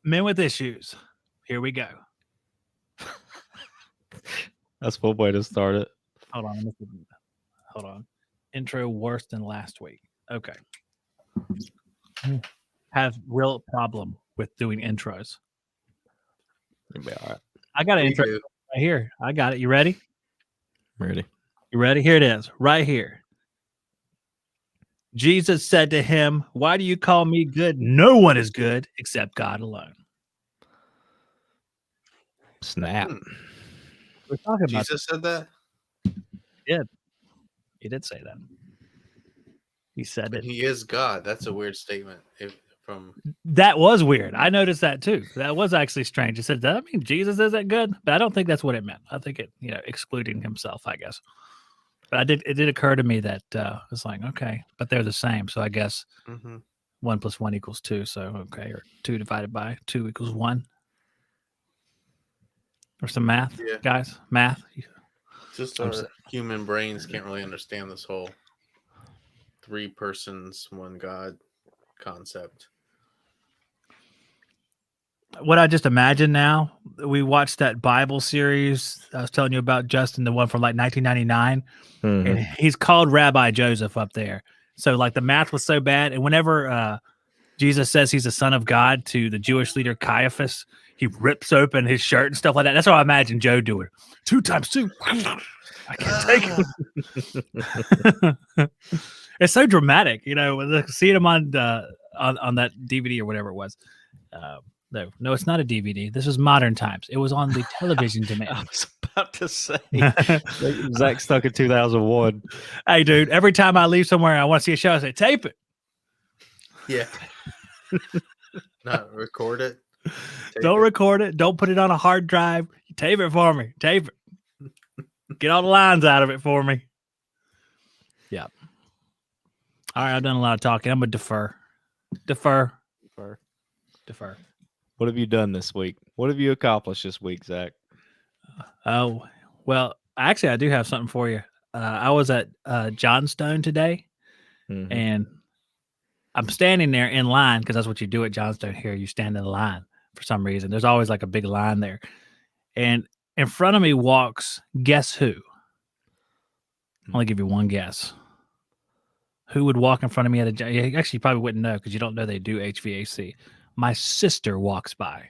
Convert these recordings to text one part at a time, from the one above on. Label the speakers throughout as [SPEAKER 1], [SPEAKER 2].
[SPEAKER 1] Men with issues. Here we go.
[SPEAKER 2] That's one way to start it.
[SPEAKER 1] Hold on. Hold on. Intro worse than last week. Okay. Have real problem with doing intros.
[SPEAKER 2] You'll be all right.
[SPEAKER 1] I got an
[SPEAKER 3] Me
[SPEAKER 1] intro
[SPEAKER 3] too.
[SPEAKER 1] right here. I got it. You ready?
[SPEAKER 2] Ready?
[SPEAKER 1] You ready? Here it is. Right here. Jesus said to him, "Why do you call me good? No one is good except God alone."
[SPEAKER 2] Snap.
[SPEAKER 1] We're talking about
[SPEAKER 3] Jesus said that?
[SPEAKER 1] He did say that. He said
[SPEAKER 3] And
[SPEAKER 1] it.
[SPEAKER 3] he is God. That's a weird statement.
[SPEAKER 1] That was weird. I noticed that too. That was actually strange. It said, "Does that mean Jesus isn't good?" But I don't think that's what it meant. I think it, excluding himself, I guess. But it did occur to me that it's like, okay, but they're the same. So I guess 1 + 1 = 2. So, okay, or 2 divided by 2 = 1. Or some math, guys. Math.
[SPEAKER 3] Just our human brains can't really understand this whole 3 persons, 1 God concept.
[SPEAKER 1] What I just imagine now, we watched that Bible series I was telling you about, Justin, the one from like 1999, and he's called Rabbi Joseph up there. So like the math was so bad, and whenever Jesus says he's the son of God to the Jewish leader Caiaphas, he rips open his shirt and stuff like that. That's what I imagine Joe doing. 2 × 2. I can't take it. It's so dramatic, seeing him on that DVD or whatever it was. No, it's not a DVD. This is modern times. It was on the television demand.
[SPEAKER 2] I was about to say. Zach stuck in 2001.
[SPEAKER 1] Hey, dude, every time I leave somewhere and I want to see a show, I say, tape it.
[SPEAKER 3] Yeah. Not record it.
[SPEAKER 1] Don't record it. Don't put it on a hard drive. Tape it for me. Tape it. Get all the lines out of it for me. Yeah. All right, I've done a lot of talking. I'm going to defer.
[SPEAKER 2] What have you done this week? What have you accomplished this week, Zach?
[SPEAKER 1] Oh, well, actually, I do have something for you. I was at Johnstone today, and I'm standing there in line because that's what you do at Johnstone here. You stand in line for some reason. There's always like a big line there. And in front of me walks, guess who? I'll only give you one guess. Who would walk in front of me at a... Actually, you probably wouldn't know because you don't know they do HVAC. My sister walks by.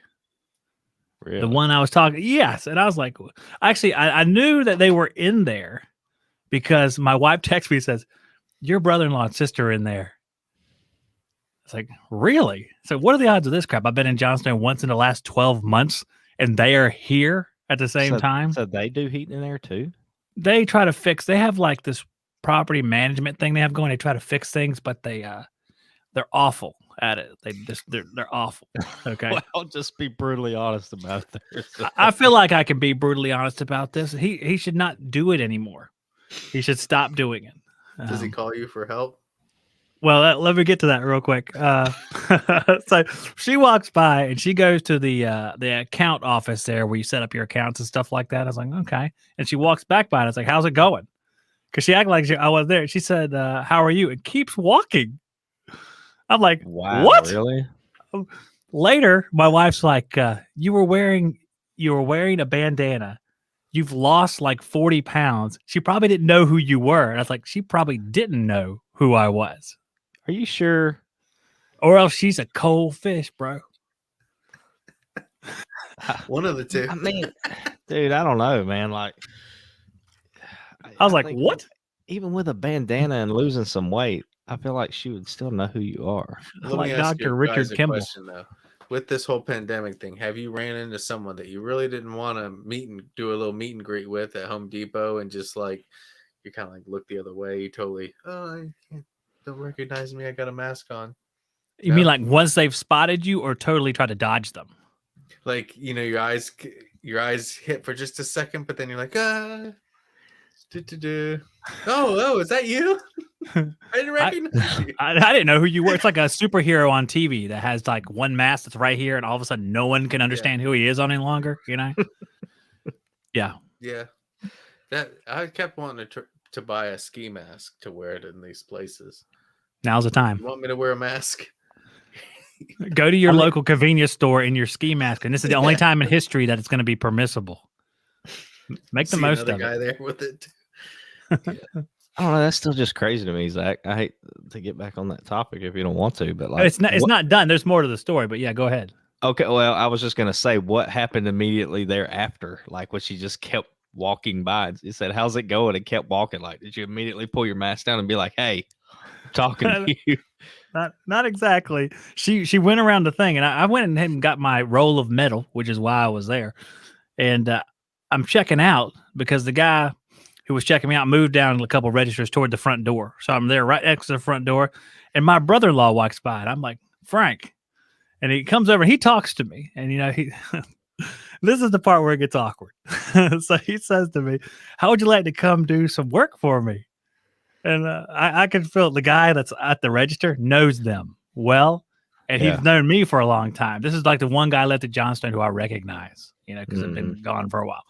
[SPEAKER 2] Really?
[SPEAKER 1] The one I was talking... Yes. And I was like... Actually, I knew that they were in there because my wife texts me and says, your brother-in-law and sister are in there. It's like, really? So what are the odds of this crap? I've been in Johnstone once in the last 12 months, and they are here at the same time.
[SPEAKER 2] So they do heat in there too?
[SPEAKER 1] They try to fix... They have like this property management thing they have going. They try to fix things, but they're awful at it. They're awful. Okay.
[SPEAKER 2] Well, I'll just be brutally honest about this.
[SPEAKER 1] I feel like I can be brutally honest about this. He should not do it anymore. He should stop doing it.
[SPEAKER 3] Does he call you for help?
[SPEAKER 1] Well, let me get to that real quick. So she walks by and she goes to the account office there where you set up your accounts and stuff like that. I was like, okay. And she walks back by and I was like, how's it going? Because she acted like I was there. She said, how are you? And keeps walking. I'm like,
[SPEAKER 2] wow,
[SPEAKER 1] what?
[SPEAKER 2] Really?
[SPEAKER 1] Later, my wife's like, you were wearing a bandana. You've lost like 40 pounds. She probably didn't know who you were. And I was like, she probably didn't know who I was.
[SPEAKER 2] Are you sure?
[SPEAKER 1] Or else she's a cold fish, bro.
[SPEAKER 3] One of the two.
[SPEAKER 2] I mean, dude, I don't know, man. Like,
[SPEAKER 1] I was like, what?
[SPEAKER 2] Even with a bandana and losing some weight, I feel like she would still know who you are.
[SPEAKER 1] Like Dr. Richard Kimball.
[SPEAKER 3] Question, though. With this whole pandemic thing, have you ran into someone that you really didn't want to meet and do a little meet and greet with at Home Depot, and just like you kind of like look the other way? You totally, don't recognize me. I got a mask on.
[SPEAKER 1] You mean like once they've spotted you, or totally try to dodge them?
[SPEAKER 3] Like, your eyes hit for just a second, but then you're like, Oh, is that you? I didn't recognize you.
[SPEAKER 1] I didn't know who you were. It's like a superhero on TV that has like one mask that's right here, and all of a sudden no one can understand who he is any longer. Yeah.
[SPEAKER 3] Yeah. That I kept wanting to buy a ski mask to wear it in these places.
[SPEAKER 1] Now's the time.
[SPEAKER 3] You want me to wear a mask?
[SPEAKER 1] Go to your local convenience store in your ski mask, and this is the only time in history that it's going to be permissible. Make the most of
[SPEAKER 3] guy
[SPEAKER 1] it.
[SPEAKER 3] there with it.
[SPEAKER 2] I don't know. That's still just crazy to me, Zach. I hate to get back on that topic if you don't want to, but like,
[SPEAKER 1] It's not done. There's more to the story, but yeah, go ahead.
[SPEAKER 2] Okay, well, I was just gonna say what happened immediately thereafter, like when she just kept walking by. It said, "How's it going?" and kept walking. Like, did you immediately pull your mask down and be like, "Hey, I'm talking to you"?
[SPEAKER 1] Not exactly. She went around the thing, and I went and got my roll of metal, which is why I was there. And I'm checking out because the guy who was checking me out moved down a couple registers toward the front door. So I'm there right next to the front door, and my brother-in-law walks by, and I'm like, Frank. And he comes over and he talks to me. And, this is the part where it gets awkward. So he says to me, how would you like to come do some work for me? And I can feel the guy that's at the register knows them well. And he's known me for a long time. This is like the one guy left at Johnstone who I recognize, because I've been gone for a while.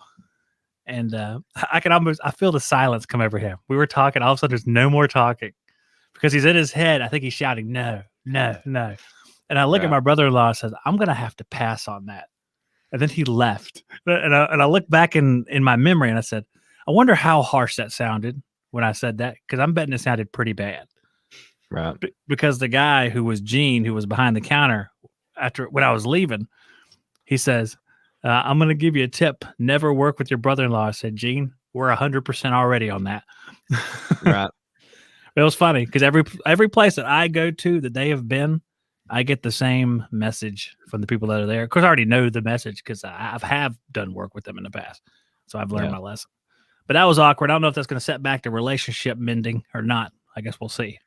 [SPEAKER 1] And I feel the silence come over him. We were talking. All of a sudden, there's no more talking because he's in his head. I think he's shouting, no, no, no. And I look at my brother-in-law and says, I'm going to have to pass on that. And then he left. And I look back in my memory and I said, I wonder how harsh that sounded when I said that, because I'm betting it sounded pretty bad.
[SPEAKER 2] Right.
[SPEAKER 1] Because the guy who was Gene, who was behind the counter when I was leaving, he says, I'm going to give you a tip. Never work with your brother-in-law. I said, Gene, we're 100% already on that.
[SPEAKER 2] Right.
[SPEAKER 1] It was funny because every place that I go to that they have been, I get the same message from the people that are there. Of course, I already know the message because I have done work with them in the past. So I've learned my lesson. But that was awkward. I don't know if that's going to set back the relationship mending or not. I guess we'll see.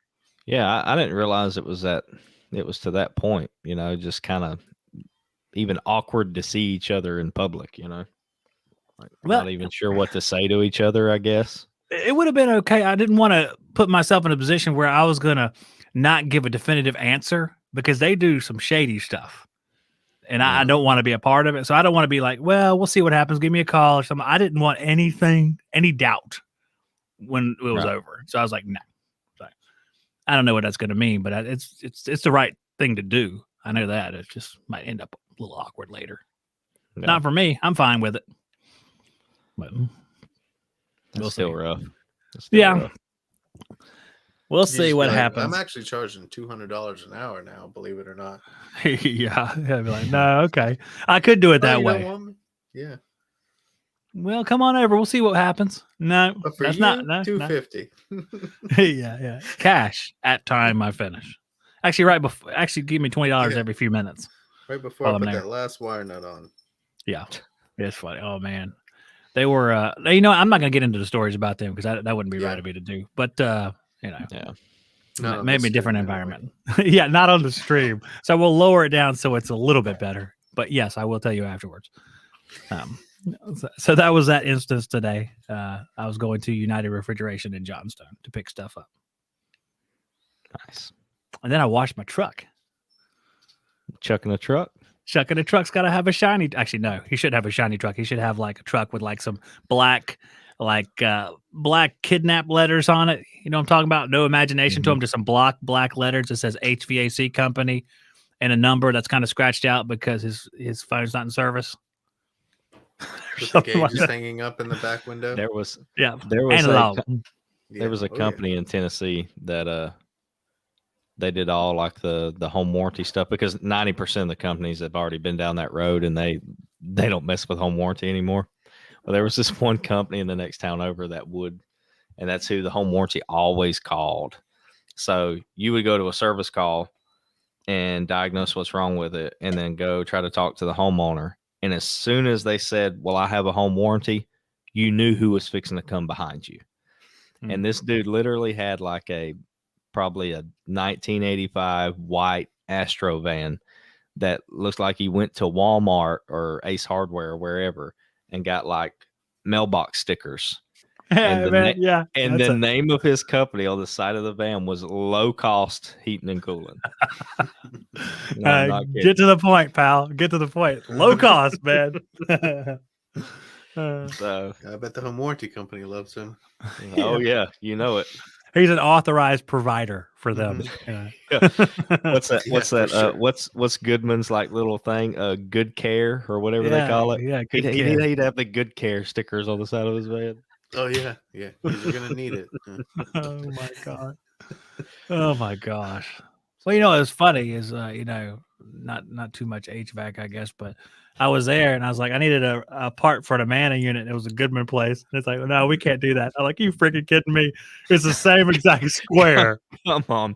[SPEAKER 2] Yeah, I didn't realize it was to that point, just kind of even awkward to see each other in public, like not even sure what to say to each other, I guess.
[SPEAKER 1] It would have been okay. I didn't want to put myself in a position where I was going to not give a definitive answer because they do some shady stuff. And I don't want to be a part of it. So I don't want to be like, well, we'll see what happens. Give me a call or something. I didn't want any doubt when it was over. So I was like, no. So I don't know what that's going to mean, but it's the right thing to do. I know that. It just might end up a little awkward later. Yeah. Not for me. I'm fine with it. But
[SPEAKER 2] we'll still rough.
[SPEAKER 1] Rough. We'll see what happens.
[SPEAKER 3] I'm actually charging $200 an hour now, believe it or not.
[SPEAKER 1] Yeah. I'd be like, no, okay. I could do it that way.
[SPEAKER 3] Yeah.
[SPEAKER 1] Well, come on over. We'll see what happens. No,
[SPEAKER 3] but for
[SPEAKER 1] that's
[SPEAKER 3] you,
[SPEAKER 1] not
[SPEAKER 3] $250.
[SPEAKER 1] Yeah. Cash at time I finish. Actually, give me $20 every few minutes.
[SPEAKER 3] Right before I put that last wire nut on.
[SPEAKER 1] Yeah. It's funny. Oh man. They were I'm not gonna get into the stories about them because that wouldn't be right of me to do. But maybe a different environment. Yeah, not on the stream. So we'll lower it down so it's a little bit better. But yes, I will tell you afterwards. So that was that instance today. I was going to United Refrigeration in Johnstone to pick stuff up.
[SPEAKER 2] Nice.
[SPEAKER 1] And then I washed my truck.
[SPEAKER 2] Chucking a truck?
[SPEAKER 1] Chucking a truck's got to have a shiny. Actually, no, he shouldn't have a shiny truck. He should have like a truck with like some black kidnap letters on it. You know what I'm talking about? No imagination to him, just some black letters that says HVAC company and a number that's kind of scratched out because his phone's not in service.
[SPEAKER 3] With the gauges hanging up in the back window.
[SPEAKER 2] There was a company in Tennessee that they did all like the home warranty stuff because 90% of the companies have already been down that road and they don't mess with home warranty anymore. Well, there was this one company in the next town over that would, and that's who the home warranty always called. So you would go to a service call and diagnose what's wrong with it and then go try to talk to the homeowner. And as soon as they said, well, I have a home warranty, you knew who was fixing to come behind you. Mm-hmm. And this dude literally had like probably a 1985 white Astro van that looks like he went to Walmart or Ace Hardware or wherever and got like mailbox stickers. And the name of his company on the side of the van was Low Cost Heating and Cooling.
[SPEAKER 1] Get to the point, pal. Get to the point. Low cost, man.
[SPEAKER 2] So
[SPEAKER 3] I bet the home warranty company loves him.
[SPEAKER 2] Oh yeah, you know it.
[SPEAKER 1] He's an authorized provider for them.
[SPEAKER 2] What's that?
[SPEAKER 3] Yeah,
[SPEAKER 2] What's
[SPEAKER 3] for
[SPEAKER 2] that?
[SPEAKER 3] sure.
[SPEAKER 2] What's Goodman's like little thing? Good care or whatever they call it.
[SPEAKER 1] Yeah,
[SPEAKER 2] He'd,
[SPEAKER 1] good
[SPEAKER 2] he'd,
[SPEAKER 1] kid.
[SPEAKER 2] he'd have the good care stickers on the side of his van.
[SPEAKER 3] Oh yeah, because you're gonna need it.
[SPEAKER 1] Oh my god. Oh my gosh. Well, you know, what's funny is not too much HVAC, I guess, but I was there and I was like, I needed a part for the Mana unit. It was a Goodman place. And it's like, no, we can't do that. I'm like, you freaking kidding me? It's the same exact square.
[SPEAKER 2] Come on.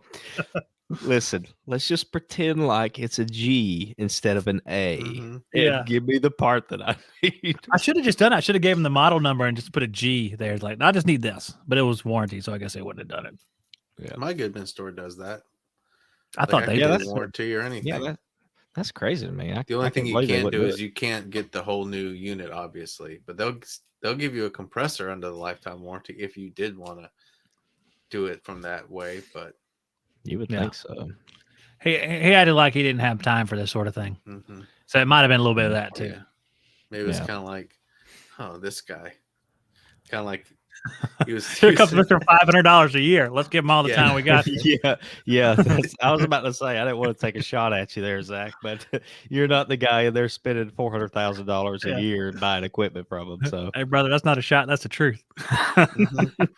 [SPEAKER 2] Listen, let's just pretend like it's a G instead of an A.
[SPEAKER 3] Mhm.
[SPEAKER 1] Yeah.
[SPEAKER 2] And give me the part that I need.
[SPEAKER 1] I should have just done it. I should have gave him the model number and just put a G there. It's like, I just need this. But it was warranty, so I guess they wouldn't have done it.
[SPEAKER 2] Yeah.
[SPEAKER 3] My Goodman store does that.
[SPEAKER 1] I thought they
[SPEAKER 3] get
[SPEAKER 1] did.
[SPEAKER 3] a warranty or anything.
[SPEAKER 2] Yeah, that's crazy to me.
[SPEAKER 3] The only thing you
[SPEAKER 2] believe they
[SPEAKER 3] can't
[SPEAKER 2] wouldn't
[SPEAKER 3] do
[SPEAKER 2] it.
[SPEAKER 3] is you can't get the whole new unit, obviously, but they'll give you a compressor under the lifetime warranty if you did want to do it from that way. But
[SPEAKER 2] You would
[SPEAKER 1] Yeah.
[SPEAKER 2] think so.
[SPEAKER 1] He acted like he didn't have time for this sort of thing.
[SPEAKER 3] mhm.
[SPEAKER 1] So it might have been a little bit of that too.
[SPEAKER 3] Yeah, maybe it's
[SPEAKER 2] Yeah.
[SPEAKER 3] kind of like, oh, this guy, kind of like he was.
[SPEAKER 1] Here comes Mr. $500 a year. Let's give him all the
[SPEAKER 3] Yeah.
[SPEAKER 1] time we got.
[SPEAKER 2] Yeah. I was about to say I didn't want to take a shot at you there, Zach, but you're not the guy in there spending $400,000
[SPEAKER 1] Yeah.
[SPEAKER 2] a year and buying equipment from him. So
[SPEAKER 1] Hey, brother, that's not a shot. That's the truth.
[SPEAKER 3] Mhm.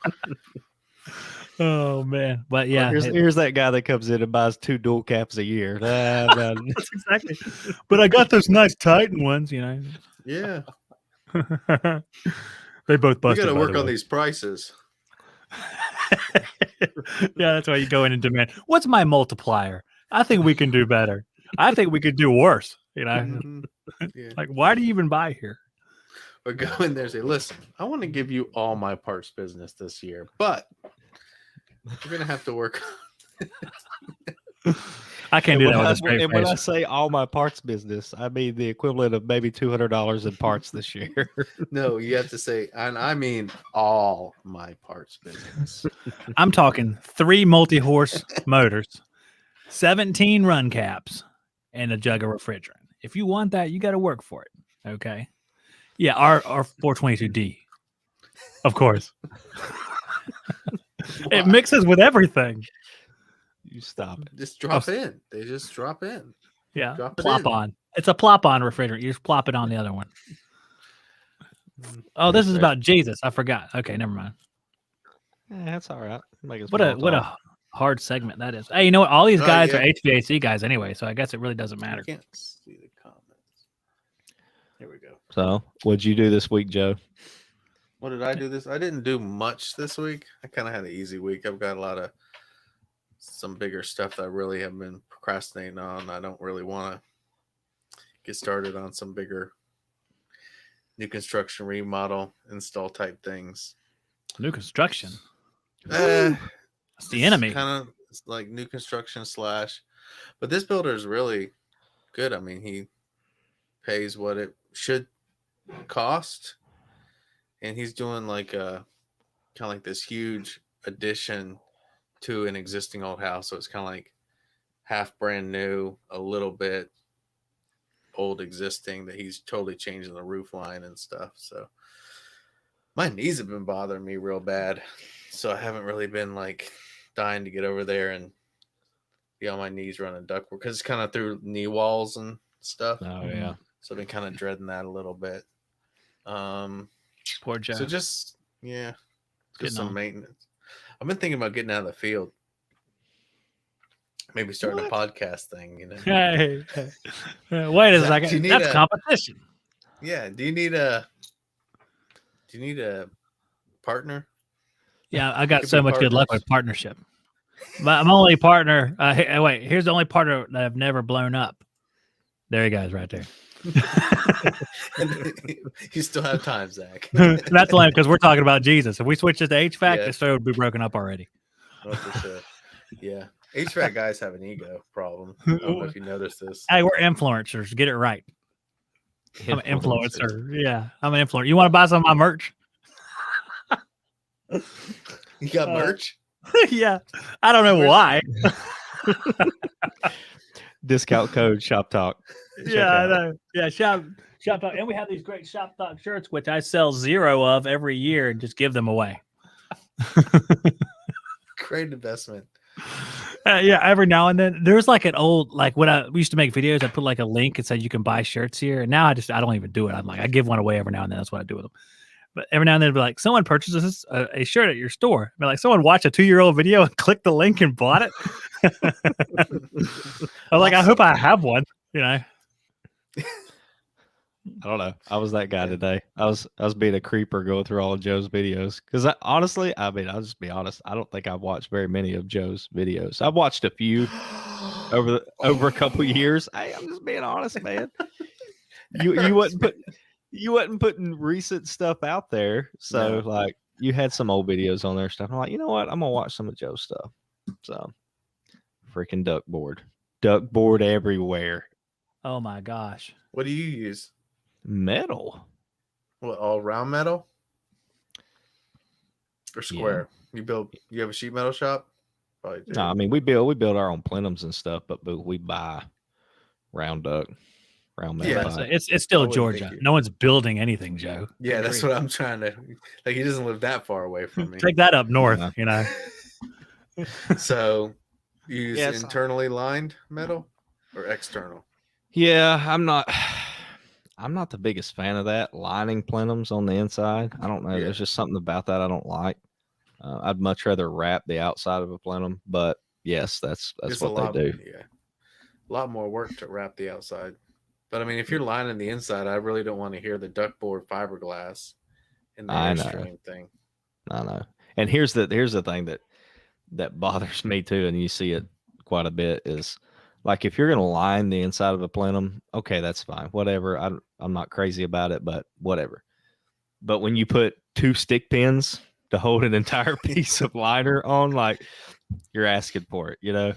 [SPEAKER 1] Oh man, but yeah,
[SPEAKER 2] here's that guy that comes in and buys 2 dual caps a year. Man.
[SPEAKER 1] that's exactly. But I got those nice Titan ones, you know.
[SPEAKER 3] Yeah,
[SPEAKER 1] They both
[SPEAKER 3] we
[SPEAKER 1] busted.
[SPEAKER 3] got to
[SPEAKER 1] by
[SPEAKER 3] work
[SPEAKER 1] the
[SPEAKER 3] on
[SPEAKER 1] way.
[SPEAKER 3] these prices.
[SPEAKER 1] Yeah, that's why you go in and demand. What's my multiplier? I think we can do better. I think we could do worse. You know,
[SPEAKER 3] Mhm. Yeah.
[SPEAKER 1] like why do you even buy here?
[SPEAKER 3] Or go in there and say, listen, I want to give you all my parts business this year, but you're going to have to work.
[SPEAKER 1] I can't do that with a straight
[SPEAKER 2] And when I
[SPEAKER 1] face.
[SPEAKER 2] say all my parts business, I mean the equivalent of maybe $200 in parts this year.
[SPEAKER 3] No, you have to say, and I mean all my parts business.
[SPEAKER 1] I'm talking 3 multi-horse motors, 17 run caps, and a jug of refrigerant. If you want that, you got to work for it. Okay. Yeah, our 422D, of course. It mixes with everything.
[SPEAKER 2] You stop it.
[SPEAKER 3] Just drop in. They just drop in.
[SPEAKER 1] Yeah,
[SPEAKER 3] Drop it
[SPEAKER 1] plop
[SPEAKER 3] in.
[SPEAKER 1] on. It's a plop on refrigerant. You just plop it on the other one. Oh, this is
[SPEAKER 2] Fair.
[SPEAKER 1] about Jesus. I forgot. Okay, never mind.
[SPEAKER 2] That's all right. Make us
[SPEAKER 1] What a hard segment that is. Hey, you know what? All these
[SPEAKER 3] Oh,
[SPEAKER 1] guys
[SPEAKER 3] yeah.
[SPEAKER 1] are HVAC guys anyway, so I guess it really doesn't matter.
[SPEAKER 3] I can't see the comments. Here we go.
[SPEAKER 2] So, what'd you do this week, Joe?
[SPEAKER 3] What did I do this? I didn't do much this week. I kind of had an easy week. I've got some bigger stuff that I really have been procrastinating on. I don't really want to get started on some bigger new construction, remodel, install type things.
[SPEAKER 1] New construction.
[SPEAKER 3] That's
[SPEAKER 1] That's the enemy.
[SPEAKER 3] Kind of like new construction / but this builder is really good. I mean, he pays what it should cost, and he's doing like a kind of like this huge addition to an existing old house. So it's kind of like half brand new, a little bit old existing, that he's totally changing the roof line and stuff. So my knees have been bothering me real bad. So I haven't really been like dying to get over there and be on my knees running ductwork because it's kind of through knee walls and stuff.
[SPEAKER 2] Oh yeah.
[SPEAKER 3] So I've been kind of dreading that a little bit.
[SPEAKER 1] Poor Joe.
[SPEAKER 3] So just
[SPEAKER 1] Getting
[SPEAKER 3] some
[SPEAKER 1] on.
[SPEAKER 3] maintenance. I've been thinking about getting out of the field. Maybe starting a podcast thing, you know.
[SPEAKER 1] Hey. Wait a
[SPEAKER 3] Zach, do you
[SPEAKER 1] second.
[SPEAKER 3] need
[SPEAKER 1] That's
[SPEAKER 3] a-
[SPEAKER 1] competition.
[SPEAKER 3] Yeah. Do you need a partner?
[SPEAKER 1] Yeah, I got
[SPEAKER 3] Could
[SPEAKER 1] so
[SPEAKER 3] be
[SPEAKER 1] much good luck
[SPEAKER 3] partners.
[SPEAKER 1] with partnership. But I'm only partner. Wait, here's the only partner that I've never blown up. There he goes, right there.
[SPEAKER 3] You still have time, Zach.
[SPEAKER 1] That's lame because we're talking about Jesus. If we switch this to HVAC,
[SPEAKER 3] Yeah.
[SPEAKER 1] this show would be broken up already.
[SPEAKER 3] Oh, for sure. Yeah. HVAC guys have an ego problem. I don't know if you noticed this.
[SPEAKER 1] Hey, we're influencers. Get it right. I'm an influencer. Yeah, I'm an influencer. You want to buy some of my merch?
[SPEAKER 3] You got merch?
[SPEAKER 1] Yeah. I don't know
[SPEAKER 3] Where's-
[SPEAKER 1] why.
[SPEAKER 2] Discount code Shop Talk.
[SPEAKER 1] Yeah, I know. Yeah, shop talk. And we have these great shop talk shirts, which I sell 0 of every year and just give them away.
[SPEAKER 3] Great investment.
[SPEAKER 1] Yeah, every now and then there's like an old when we used to make videos, I'd put like a link and say you can buy shirts here. And now I don't even do it. I'm like I give one away every now and then. That's what I do with them. But every now and then, it'd be like someone purchases a shirt at your store. But like someone watched a 2-year-old video and clicked the link and bought it. I'm like, I hope I have one. I
[SPEAKER 2] don't know. I was that guy today. I was being a creeper going through all of Joe's videos because honestly, I'll just be honest. I don't think I've watched very many of Joe's videos. I've watched a few over a couple years. I'm just being honest, man. You wasn't putting recent stuff out there, so like you had some old videos on there stuff. I'm like, you know what? I'm gonna watch some of Joe's stuff. So freaking duck board everywhere.
[SPEAKER 1] Oh my gosh!
[SPEAKER 3] What do you use?
[SPEAKER 2] Metal.
[SPEAKER 3] What, all round metal or square? Yeah. You have a sheet metal shop? Probably do.
[SPEAKER 2] No, I mean we build our own plenums and stuff, but we buy round metal.
[SPEAKER 1] Yeah, it's still Georgia. No one's building anything, Joe.
[SPEAKER 3] Yeah, that's what I'm trying to. Like, he doesn't live that far away from me.
[SPEAKER 1] Take that up north,
[SPEAKER 3] So, you use internally lined metal or external?
[SPEAKER 2] Yeah, I'm not the biggest fan of that lining plenums on the inside. I don't know. Yeah. There's just something about that I don't like. I'd much rather wrap the outside of a plenum, but yes, that's what they do.
[SPEAKER 3] Yeah, a lot more work to wrap the outside. But I mean, if you're lining the inside, I really don't want to hear the duckboard fiberglass in the airstream thing.
[SPEAKER 2] I know. And here's the thing that bothers me too, and you see it quite a bit, is like if you're gonna line the inside of a plenum, okay, that's fine. Whatever. I'm not crazy about it, but whatever. But when you put 2 stick pins to hold an entire piece of liner on, like you're asking for it,
[SPEAKER 3] Yeah.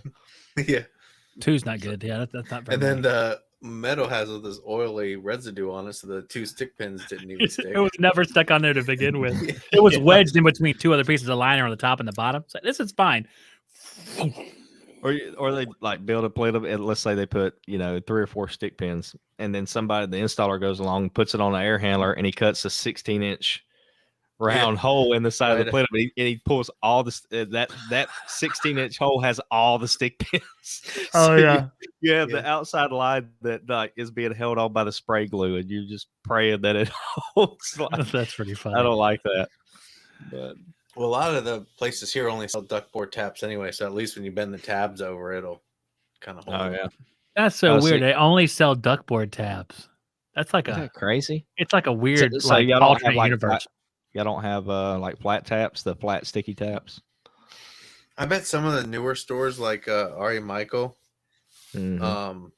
[SPEAKER 1] 2's not good. Yeah, that's not very
[SPEAKER 3] And then the metal has all this oily residue on it, so the 2 stick pins didn't even stick.
[SPEAKER 1] It was never stuck on there to begin with. It was wedged in between 2 other pieces of liner on the top and the bottom. So this is fine.
[SPEAKER 2] Or they like build a plenum, and let's say they put 3 or 4 stick pins, and then the installer goes along and puts it on an air handler, and he cuts a 16-inch round hole in the side of the plenum, and he pulls all this that 16-inch hole has all the stick pins.
[SPEAKER 1] So
[SPEAKER 2] you have the outside line that is being held on by the spray glue, and you're just praying that it holds.
[SPEAKER 1] That's pretty funny.
[SPEAKER 2] I don't like that. But
[SPEAKER 3] well, a lot of the places here only sell duckboard taps anyway, so at least when you bend the tabs over, it'll kind of hold.
[SPEAKER 2] Oh yeah,
[SPEAKER 1] that's so weird. They only sell duckboard tabs. That's like
[SPEAKER 2] Isn't that crazy.
[SPEAKER 1] It's like a weird alternate universe.
[SPEAKER 2] Y'all don't have like flat taps, the flat sticky taps?
[SPEAKER 3] I bet some of the newer stores like Ari Michael, because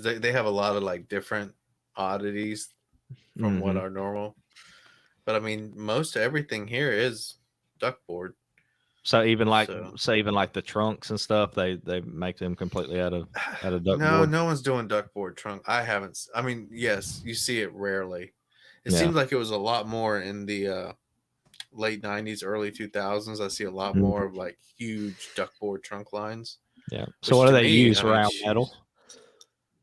[SPEAKER 3] they have a lot of like different oddities from what are normal. But I mean, most everything here is duckboard.
[SPEAKER 2] So even like the trunks and stuff, they make them completely out of duckboard.
[SPEAKER 3] No one's doing duckboard trunk. I haven't. I mean, yes, you see it rarely. It seems like it was a lot more in the late 90s, early 2000s. I see a lot more of like huge duckboard trunk lines.
[SPEAKER 2] Yeah. So what do they use? Round metal?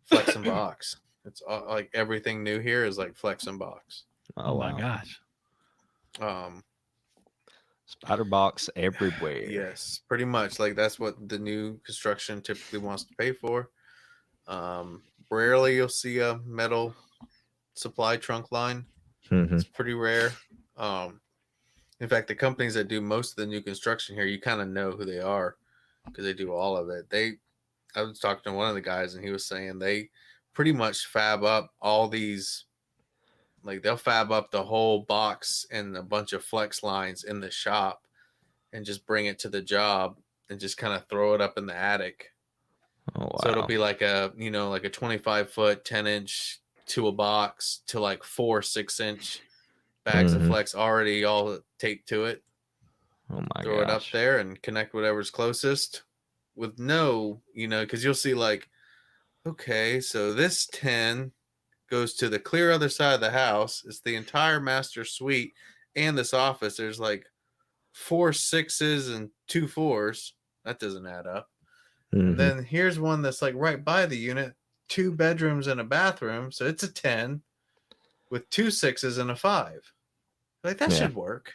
[SPEAKER 3] Flex and box. It's like everything new here is like flex and box.
[SPEAKER 1] Oh my gosh.
[SPEAKER 2] Spider box everywhere.
[SPEAKER 3] Yes, pretty much. Like that's what the new construction typically wants to pay for. Rarely you'll see a metal supply trunk line. It's pretty rare. In fact, the companies that do most of the new construction here, you kind of know who they are because they do all of it. I was talking to one of the guys, and he was saying they pretty much fab up all these. Like they'll fab up the whole box and a bunch of flex lines in the shop, and just bring it to the job and just kind of throw it up in the attic.
[SPEAKER 2] Oh, wow.
[SPEAKER 3] So it'll be like a 25-foot, 10-inch to a box to like 4 6-inch bags of flex already all taped to it.
[SPEAKER 2] Oh my
[SPEAKER 3] Throw it up there and connect whatever's closest with because you'll see like, okay, so this 10 goes to the clear other side of the house. It's the entire master suite and this office. There's like 4 6s and 2 4s. That doesn't add up. And then here's one that's like right by the unit, 2 bedrooms and a bathroom. So it's a 10 with 2 6s and a 5. Like that should work,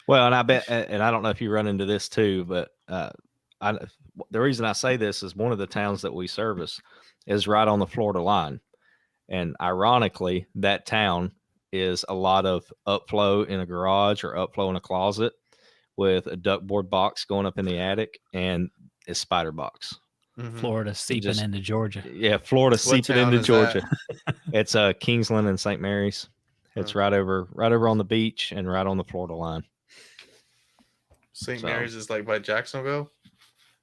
[SPEAKER 2] Well, and I bet, and I don't know if you run into this too, but the reason I say this is one of the towns that we service is right on the Florida line. And ironically, that town is a lot of upflow in a garage or upflow in a closet with a duckboard box going up in the attic and a spider box.
[SPEAKER 1] Florida seeping into Georgia.
[SPEAKER 2] Yeah, Florida seeping into Georgia. It's Kingsland and St. Mary's. It's right over on the beach and right on the Florida line.
[SPEAKER 3] St. Mary's is like by Jacksonville?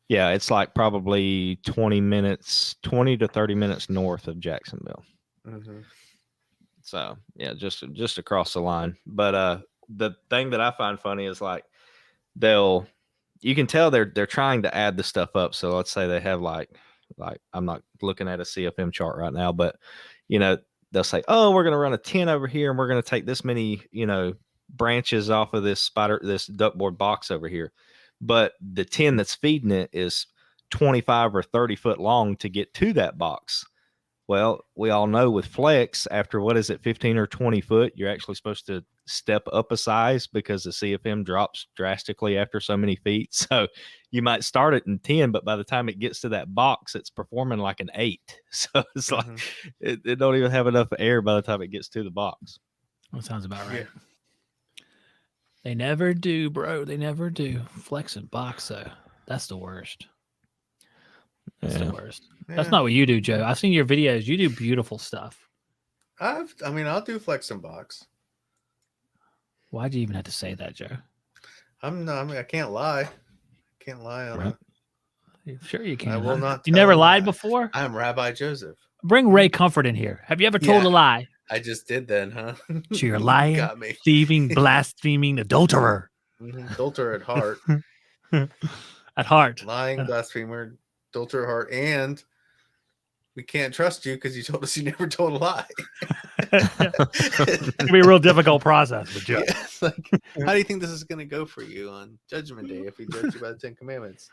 [SPEAKER 2] Yeah, it's like probably 20 to 30 minutes north of Jacksonville. So yeah, just across the line. But the thing that I find funny is like you can tell they're trying to add the stuff up. So let's say they have like I'm not looking at a CFM chart right now, but they'll say, oh, we're going to run a 10 over here and we're going to take this many, branches off of this duckboard box over here. But the 10 that's feeding it is 25 or 30 foot long to get to that box. Well, we all know with flex, after 15 or 20 foot, you're actually supposed to step up a size because the CFM drops drastically after so many feet. So you might start it in 10, but by the time it gets to that box, it's performing like an 8. So it's like it don't even have enough air by the time it gets to the box.
[SPEAKER 1] That sounds about right. Yeah. They never do, bro. They never do. Flex and box, though. That's the worst. That's the worst. Yeah. That's not what you do, Joe. I've seen your videos. You do beautiful stuff.
[SPEAKER 3] I'll do flex and box.
[SPEAKER 1] Why'd you even have to say that, Joe?
[SPEAKER 3] I can't lie. Can't lie on it.
[SPEAKER 1] Sure you can.
[SPEAKER 3] I will not.
[SPEAKER 1] You never lied before?
[SPEAKER 3] I'm Rabbi Joseph.
[SPEAKER 1] Bring Ray Comfort in here. Have you ever told a lie?
[SPEAKER 3] I just did then, huh?
[SPEAKER 1] So you're lying, thieving, blaspheming, adulterer.
[SPEAKER 3] Adulterer at heart.
[SPEAKER 1] At heart.
[SPEAKER 3] Lying, blasphemer, adulterer at heart, and we can't trust you because you told us you never told a lie.
[SPEAKER 1] It'd be a real difficult process with Joe.
[SPEAKER 3] Yeah, how do you think this is going to go for you on Judgment Day if we judge you by the 10 Commandments?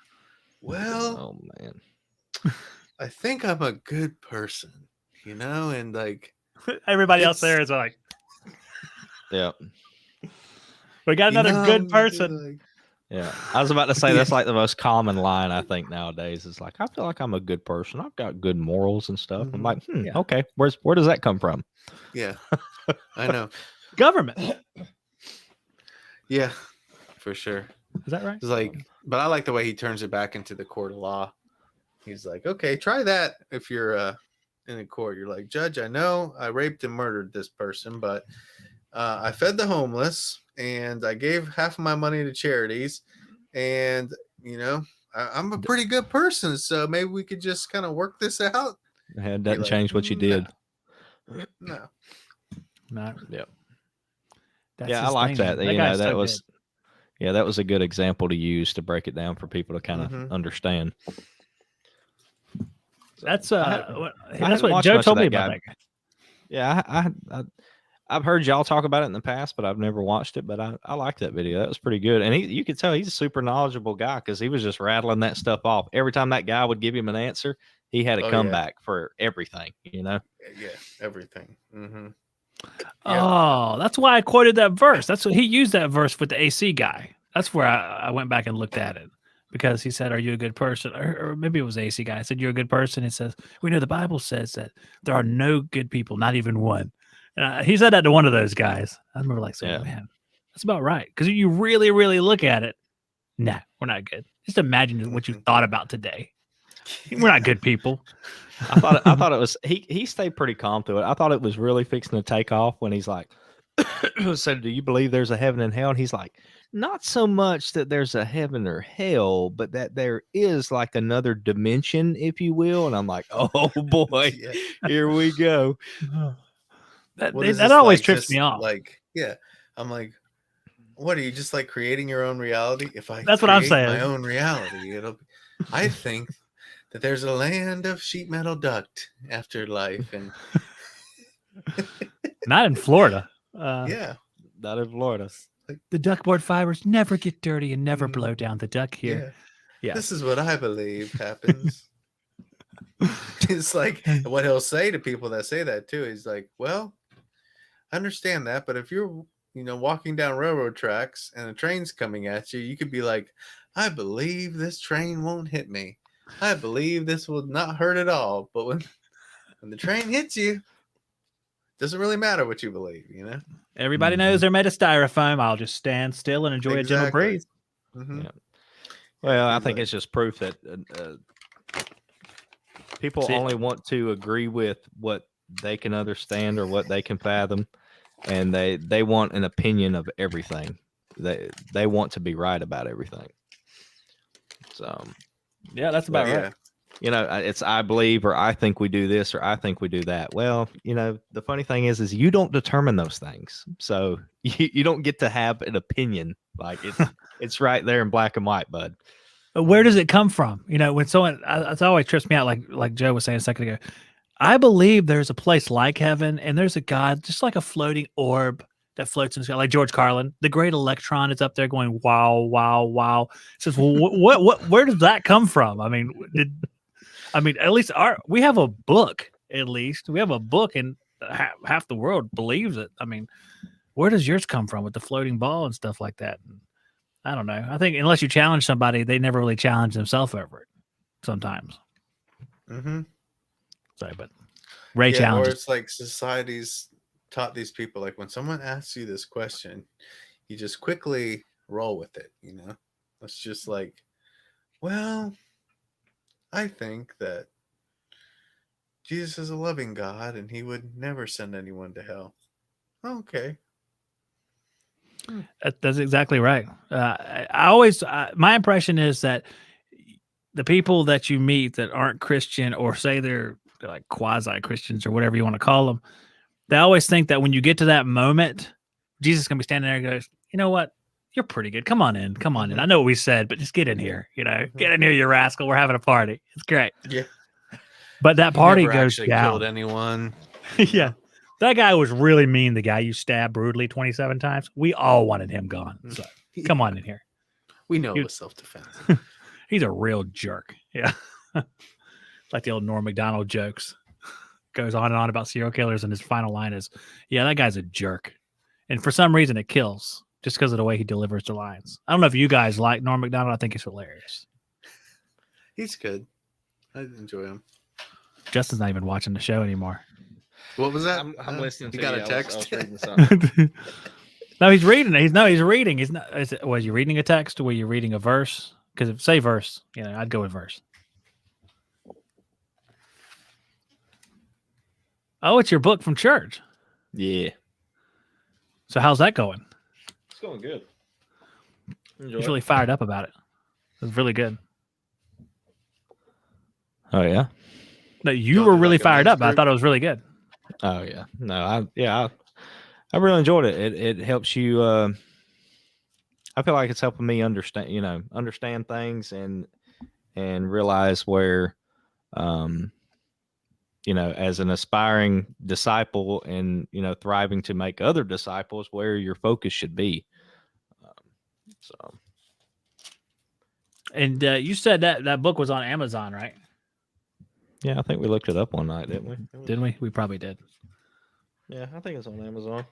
[SPEAKER 3] Well,
[SPEAKER 2] oh man,
[SPEAKER 3] I think I'm a good person, and like
[SPEAKER 1] everybody else there is like,
[SPEAKER 2] yeah,
[SPEAKER 1] we got another good person.
[SPEAKER 2] Yeah, I was about to say that's like the most common line I think nowadays. Is like, I feel like I'm a good person. I've got good morals and stuff. I'm like, okay, where does that come from?
[SPEAKER 3] Yeah, I know.
[SPEAKER 1] Government.
[SPEAKER 3] Yeah, for sure.
[SPEAKER 1] Is that right?
[SPEAKER 3] It's like, but I like the way he turns it back into the court of law. He's like, okay, try that if you're in a court. You're like, Judge, I know I raped and murdered this person, but I fed the homeless and I gave half of my money to charities, and I'm a pretty good person, so maybe we could just kind of work this out.
[SPEAKER 2] It doesn't change what you did.
[SPEAKER 3] No.
[SPEAKER 2] Yep.
[SPEAKER 1] That's
[SPEAKER 2] I like that. That was
[SPEAKER 1] good.
[SPEAKER 2] That was a good example to use to break it down for people to kind of understand.
[SPEAKER 1] That's what Joe told me about that guy.
[SPEAKER 2] Yeah, I've heard y'all talk about it in the past, but I've never watched it. But I liked that video. That was pretty good. And you could tell he's a super knowledgeable guy because he was just rattling that stuff off. Every time that guy would give him an answer, he had a comeback for everything,
[SPEAKER 3] Yeah, everything.
[SPEAKER 1] Oh, that's why I quoted that verse. That's what he used that verse with the AC guy. That's where I went back and looked at it because he said, are you a good person? Or maybe it was the AC guy. I said, you're a good person. It says, we know the Bible says that there are no good people, not even one. He said that to one of those guys. I remember man, that's about right. Because you really, really look at it. Nah, we're not good. Just imagine what you thought about today. We're not good people.
[SPEAKER 2] I thought it was, he stayed pretty calm to it. I thought it was really fixing to take off when he's like, said, do you believe there's a heaven and hell? And he's like, not so much that there's a heaven or hell, but that there is like another dimension, if you will. And I'm like, oh boy, here we go.
[SPEAKER 1] That always trips me off.
[SPEAKER 3] I'm like, what are you just like creating your own reality?
[SPEAKER 1] That's what I'm saying.
[SPEAKER 3] My own reality. I think that there's a land of sheet metal duct afterlife, and
[SPEAKER 1] not in Florida.
[SPEAKER 2] Not in Florida.
[SPEAKER 1] The duckboard fibers never get dirty and never blow down the duck here. Yeah.
[SPEAKER 3] This is what I believe happens. It's like what he'll say to people that say that too. He's like, well, I understand that, but if you're walking down railroad tracks and a train's coming at you, you could be like, I believe this train won't hit me. I believe this will not hurt at all. But when the train hits you, it doesn't really matter what you believe,
[SPEAKER 1] Everybody knows they're made of styrofoam. I'll just stand still and enjoy a gentle breeze.
[SPEAKER 3] Mm-hmm.
[SPEAKER 2] Yeah. Well, I think it's just proof that people only want to agree with what they can understand or what they can fathom, and they want an opinion of everything. They want to be right about everything. So,
[SPEAKER 1] yeah, that's about right.
[SPEAKER 2] It's I believe, or I think we do this, or I think we do that. Well, the funny thing is you don't determine those things, so you don't get to have an opinion. Like it's right there in black and white, bud.
[SPEAKER 1] But where does it come from? When someone, it's always trips me out. Like Joe was saying a second ago, I believe there's a place like heaven, and there's a God, just like a floating orb that floats in the sky, like George Carlin, the great electron is up there going, wow, wow, wow. It says, well, where does that come from? I mean, at least we have a book. At least we have a book, and half the world believes it. I mean, where does yours come from with the floating ball and stuff like that? I don't know. I think unless you challenge somebody, they never really challenge themselves over it. Sometimes.
[SPEAKER 3] Mm-hmm.
[SPEAKER 1] Sorry, but Ray challenges.
[SPEAKER 3] Or it's like society's taught these people, like when someone asks you this question, you just quickly roll with it. It's just like, well, I think that Jesus is a loving God and he would never send anyone to hell. Okay.
[SPEAKER 1] That's exactly right. I always, my impression is that the people that you meet that aren't Christian, or say they're like quasi-Christians or whatever you want to call them, they always think that when you get to that moment, Jesus is going to be standing there and goes, you know what? You're pretty good. Come on in. Come on in. I know what we said, but just get in here. Get in here, you rascal. We're having a party. It's great.
[SPEAKER 3] Yeah.
[SPEAKER 1] But that party goes down.
[SPEAKER 3] Killed anyone.
[SPEAKER 1] Yeah. That guy was really mean. The guy you stabbed brutally 27 times. We all wanted him gone. So come on in here.
[SPEAKER 3] We know it was self-defense.
[SPEAKER 1] He's a real jerk. Yeah. Like the old Norm Macdonald jokes. Goes on and on about serial killers, and his final line is, yeah, that guy's a jerk. And for some reason it kills just because of the way he delivers the lines. I don't know if you guys like Norm Macdonald. I think he's hilarious.
[SPEAKER 3] He's good. I enjoy him.
[SPEAKER 1] Justin's not even watching the show anymore.
[SPEAKER 3] What was that?
[SPEAKER 2] I'm listening to
[SPEAKER 3] you. Got a text?
[SPEAKER 2] I was reading something.
[SPEAKER 1] No, he's reading. He's reading. He's not. Was you reading a text, or were you reading a verse? Because if say verse, I'd go with verse. Oh, it's your book from church.
[SPEAKER 2] Yeah.
[SPEAKER 1] So how's that going?
[SPEAKER 2] It's going good.
[SPEAKER 1] He's really fired up about it. It was really good.
[SPEAKER 2] Oh yeah.
[SPEAKER 1] No, you were really fired up. I thought it was really good.
[SPEAKER 2] Oh yeah. No, I really enjoyed it. It helps you. I feel like it's helping me understand things and realize where, as an aspiring disciple and thriving to make other disciples, where your focus should be.
[SPEAKER 1] And you said that book was on Amazon, right?
[SPEAKER 2] Yeah, I think we looked it up one night, didn't we?
[SPEAKER 1] Didn't we? We probably did.
[SPEAKER 2] Yeah, I think it's on Amazon.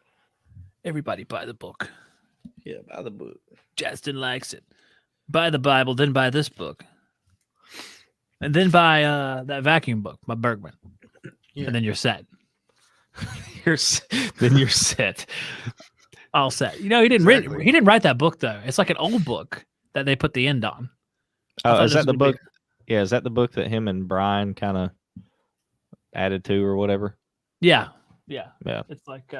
[SPEAKER 1] Everybody buy the book.
[SPEAKER 2] Yeah, buy the book.
[SPEAKER 1] Justin likes it. Buy the Bible, then buy this book. And then buy that vacuum book by Bergman. Yeah. And then you're set.
[SPEAKER 2] Then you're set.
[SPEAKER 1] All set. He didn't write that book though. It's like an old book that they put the end on.
[SPEAKER 2] Oh, is that the book? Yeah, is that the book that him and Brian kind of added to or whatever?
[SPEAKER 1] Yeah. It's like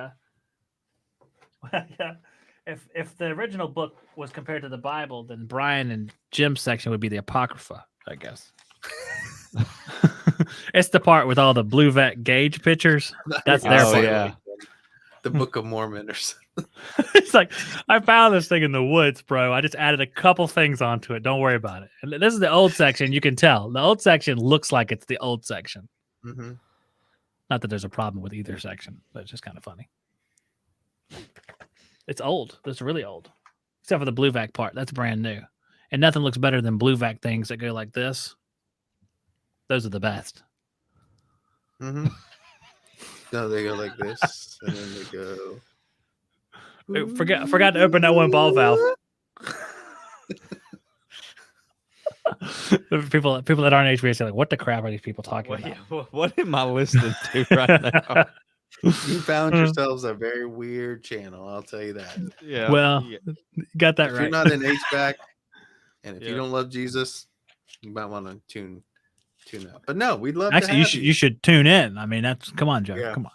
[SPEAKER 1] if the original book was compared to the Bible, then Brian and Jim's section would be the Apocrypha, I guess. It's the part with all the blue vet gauge pictures. That's their part.
[SPEAKER 2] Yeah.
[SPEAKER 3] The Book of Mormon or something.
[SPEAKER 1] It's like, I found this thing in the woods, bro. I just added a couple things onto it. Don't worry about it. And this is the old section. You can tell. The old section looks like it's the old section.
[SPEAKER 3] Mm-hmm.
[SPEAKER 1] Not that there's a problem with either section, but it's just kind of funny. It's old. It's really old. Except for the blue vac part. That's brand new. And nothing looks better than blue vac things that go like this. Those are the best.
[SPEAKER 3] Mm-hmm. No, they go like this, and then they go
[SPEAKER 1] Forgot to open that one ball valve. people that aren't HVAC are like, what the crap are these people talking about?
[SPEAKER 2] What am I listening to right now?
[SPEAKER 3] You found yourselves a very weird channel. I'll tell you that.
[SPEAKER 2] Yeah.
[SPEAKER 1] Well, got that
[SPEAKER 3] If
[SPEAKER 1] right.
[SPEAKER 3] you're not in HVAC, and if
[SPEAKER 2] Yeah.
[SPEAKER 3] you don't love Jesus, you might want to tune out. But no, we'd love
[SPEAKER 1] Actually,
[SPEAKER 3] to have
[SPEAKER 1] you should tune in. I mean, come on, Joe.
[SPEAKER 3] Yeah.
[SPEAKER 1] Come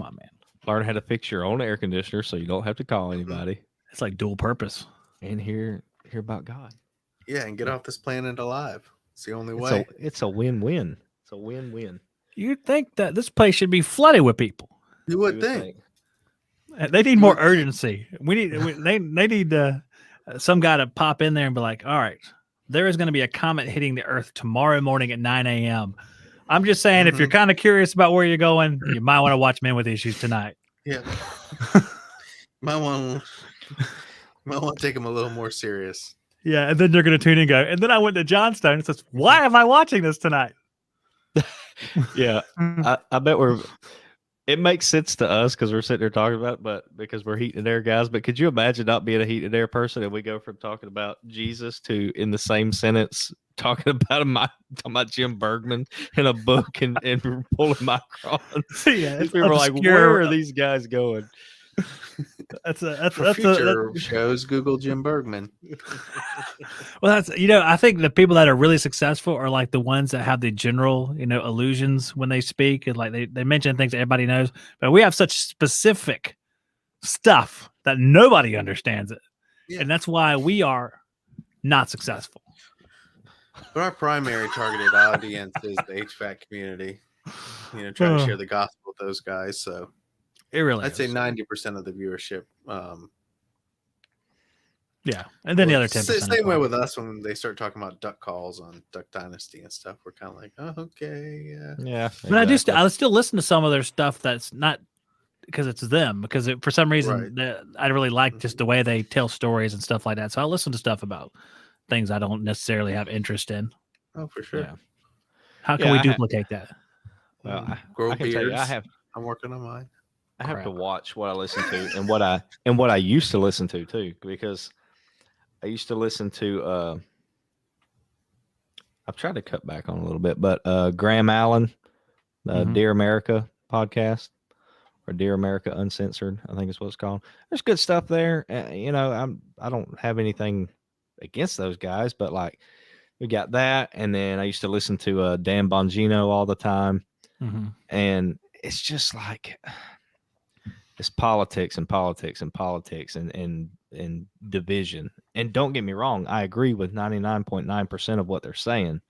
[SPEAKER 1] on, man.
[SPEAKER 2] Learn how to fix your own air conditioner so you don't have to call anybody.
[SPEAKER 1] It's like dual purpose.
[SPEAKER 2] And hear about God.
[SPEAKER 3] Yeah, and get off this planet alive. It's the only way.
[SPEAKER 2] It's a win-win. It's a win-win.
[SPEAKER 1] You'd think that this place should be flooded with people.
[SPEAKER 3] You would think.
[SPEAKER 1] They need more urgency. They need some guy to pop in there and be like, all right, there is going to be a comet hitting the Earth tomorrow morning at 9 a.m. I'm just saying, if you're kind of curious about where you're going, you might want to watch Men with Issues tonight.
[SPEAKER 3] Yeah. might want to take them a little more serious.
[SPEAKER 1] Yeah, and then you're going to tune in and go, and then I went to Johnstone and says, why am I watching this tonight?
[SPEAKER 2] Yeah, I bet it makes sense to us because we're sitting there talking about it, but because we're heat and air guys. But could you imagine not being a heat and air person and we go from talking about Jesus to in the same sentence talking about Jim Bergman in a book and pulling microns?
[SPEAKER 1] Yeah,
[SPEAKER 2] These people are like, where are these guys going?
[SPEAKER 1] That's
[SPEAKER 3] future shows. Google Jim Bergman.
[SPEAKER 1] Well, that's I think the people that are really successful are like the ones that have the general illusions when they speak, and like they mention things that everybody knows, but we have such specific stuff that nobody understands it, and that's why we are not successful.
[SPEAKER 3] But our primary targeted audience is the HVAC community. Trying to share the gospel with those guys. So.
[SPEAKER 1] It really
[SPEAKER 3] I'd say 90% of the viewership.
[SPEAKER 1] Yeah, and then the other 10%.
[SPEAKER 3] Same way with us when they start talking about duck calls on Duck Dynasty and stuff. We're kind of like, oh, okay,
[SPEAKER 2] yeah.
[SPEAKER 1] But exactly. I still listen to some of their stuff that's not because it's them, because for some reason I really like just the way they tell stories and stuff like that. So I listen to stuff about things I don't necessarily have interest in.
[SPEAKER 3] Oh, for sure.
[SPEAKER 2] Yeah.
[SPEAKER 1] How can we duplicate that?
[SPEAKER 2] Well,
[SPEAKER 3] grow
[SPEAKER 2] I can tell you,
[SPEAKER 3] I'm working on mine.
[SPEAKER 2] I have to watch what I listen to and what I used to listen to too, because I used to listen to I've tried to cut back on a little bit, but Graham Allen, Dear America podcast, or Dear America Uncensored, I think is what it's called. There's good stuff there. I don't have anything against those guys, but like we got that, and then I used to listen to Dan Bongino all the time, and it's just like. It's politics and division. And don't get me wrong, I agree with 99.9% of what they're saying,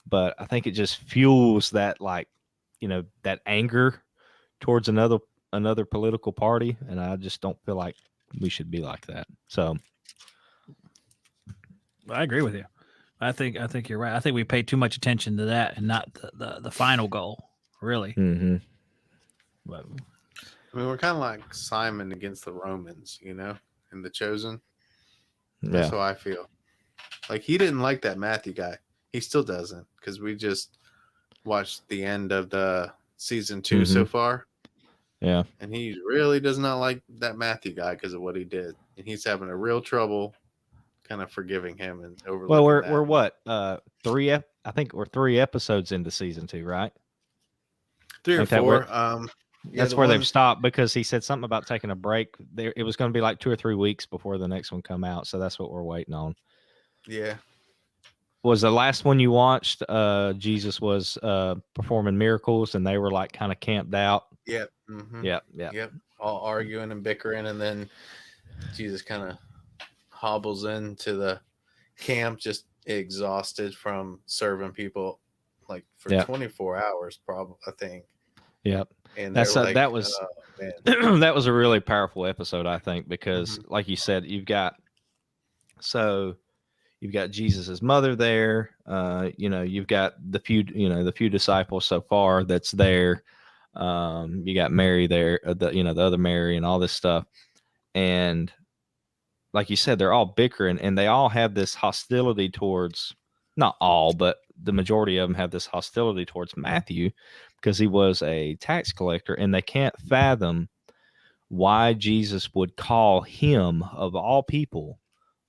[SPEAKER 2] but I think it just fuels that that anger towards another political party, and I just don't feel like we should be like that. So
[SPEAKER 1] I agree with you. I think you're right. I think we pay too much attention to that and not the final goal, really. But
[SPEAKER 3] I mean, we're kind of like Simon against the Romans, in The Chosen. That's how I feel. Like, he didn't like that Matthew guy. He still doesn't, because we just watched the end of the season 2 so far.
[SPEAKER 2] Yeah.
[SPEAKER 3] And he really does not like that Matthew guy because of what he did. And he's having a real trouble kind of forgiving him and overlooking
[SPEAKER 2] Well, we're what? 3 episodes into season 2, right?
[SPEAKER 3] 3 or 4.
[SPEAKER 2] That's where they've stopped, because he said something about taking a break. It was going to be like 2 or 3 weeks before the next one come out, so that's what we're waiting on.
[SPEAKER 3] Yeah.
[SPEAKER 2] Was the last one you watched? Jesus was performing miracles, and they were like kind of camped out.
[SPEAKER 3] Yep.
[SPEAKER 2] Yep.
[SPEAKER 3] All arguing and bickering, and then Jesus kind of hobbles into the camp, just exhausted from serving people like for 24 hours, probably. I think.
[SPEAKER 2] Yep.
[SPEAKER 3] And
[SPEAKER 2] that was that was a really powerful episode, I think, because like you said, you've got Jesus's mother there, you've got the few disciples so far that's there, you got Mary there, the other Mary, and all this stuff, and like you said, they're all bickering, and they all have this hostility towards, not all, but the majority of them have this hostility towards Matthew, because he was a tax collector, and they can't fathom why Jesus would call him, of all people,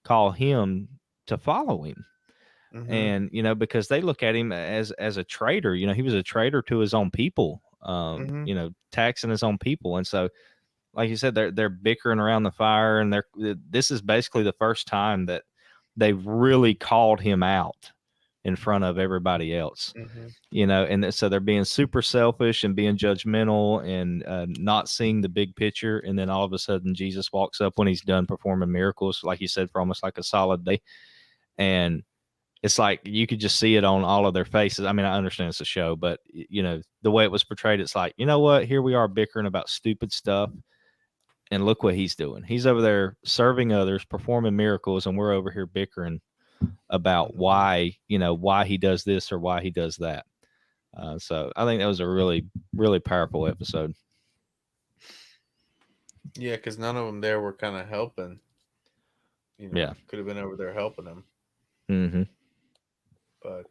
[SPEAKER 2] call him to follow him.
[SPEAKER 3] Mm-hmm.
[SPEAKER 2] And because they look at him as a traitor. He was a traitor to his own people,
[SPEAKER 3] Mm-hmm.
[SPEAKER 2] taxing his own people. And so, like you said, they're bickering around the fire, and this is basically the first time that they've really called him out in front of everybody else.
[SPEAKER 3] Mm-hmm.
[SPEAKER 2] And so they're being super selfish and being judgmental and not seeing the big picture. And then all of a sudden, Jesus walks up when he's done performing miracles, like you said, for almost like a solid day, and it's like you could just see it on all of their faces. I mean, I understand it's a show, but the way it was portrayed, it's like, you know what? Here we are bickering about stupid stuff, and look what he's doing. He's over there serving others, performing miracles, and we're over here bickering about why he does this or why he does that. So I think that was a really, really powerful episode.
[SPEAKER 3] Yeah, because none of them there were kind of helping.
[SPEAKER 2] Yeah,
[SPEAKER 3] could have been over there helping him.
[SPEAKER 2] Mm-hmm.
[SPEAKER 3] But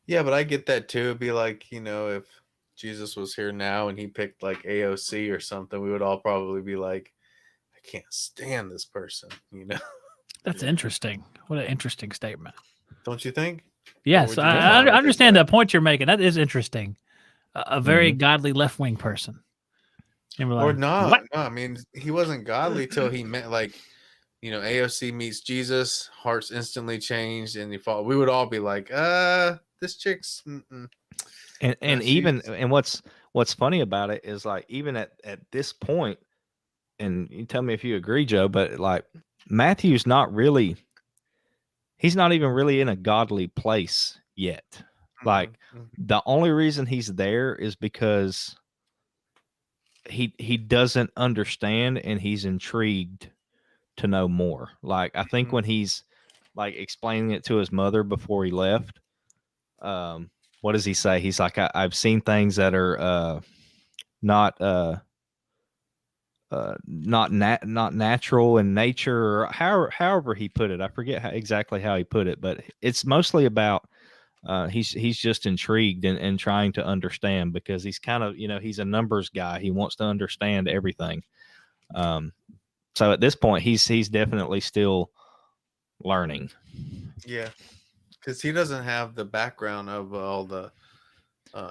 [SPEAKER 3] yeah, but I get that too. It'd be like, if Jesus was here now and he picked like AOC or something, we would all probably be like, I can't stand this person,
[SPEAKER 1] That's interesting. What an interesting statement.
[SPEAKER 3] Don't you think?
[SPEAKER 1] Yes,
[SPEAKER 3] Or would you be
[SPEAKER 1] I
[SPEAKER 3] fine with it,
[SPEAKER 1] understand
[SPEAKER 3] but-
[SPEAKER 1] that point you're making. That is interesting. A very godly left-wing person. And we're
[SPEAKER 3] Or
[SPEAKER 1] like,
[SPEAKER 3] not.
[SPEAKER 1] what?
[SPEAKER 3] No, I mean, he wasn't godly till he met AOC meets Jesus, hearts instantly changed, and we would all be like, this chick's
[SPEAKER 2] and even and what's funny about it is, like, even at this point, and you tell me if you agree, Joe, but like Matthew's he's not even really in a godly place yet. Like, the only reason he's there is because he doesn't understand, and he's intrigued to know more. Like, I think when he's like explaining it to his mother before he left, what does he say? He's like, I've seen things that are not not natural in nature, or however he put it. I forget exactly how he put it, but it's mostly about he's just intrigued and trying to understand, because he's kind of, he's a numbers guy. He wants to understand everything. So at this point, he's definitely still learning.
[SPEAKER 3] Yeah, because he doesn't have the background of all the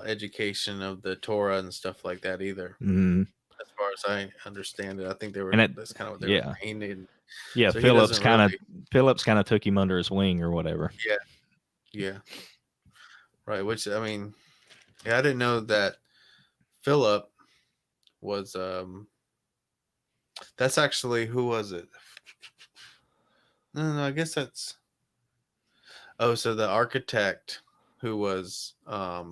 [SPEAKER 3] education of the Torah and stuff like that either.
[SPEAKER 2] Mm-hmm.
[SPEAKER 3] As far as I understand it, I think that's kind of what they were painted.
[SPEAKER 2] Yeah,
[SPEAKER 3] So
[SPEAKER 2] Phillips kind of took him under his wing or whatever.
[SPEAKER 3] Yeah. Right, which, I mean, I didn't know that Philip was that's actually, who was it? No, I guess that's so the architect who was I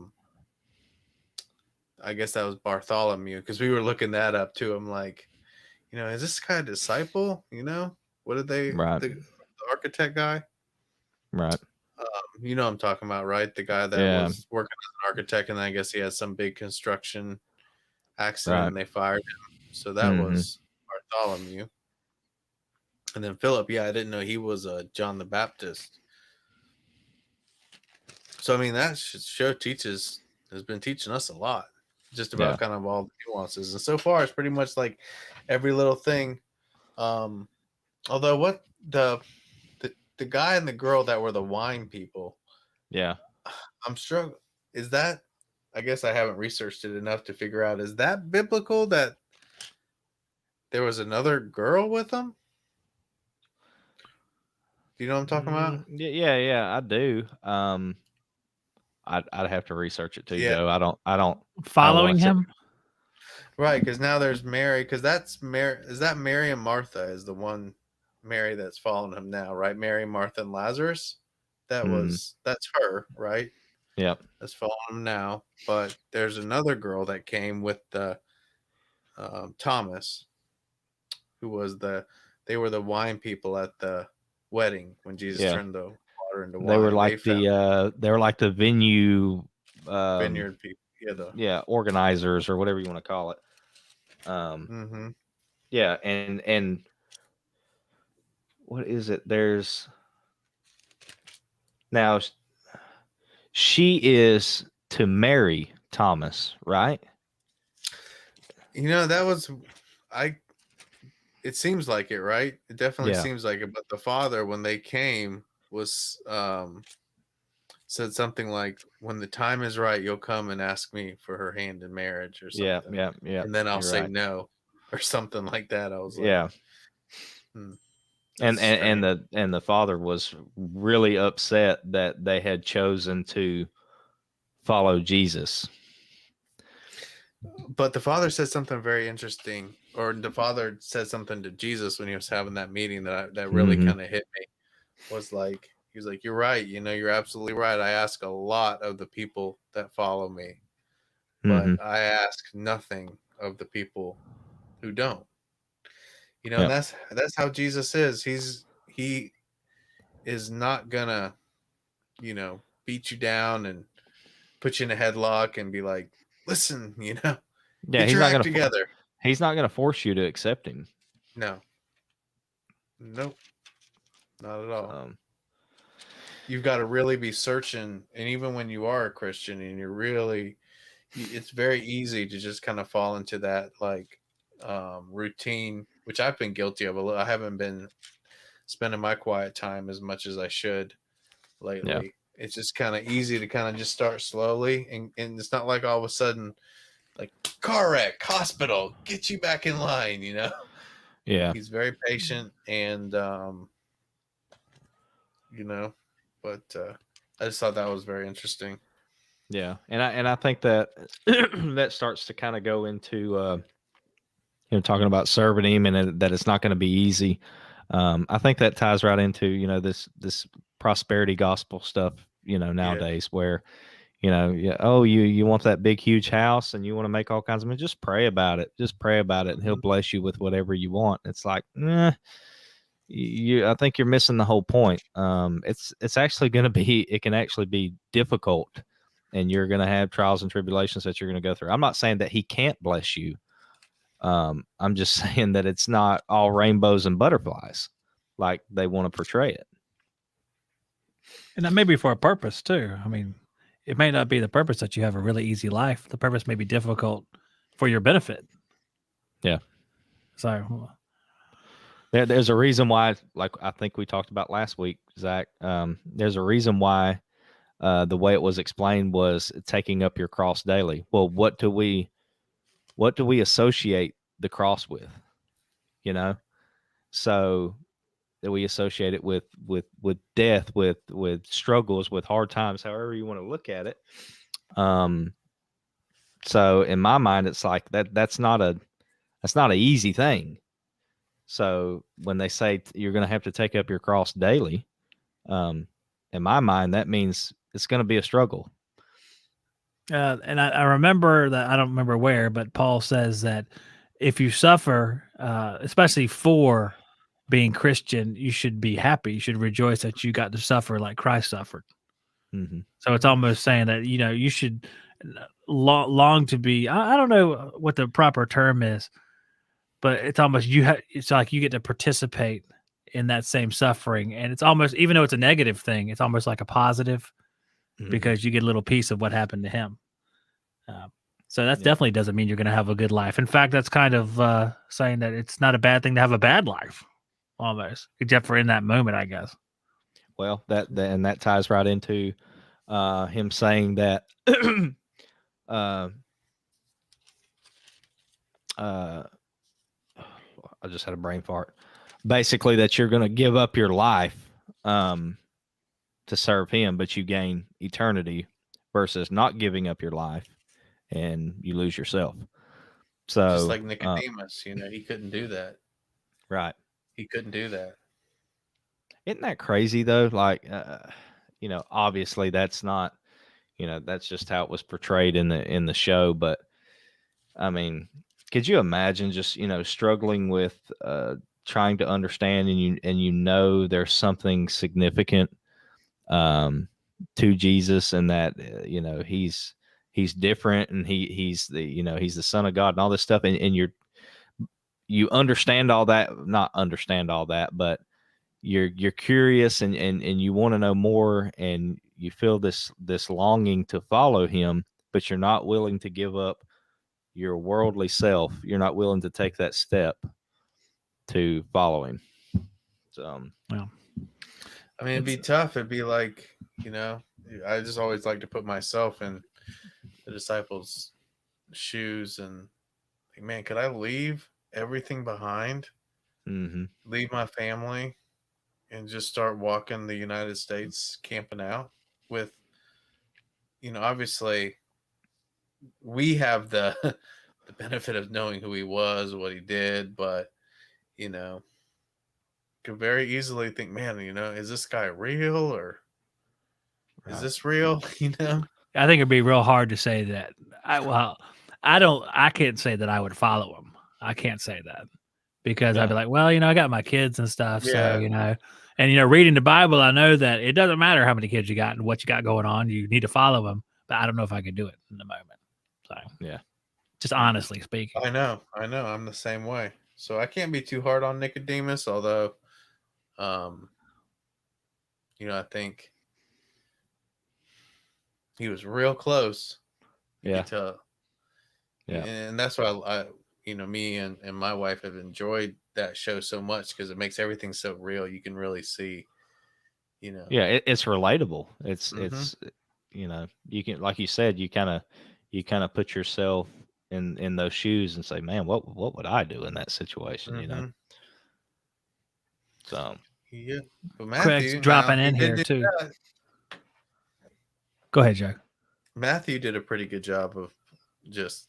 [SPEAKER 3] guess that was Bartholomew, because we were looking that up too. I'm like, is this guy a disciple? What did they the architect guy?
[SPEAKER 2] Right.
[SPEAKER 3] I'm talking about, right? The guy that was working as an architect, and then I guess he had some big construction accident and they fired him. So that was Bartholomew. And then Philip, I didn't know he was John the Baptist. So I mean, that show has been teaching us a lot, just about kind of all the nuances. And so far, it's pretty much like every little thing. Although what the guy and the girl that were the wine people, I'm struggling. Is that? I guess I haven't researched it enough to figure out. Is that biblical that there was another girl with them? Do you know what I'm talking about?
[SPEAKER 2] Yeah, I do. I'd have to research it too, Joe. I don't
[SPEAKER 1] following him.
[SPEAKER 3] Right, because now there's Mary, because that's Mary. Is that Mary and Martha is the one Mary that's following him now, right? Mary, Martha, and Lazarus. That's her, right?
[SPEAKER 2] Yep.
[SPEAKER 3] That's following him now. But there's another girl that came with the Thomas, who was they were the wine people at the wedding when Jesus turned the water into wine.
[SPEAKER 2] They were like the venue
[SPEAKER 3] vineyard people.
[SPEAKER 2] Organizers, or whatever you want to call it. Yeah, and what is it? There's now she is to marry Thomas, right?
[SPEAKER 3] That was it seems like it, right? It definitely seems like it. But the father, when they came, was said something like, "When the time is right, you'll come and ask me for her hand in marriage or something."
[SPEAKER 2] Yeah.
[SPEAKER 3] And then I'll say
[SPEAKER 2] right.
[SPEAKER 3] no or something like that. I was like,
[SPEAKER 2] Yeah.
[SPEAKER 3] that's strange.
[SPEAKER 2] And the father was really upset that they had chosen to follow Jesus.
[SPEAKER 3] But the father said something very interesting, or the father said something to Jesus when he was having that meeting that really kind of hit me. Was like, he was like, "You're right. You're absolutely right. I ask a lot of the people that follow me, but I ask nothing of the people who don't." And that's how Jesus is. He is not gonna, beat you down and put you in a headlock and be like, "Listen,
[SPEAKER 2] Yeah,
[SPEAKER 3] get your act together."
[SPEAKER 2] He's not gonna force you to accept him.
[SPEAKER 3] No, nope, not at all. You've got to really be searching, and even when you are a Christian and it's very easy to just kind of fall into that like routine, which I've been guilty of a little. I haven't been spending my quiet time as much as I should lately. It's just kind of easy to kind of just start slowly, and it's not like all of a sudden, like, car wreck, hospital, get you back in line.
[SPEAKER 2] Yeah.
[SPEAKER 3] He's very patient, and but I just thought that was very interesting.
[SPEAKER 2] Yeah, and I think that that starts to kind of go into talking about serving him, and that it's not going to be easy. I think that ties right into this prosperity gospel stuff nowadays, where you want that big huge house and you want to make all kinds of money. Just pray about it, and he'll bless you with whatever you want. It's like, I think you're missing the whole point. It's actually going to be, it can actually be difficult, and you're going to have trials and tribulations that you're going to go through. I'm not saying that he can't bless you. I'm just saying that it's not all rainbows and butterflies like they want to portray it.
[SPEAKER 1] And that may be for a purpose too. I mean, it may not be the purpose that you have a really easy life. The purpose may be difficult for your benefit.
[SPEAKER 2] Yeah.
[SPEAKER 1] So
[SPEAKER 2] there's a reason why, like I think we talked about last week, Zach. There's a reason why the way it was explained was taking up your cross daily. Well, what do we associate the cross with? So that we associate it with death, with struggles, with hard times, however you want to look at it. So in my mind, it's like that's not an easy thing. So when they say you're going to have to take up your cross daily, in my mind, that means it's going to be a struggle.
[SPEAKER 1] and I remember that, I don't remember where, but Paul says that if you suffer, especially for being Christian, you should be happy. You should rejoice that you got to suffer like Christ suffered.
[SPEAKER 2] Mm-hmm.
[SPEAKER 1] So it's almost saying that, you should long to be, I don't know what the proper term is, but it's almost, it's like you get to participate in that same suffering. And it's almost, even though it's a negative thing, it's almost like a positive, because you get a little piece of what happened to him. So that definitely doesn't mean you're going to have a good life. In fact, that's kind of saying that it's not a bad thing to have a bad life, almost, except for in that moment, I guess.
[SPEAKER 2] Well, that ties right into him saying that I just had a brain fart. Basically, that you're going to give up your life to serve him, but you gain eternity, versus not giving up your life and you lose yourself. So
[SPEAKER 3] just like Nicodemus, he couldn't do that.
[SPEAKER 2] Right.
[SPEAKER 3] He couldn't do that.
[SPEAKER 2] Isn't that crazy though? Like, obviously that's not, that's just how it was portrayed in the show. But I mean, could you imagine just, struggling with trying to understand, and there's something significant to Jesus, and that he's different, and he's the Son of God and all this stuff, and you understand all that, not understand all that, but you're curious, and you want to know more, and you feel this longing to follow him, but you're not willing to give up your worldly self, you're not willing to take that step to follow him. So,
[SPEAKER 1] Well,
[SPEAKER 3] I mean, it'd be tough. It'd be like, I just always like to put myself in the disciples' shoes and think, man, could I leave everything behind, leave my family, and just start walking the United States, camping out with, obviously we have the the benefit of knowing who he was, what he did, but could very easily think, man, is this guy real or is this real?
[SPEAKER 1] I think it'd be real hard to say that. I can't say that I would follow him. I can't say that because I'd be like, well, I got my kids and stuff. So, and, reading the Bible, I know that it doesn't matter how many kids you got and what you got going on. You need to follow them. But I don't know if I could do it in the moment. So, just honestly speaking.
[SPEAKER 3] I know. I'm the same way. So I can't be too hard on Nicodemus, although, I think he was real close. You could tell.
[SPEAKER 2] Yeah.
[SPEAKER 3] And that's why I me and my wife have enjoyed that show so much because it makes everything so real. You can really see,
[SPEAKER 2] Yeah, it's relatable. It's you can, like you said, you kind of put yourself in those shoes and say, man, what would I do in that situation? So
[SPEAKER 3] yeah, but
[SPEAKER 1] Craig's
[SPEAKER 3] Matthew
[SPEAKER 1] dropping in here too. Go ahead, Joe.
[SPEAKER 3] Matthew did a pretty good job of just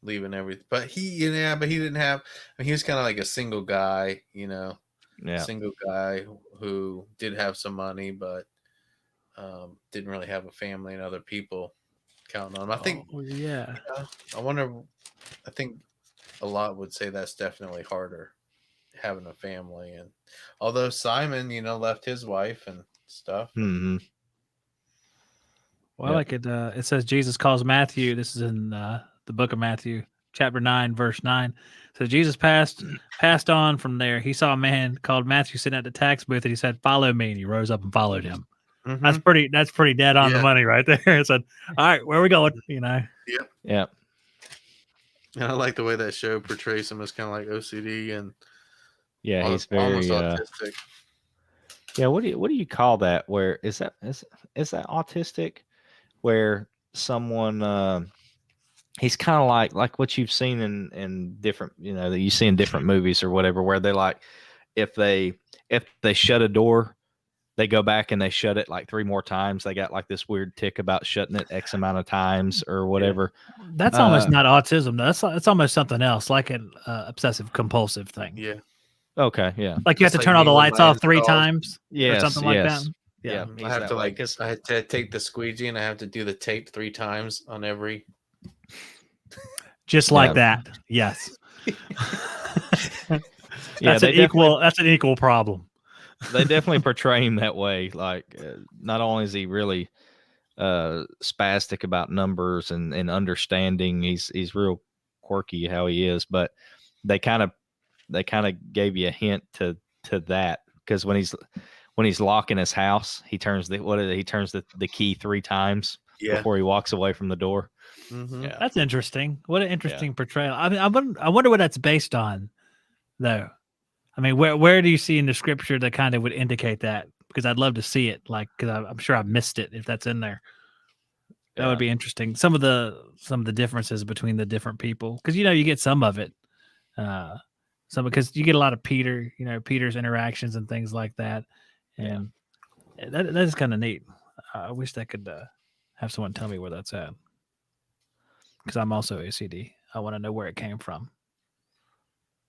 [SPEAKER 3] leaving everything, but he didn't have. I mean, he was kind of like a single guy, single guy who did have some money, but didn't really have a family and other people counting on him. I think, I wonder. I think a lot would say that's definitely harder having a family, and although Simon, left his wife and stuff.
[SPEAKER 1] Well, like it says Jesus calls Matthew. This is in the book of Matthew, chapter 9, verse 9. So Jesus passed on from there. He saw a man called Matthew sitting at the tax booth, and he said, "Follow me." And he rose up and followed him. That's pretty dead on the money right there. It said, "All right, where are we going?"
[SPEAKER 3] Yeah. And I like the way that show portrays him as kind of like OCD and
[SPEAKER 2] he's very
[SPEAKER 3] almost autistic.
[SPEAKER 2] Yeah, what do you call that? Where is that autistic? Where someone he's kind of like what you've seen in different, that you see in different movies or whatever, where they like if they shut a door, they go back and they shut it like 3 more times. They got like this weird tick about shutting it X amount of times or whatever.
[SPEAKER 1] That's almost not autism. It's almost something else, like an obsessive compulsive thing.
[SPEAKER 3] Yeah.
[SPEAKER 2] Okay. Yeah.
[SPEAKER 1] Like you have to turn all the lights off 3 times. Or something like that.
[SPEAKER 2] Yeah.
[SPEAKER 3] I have to I had to take the squeegee and I have to do the tape 3 times on every.
[SPEAKER 1] Just like that. Yes. That's an equal problem.
[SPEAKER 2] They definitely portray him that way. Like, not only is he really spastic about numbers and understanding, he's real quirky how he is, but they kind of gave you a hint to that, because when he's locking his house, he turns the key 3 times before he walks away from the door.
[SPEAKER 1] Yeah, that's interesting. What an interesting portrayal. I mean, I wonder what that's based on, though. I mean, where do you see in the scripture that kind of would indicate that? Because I'd love to see it, like, because I'm sure I missed it if that's in there. That would be interesting. Some of the differences between the different people, because you get some of it, because you get a lot of Peter's interactions and things like that, and that is kind of neat. I wish I could have someone tell me where that's at, because I'm also OCD. I want to know where it came from.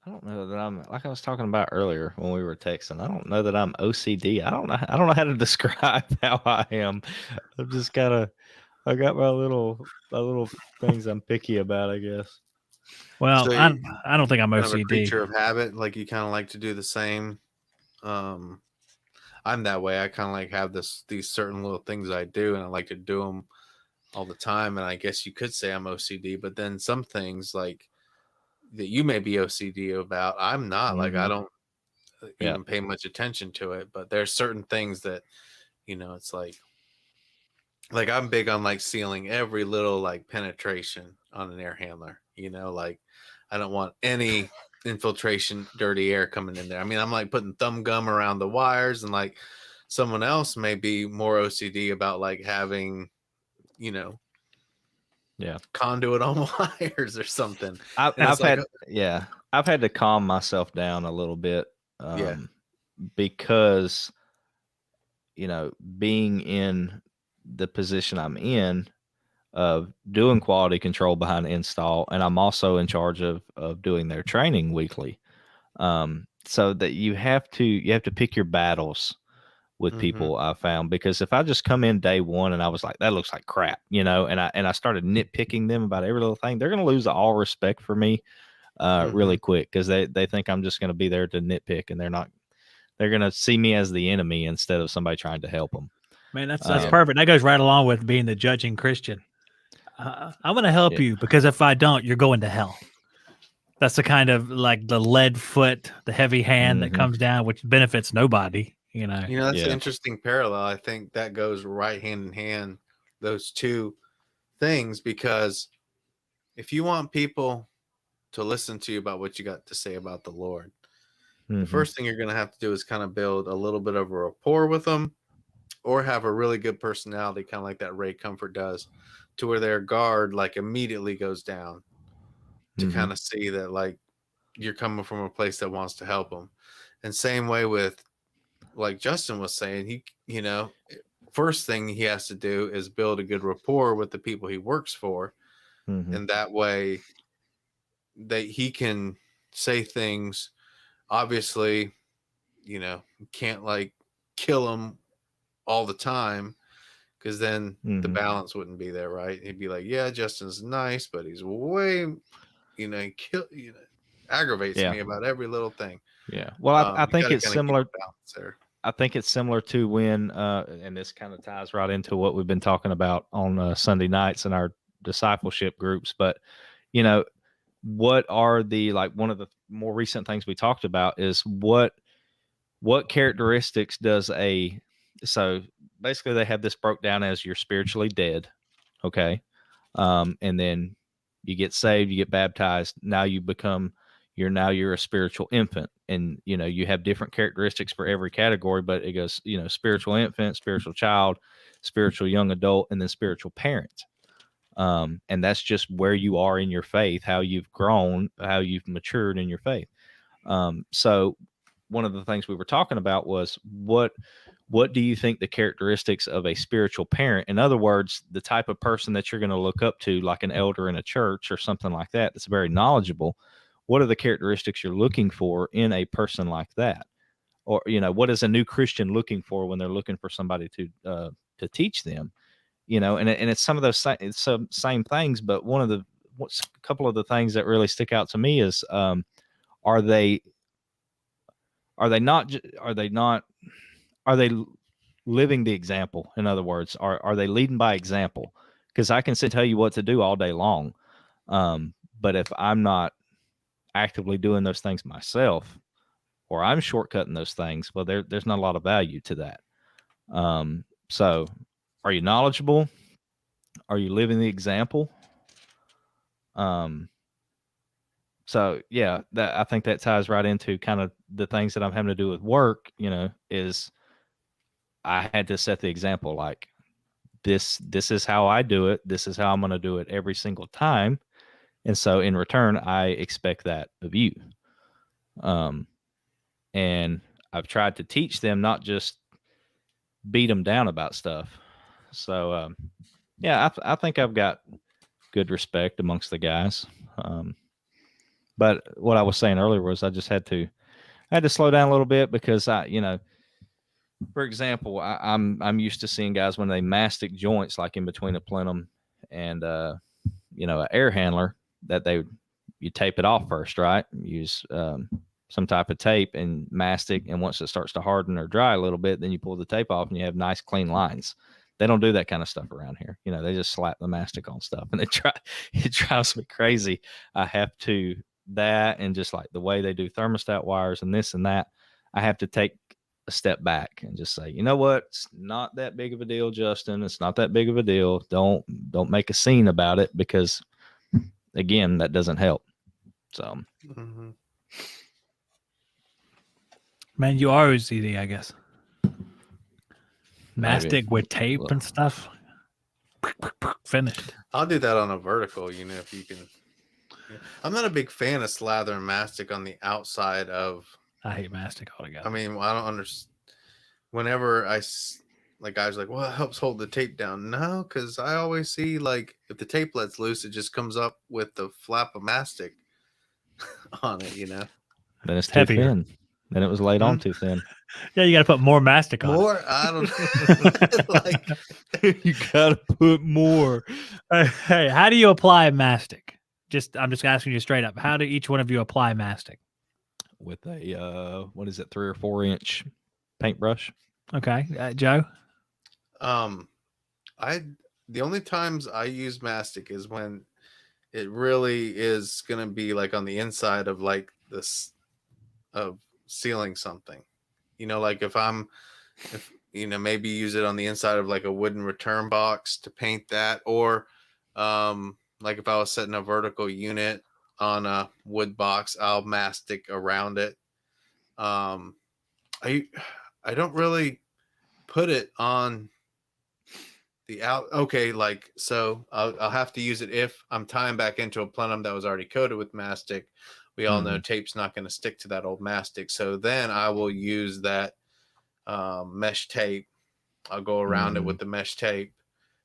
[SPEAKER 2] I don't know that I'm, like I was talking about earlier when we were texting, I don't know that I'm OCD. I don't know how to describe how I am. I'm just I got my little things I'm picky about, I guess.
[SPEAKER 1] Well, so I don't think I'm OCD.
[SPEAKER 3] A creature of habit, like you kind of like to do the same. I'm that way. I kind of like have these certain little things I do, and I like to do them all the time. And I guess you could say I'm OCD, but then some things like that you may be OCD about, I'm not. Like I don't even pay much attention to it, but there's certain things that it's like I'm big on like sealing every little like penetration on an air handler. You know, like I don't want any infiltration, dirty air coming in there. I mean, I'm like putting thumb gum around the wires, and like someone else may be more OCD about like having, you know, conduit on wires or something.
[SPEAKER 2] I've had to calm myself down a little bit, because, you know, being in the position I'm in of doing quality control behind the install, and I'm also in charge of doing their training weekly. So that you have to pick your battles with people, I found, because if I just come in day one and I was like, that looks like crap, you know, and I started nitpicking them about every little thing, they're going to lose all respect for me really quick, because they think I'm just going to be there to nitpick, and they're going to see me as the enemy instead of somebody trying to help them.
[SPEAKER 1] Man, that's perfect. That goes right along with being the judging Christian. I'm going to help you, because if I don't, you're going to hell. That's the kind of like the lead foot, the heavy hand that comes down, which benefits nobody. You know,
[SPEAKER 3] that's an interesting parallel. I think that goes right hand in hand, those two things, because if you want people to listen to you about what you got to say about the Lord, the first thing you're going to have to do is kind of build a little bit of a rapport with them, or have a really good personality, kind of like that Ray Comfort does, to where their guard like immediately goes down, to kind of see that like you're coming from a place that wants to help them. And same way with, like Justin was saying, he, you know, first thing he has to do is build a good rapport with the people he works for. And that way he can say things, obviously, you know, can't like kill them all the time, because then the balance wouldn't be there, right? He'd be like, yeah, Justin's nice, but he's way, you know, aggravates me about every little thing.
[SPEAKER 2] Yeah. Well, I think it's similar. I think it's similar to when, and this kind of ties right into what we've been talking about on Sunday nights in our discipleship groups. But, you know, what are one of the more recent things we talked about is what characteristics does so basically they have this broke down as you're spiritually dead. Okay. And then you get saved, you get baptized. Now you're a spiritual infant, and, you know, you have different characteristics for every category, but it goes, you know, spiritual infant, spiritual child, spiritual young adult, and then spiritual parent. And that's just where you are in your faith, how you've grown, how you've matured in your faith. So one of the things we were talking about was what do you think the characteristics of a spiritual parent, in other words, the type of person that you're going to look up to, like an elder in a church or something like that, that's very knowledgeable. What are the characteristics you're looking for in a person like that? Or, you know, what is a new Christian looking for when they're looking for somebody to teach them? You know, and it's some of those same things, but a couple of the things that really stick out to me is, are they living the example? In other words, are they leading by example? Because I can tell you what to do all day long, but if I'm not actively doing those things myself, or I'm shortcutting those things, well, there's not a lot of value to that. So are you knowledgeable? Are you living the example? So yeah, I think that ties right into kind of the things that I'm having to do with work, you know, is I had to set the example, like this is how I do it. This is how I'm going to do it every single time. And so in return, I expect that of you. And I've tried to teach them, not just beat them down about stuff. So, yeah, I think I've got good respect amongst the guys. But what I was saying earlier was I had to slow down a little bit, because you know, for example, I'm used to seeing guys when they mastic joints, like in between a plenum and you know, an air handler, that you tape it off first, right? Use some type of tape and mastic, and once it starts to harden or dry a little bit, then you pull the tape off and you have nice clean lines. They don't do that kind of stuff around here. You know, they just slap the mastic on stuff, and it drives me crazy. I have to that, and just like the way they do thermostat wires and this and that, I have to take a step back and just say, you know what, it's not that big of a deal, Justin. It's not that big of a deal. Don't make a scene about it, because again, that doesn't help. So,
[SPEAKER 1] Man, you are OCD, I guess.
[SPEAKER 2] Maybe.
[SPEAKER 1] Mastic with tape and stuff. Finished.
[SPEAKER 3] I'll do that on a vertical, if you can. I'm not a big fan of slather and mastic on the outside of.
[SPEAKER 1] I hate mastic altogether.
[SPEAKER 3] I mean, I don't understand. Whenever guys like, well, it helps hold the tape down. No, because I always see if the tape lets loose, it just comes up with the flap of mastic on it.
[SPEAKER 2] Then it's too
[SPEAKER 1] heavier.
[SPEAKER 2] thin. Then it was laid on too thin.
[SPEAKER 1] Yeah, you got to put more mastic on.
[SPEAKER 3] More? I don't
[SPEAKER 2] You gotta put more.
[SPEAKER 1] Hey, how do you apply mastic? I'm just asking you straight up. How do each one of you apply mastic?
[SPEAKER 2] With a 3 or 4 inch paintbrush.
[SPEAKER 1] Okay, Joe.
[SPEAKER 3] The only times I use mastic is when it really is gonna be on the inside of this of sealing something. If maybe use it on the inside of a wooden return box to paint that, or if I was setting a vertical unit on a wood box, I'll mastic around it. I don't really put it on the out. Okay, so I'll have to use it if I'm tying back into a plenum that was already coated with mastic. We all know tape's not going to stick to that old mastic, so then I will use that mesh tape. I'll go around it with the mesh tape,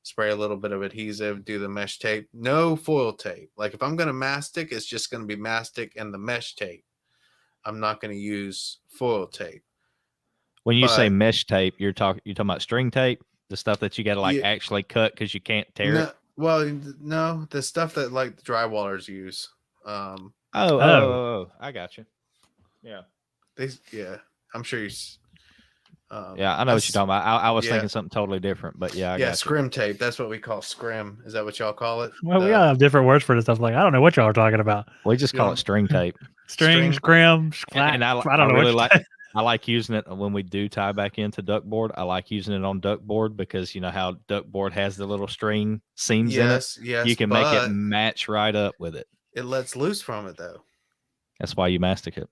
[SPEAKER 3] spray a little bit of adhesive, do the mesh tape. No foil tape. If I'm going to mastic, it's just going to be mastic and the mesh tape. I'm not going to use foil tape.
[SPEAKER 2] When you say mesh tape, you're talking about string tape, the stuff that you got to actually cut because you can't tear it.
[SPEAKER 3] Well, no, the stuff that the drywallers use.
[SPEAKER 2] I got you. Yeah.
[SPEAKER 3] I'm sure you.
[SPEAKER 2] Yeah, I know what you're talking about. I was thinking something totally different, but I got
[SPEAKER 3] scrim tape. That's what we call scrim. Is that what y'all call it?
[SPEAKER 1] Well, we all have different words for this stuff. I don't know what y'all are talking about.
[SPEAKER 2] We just call it string tape.
[SPEAKER 1] String, scrim,
[SPEAKER 2] and I don't know. I like using it when we do tie back into duckboard. I like using it on duckboard because you know how duckboard has the little string seams in it.
[SPEAKER 3] Yes,
[SPEAKER 2] you can make it match right up with it.
[SPEAKER 3] It lets loose from it though.
[SPEAKER 2] That's why you mastic it.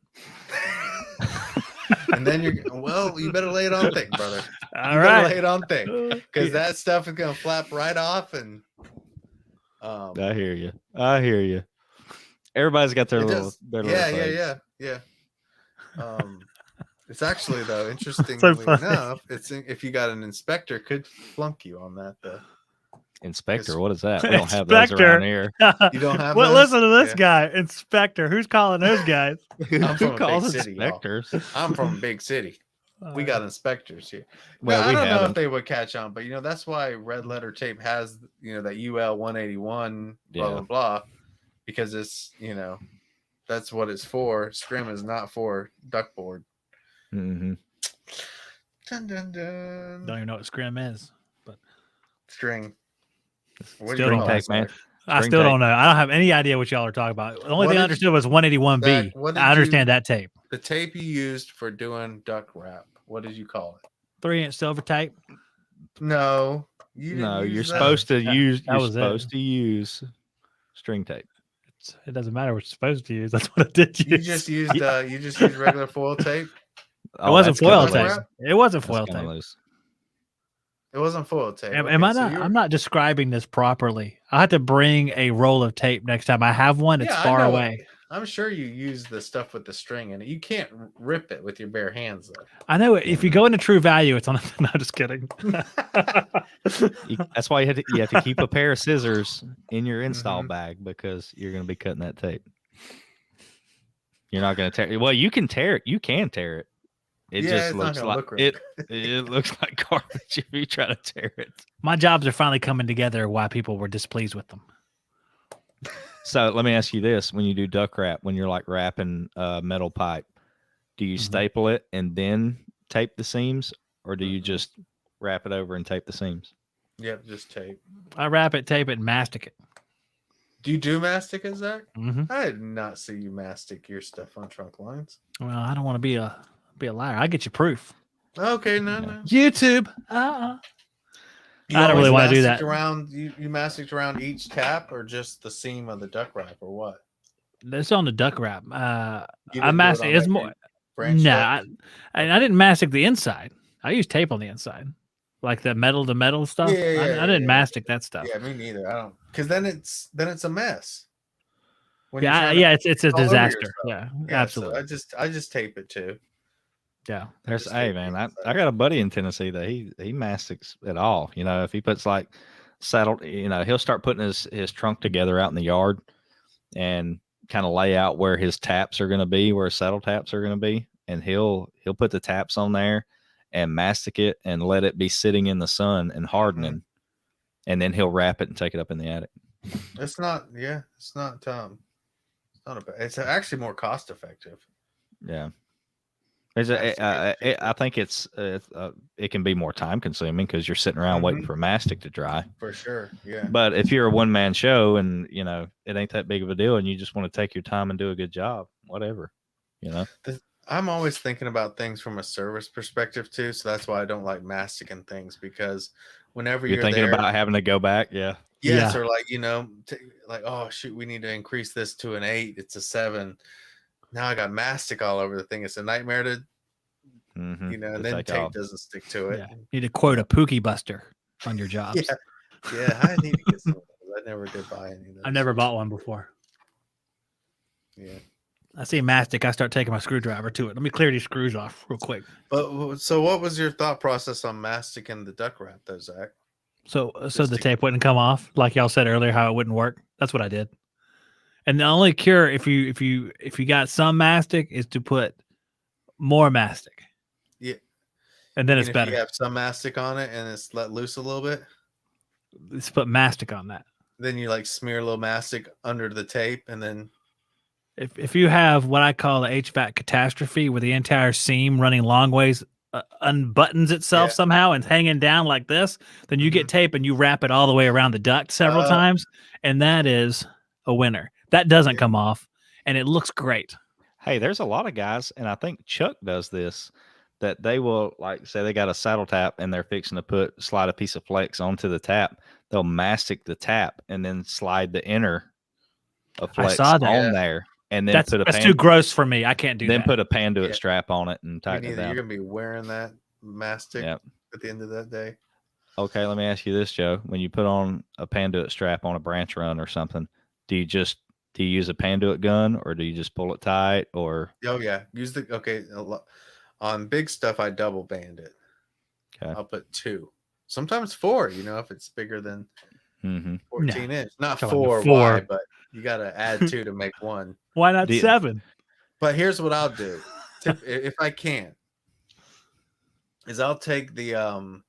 [SPEAKER 3] And then you better lay it on thick, brother.
[SPEAKER 1] All right,
[SPEAKER 3] lay it on thick because that stuff is gonna flap right off. And
[SPEAKER 2] I hear you. Everybody's got their little things.
[SPEAKER 3] Yeah. It's actually though interestingly enough, it's if you got an inspector could flunk you on that though.
[SPEAKER 2] Inspector, what is that? We don't have those around here.
[SPEAKER 3] You don't have
[SPEAKER 1] well, listen to this guy, Inspector. Who's calling those guys?
[SPEAKER 3] Who
[SPEAKER 2] calls inspectors?
[SPEAKER 3] I'm from a big city. We got inspectors here.
[SPEAKER 2] Well,
[SPEAKER 3] I don't know if they would catch on, but that's why red letter tape has that UL 181 blah blah blah, because it's that's what it's for. Scrim is not for duckboard.
[SPEAKER 2] Mm-hmm.
[SPEAKER 3] Dun, dun, dun.
[SPEAKER 1] Don't even know what scrim is, but
[SPEAKER 3] string.
[SPEAKER 2] String tape, man.
[SPEAKER 1] I still don't know. I don't have any idea what y'all are talking about. The only thing I understood was 181B. I understand that tape.
[SPEAKER 3] The tape you used for doing duck wrap. What did you call it?
[SPEAKER 1] 3-inch silver tape.
[SPEAKER 3] No,
[SPEAKER 2] you're supposed to use. You're supposed to use string tape.
[SPEAKER 1] It doesn't matter what you're supposed to use. That's what I did use.
[SPEAKER 3] You just used regular foil tape.
[SPEAKER 1] It wasn't foil tape. It wasn't foil tape.
[SPEAKER 3] It wasn't foil tape.
[SPEAKER 1] Am I not? I'm not describing this properly. I have to bring a roll of tape next time. I have one. It's far away.
[SPEAKER 3] I'm sure you use the stuff with the string in it. You can't rip it with your bare hands, though.
[SPEAKER 1] I know. If you go into True Value, it's on. No, just kidding.
[SPEAKER 2] That's why you have to keep a pair of scissors in your install bag because you're going to be cutting that tape. You're not going to tear it. Well, you can tear it. You can tear it. It just looks like it looks like garbage if you try to tear it.
[SPEAKER 1] My jobs are finally coming together. Why people were displeased with them.
[SPEAKER 2] So let me ask you this: when you do duck wrap, when you're wrapping metal pipe, do you staple it and then tape the seams, or do you just wrap it over and tape the seams?
[SPEAKER 3] Yep, just tape.
[SPEAKER 1] I wrap it, tape it, and mastic it.
[SPEAKER 3] Do you do mastic, Zach?
[SPEAKER 1] Mm-hmm.
[SPEAKER 3] I did not see you mastic your stuff on trunk lines.
[SPEAKER 1] Well, I don't want to be a liar. I get you proof.
[SPEAKER 3] Okay, no.
[SPEAKER 1] YouTube.
[SPEAKER 3] You
[SPEAKER 1] I don't really
[SPEAKER 3] always
[SPEAKER 1] want to do
[SPEAKER 3] mastic
[SPEAKER 1] that.
[SPEAKER 3] around you mastic around each tap or just the seam of the duck wrap or what?
[SPEAKER 1] It's on the duck wrap.
[SPEAKER 3] You
[SPEAKER 1] I
[SPEAKER 3] didn't do it
[SPEAKER 1] mastic.
[SPEAKER 3] on
[SPEAKER 1] It's
[SPEAKER 3] every
[SPEAKER 1] more.
[SPEAKER 3] branch
[SPEAKER 1] Nah,
[SPEAKER 3] duck?
[SPEAKER 1] I didn't mastic the inside. I used tape on the inside, like the metal to metal stuff. I didn't
[SPEAKER 3] Yeah.
[SPEAKER 1] mastic that stuff.
[SPEAKER 3] Yeah, me neither. I don't, because then it's a mess when you're
[SPEAKER 1] Yeah,
[SPEAKER 3] trying to
[SPEAKER 1] yeah, it's a
[SPEAKER 3] all over
[SPEAKER 1] disaster.
[SPEAKER 3] yourself.
[SPEAKER 1] Yeah,
[SPEAKER 3] Yeah, so
[SPEAKER 1] absolutely.
[SPEAKER 3] I just tape it too.
[SPEAKER 1] Yeah,
[SPEAKER 3] I
[SPEAKER 2] There's
[SPEAKER 3] just
[SPEAKER 2] hey
[SPEAKER 3] tape
[SPEAKER 2] man,
[SPEAKER 3] the
[SPEAKER 2] I
[SPEAKER 3] inside.
[SPEAKER 2] got a buddy in Tennessee that he mastics it all. You know, if he puts like saddle, you know, he'll start putting his trunk together out in the yard and kind of lay out where his taps are going to be, where his saddle taps are going to be, and he'll put the taps on there and mastic it and let it be sitting in the sun and hardening, and then he'll wrap it and take it up in the attic.
[SPEAKER 3] It's not. Yeah, it's not. It's not a bad. It's actually more cost effective.
[SPEAKER 2] Yeah. There's I think it can be more time consuming because you're sitting around waiting for mastic to dry.
[SPEAKER 3] For sure. Yeah.
[SPEAKER 2] But if you're a one man show and you know it ain't that big of a deal and you just want to take your time and do a good job, whatever, you know.
[SPEAKER 3] I'm always thinking about things from a service perspective too, so that's why I don't like masticing things because whenever
[SPEAKER 2] You're
[SPEAKER 3] you're
[SPEAKER 2] thinking
[SPEAKER 3] there,
[SPEAKER 2] about having to go back, yeah.
[SPEAKER 3] yes,
[SPEAKER 1] Yeah.
[SPEAKER 3] or like like oh shoot, we need to increase this to an 8. It's a 7. Now I got mastic all over the thing. It's a nightmare to
[SPEAKER 2] Mm-hmm.
[SPEAKER 3] and then tape doesn't stick to it.
[SPEAKER 1] Yeah. You need to quote a Pookie Buster on your jobs.
[SPEAKER 3] Yeah, I need to get some of those. I never did buy any of those.
[SPEAKER 1] I've never bought one before.
[SPEAKER 3] Yeah.
[SPEAKER 1] I see mastic. I start taking my screwdriver to it. Let me clear these screws off real quick.
[SPEAKER 3] But so, what was your thought process on masticing the duck wrap, though, Zach?
[SPEAKER 1] So the tape wouldn't come off, like y'all said earlier, how it wouldn't work. That's what I did. And the only cure, if you got some mastic, is to put more mastic.
[SPEAKER 3] Yeah.
[SPEAKER 1] And then it's
[SPEAKER 3] if
[SPEAKER 1] better.
[SPEAKER 3] you have some mastic on it and it's let loose a little bit,
[SPEAKER 1] let's put mastic on that.
[SPEAKER 3] Then you like smear a little mastic under the tape, and then
[SPEAKER 1] if you have what I call the HVAC catastrophe, where the entire seam running long ways unbuttons itself somehow and hanging down like this, then you get tape and you wrap it all the way around the duct several times, and that is a winner. That doesn't come off, and it looks great.
[SPEAKER 2] Hey, there's a lot of guys, and I think Chuck does this, that they will, like, say they got a saddle tap and they're fixing to slide a piece of flex onto the tap. They'll mastic the tap and then slide the inner of flex on there, and then
[SPEAKER 1] that's too gross for me. I can't do that.
[SPEAKER 2] Then put a Panduit strap on it and tighten it down.
[SPEAKER 3] You're gonna be wearing that mastic at the end of that day.
[SPEAKER 2] Okay, let me ask you this, Joe. When you put on a Panduit strap on a branch run or something, do you use a Panduit gun, or do you just pull it tight? Or
[SPEAKER 3] use on big stuff I double band it.
[SPEAKER 2] Okay,
[SPEAKER 3] I'll put 2, sometimes 4. If it's bigger than 14 inch, not 4 wide, but you got to add 2 to make 1.
[SPEAKER 1] Why not 7?
[SPEAKER 3] But here's what I'll do, if I can, is I'll take the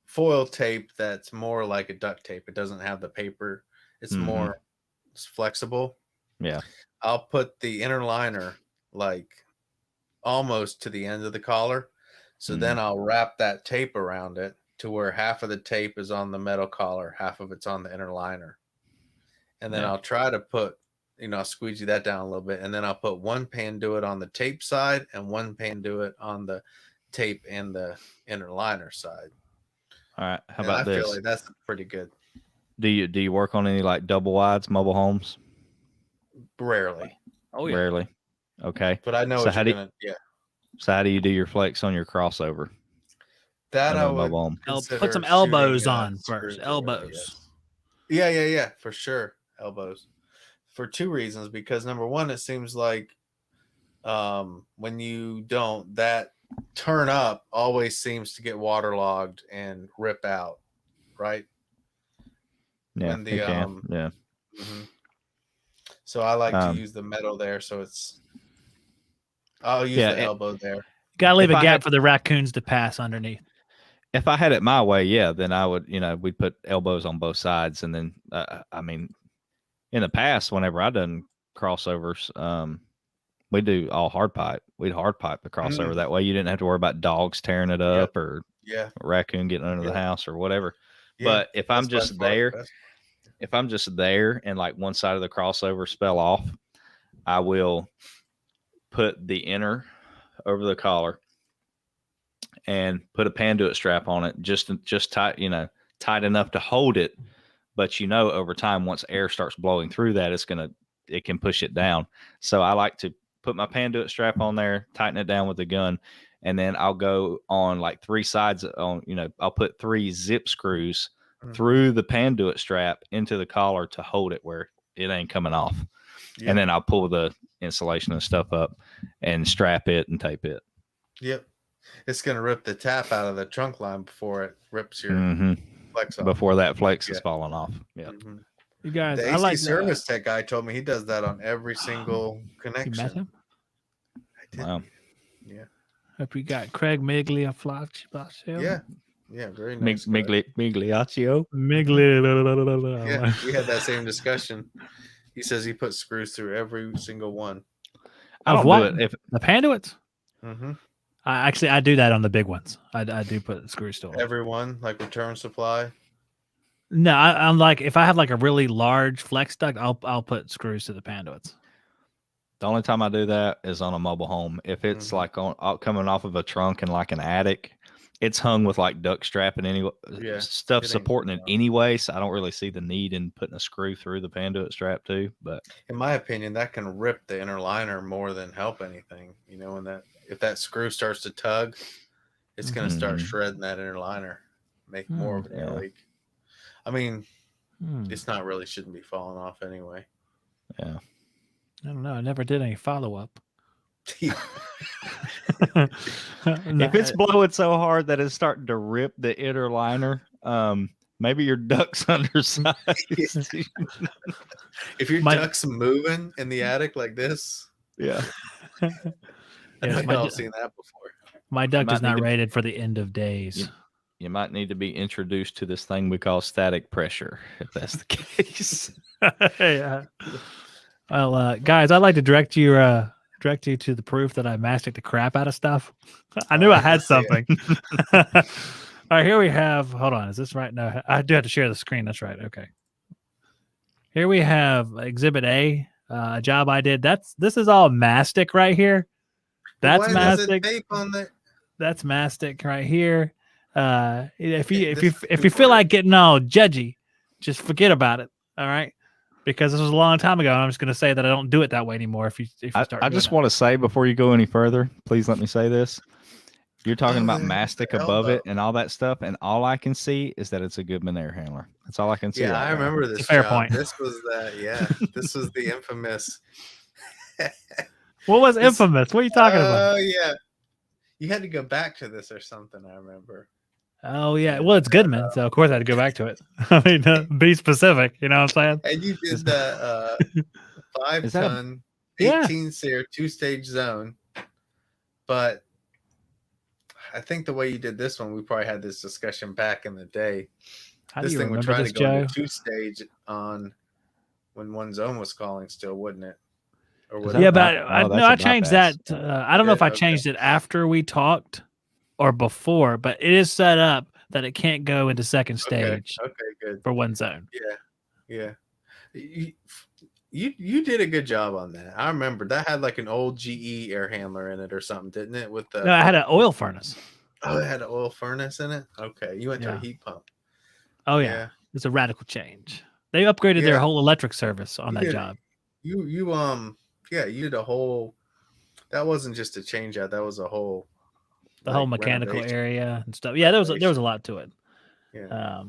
[SPEAKER 3] foil tape that's more like a duct tape. It doesn't have the paper. It's it's flexible.
[SPEAKER 2] Yeah.
[SPEAKER 3] I'll put the inner liner like almost to the end of the collar. So then I'll wrap that tape around it to where half of the tape is on the metal collar, half of it's on the inner liner. And then I'll try to put, I'll squeegee that down a little bit. And then I'll put one Panduit on the tape side and one Panduit on the tape and the inner liner side.
[SPEAKER 2] All right. How about this?
[SPEAKER 3] I feel like that's pretty good.
[SPEAKER 2] Do you work on any like double wides, mobile homes?
[SPEAKER 3] Rarely.
[SPEAKER 1] Oh yeah.
[SPEAKER 2] Rarely. Okay.
[SPEAKER 3] But I know
[SPEAKER 2] So how do you do your flex on your crossover?
[SPEAKER 3] That I would
[SPEAKER 1] put some elbows on first. Elbows.
[SPEAKER 3] Yeah, for sure. Elbows. For 2 reasons. Because number one, it seems like when you don't, that turn up always seems to get waterlogged and rip out, right?
[SPEAKER 2] Yeah.
[SPEAKER 3] When the
[SPEAKER 2] yeah.
[SPEAKER 3] So I like to use the metal there, so I'll use the elbow there.
[SPEAKER 1] Gotta leave a gap for the raccoons to pass underneath.
[SPEAKER 2] If I had it my way, then I would, we'd put elbows on both sides. And then, I mean, in the past, whenever I done crossovers, we do all hard pipe. We'd hard pipe the crossover. That way you didn't have to worry about dogs tearing it up or a raccoon getting under the house or whatever. But if I'm just there and like one side of the crossover fell off, I will put the inner over the collar and put a Panduit strap on it, just tight, tight enough to hold it. But over time, once air starts blowing through that, it can push it down. So I like to put my Panduit strap on there, tighten it down with the gun, and then I'll go on like 3 sides on, I'll put 3 zip screws through the Panduit strap into the collar to hold it where it ain't coming off. Yep. And then I'll pull the insulation and stuff up and strap it and tape it.
[SPEAKER 3] Yep. It's going to rip the tap out of the trunk line before it rips your flex off.
[SPEAKER 2] Before that flex is falling off. Yeah.
[SPEAKER 1] You guys,
[SPEAKER 3] the AC service tech guy told me he does that on every single connection.
[SPEAKER 1] You met him?
[SPEAKER 3] I did.
[SPEAKER 2] Wow.
[SPEAKER 3] Yeah.
[SPEAKER 1] Hope you got Craig Migliaccio.
[SPEAKER 3] Yeah. Yeah, very nice.
[SPEAKER 2] Migliaccio.
[SPEAKER 3] Yeah, we had that same discussion. He says he puts screws through every single one.
[SPEAKER 1] Of what? The Panduits?
[SPEAKER 3] Mm-hmm.
[SPEAKER 1] I do that on the big ones. I do put screws to them.
[SPEAKER 3] Every one, like return supply?
[SPEAKER 1] No, I'm like, if I have like a really large flex duct, I'll put screws to the Panduits.
[SPEAKER 2] The only time I do that is on a mobile home. If it's like coming off of a trunk in like an attic, it's hung with like duct strap and stuff supporting it anyway. So I don't really see the need in putting a screw through the Panduit strap too. But
[SPEAKER 3] in my opinion, that can rip the inner liner more than help anything. And if that screw starts to tug, it's going to start shredding that inner liner, make more of an air leak. I mean, it's not really shouldn't be falling off anyway.
[SPEAKER 2] Yeah.
[SPEAKER 1] I don't know. I never did any follow up.
[SPEAKER 2] If it's blowing so hard that it's starting to rip the inner liner, maybe your duct's undersized.
[SPEAKER 3] If your duct's moving in the attic like this,
[SPEAKER 2] yeah.
[SPEAKER 3] I've seen that before.
[SPEAKER 1] My duct is not rated for the end of days.
[SPEAKER 2] You might need to be introduced to this thing we call static pressure, if that's the case.
[SPEAKER 1] Yeah. Well, guys, I'd like to direct you to the proof that I mastic the crap out of stuff. I knew I had something. All right, here we have. Hold on, is this right? No, I do have to share the screen. That's right. Okay. Here we have Exhibit A, a job I did. This is all mastic right here. That's mastic.
[SPEAKER 3] Tape on the...
[SPEAKER 1] That's mastic right here. If you feel like getting all judgy, just forget about it. All right. Because this was a long time ago, and I'm just going to say that I don't do it that way anymore. If you start,
[SPEAKER 2] I just want to say before you go any further, please let me say this. You're talking about mastic above it and all that stuff, and all I can see is that it's a Goodman air handler. That's all I can see.
[SPEAKER 3] Yeah, I remember this.
[SPEAKER 1] Fair point.
[SPEAKER 3] This was that. Yeah, this was the infamous.
[SPEAKER 1] What was infamous? What are you talking about?
[SPEAKER 3] Oh yeah, you had to go back to this or something. I remember.
[SPEAKER 1] Oh yeah, well it's Goodman, so of course I had to go back to it. I mean, be specific. You know what I'm saying?
[SPEAKER 3] And you did the 5-ton 18 SEER 2-stage zone, but I think the way you did this one, we probably had this discussion back in the day. This thing would try to go into 2-stage on when one zone was calling still, wouldn't it?
[SPEAKER 1] Yeah, but I changed that. I don't know if I changed it after we talked or before, but it is set up that it can't go into second stage.
[SPEAKER 3] Okay, good.
[SPEAKER 1] For one zone.
[SPEAKER 3] Yeah. You did a good job on that. I remember that had like an old GE air handler in it or something, didn't it?
[SPEAKER 1] No, I had an oil furnace.
[SPEAKER 3] Oh, it had an oil furnace in it? Okay. You went to a heat pump.
[SPEAKER 1] Oh yeah. It's a radical change. They upgraded their whole electric service on that job.
[SPEAKER 3] You did a whole, that wasn't just a change out, that was a whole
[SPEAKER 1] whole mechanical area and stuff. Yeah, there was a lot to it.
[SPEAKER 3] Yeah.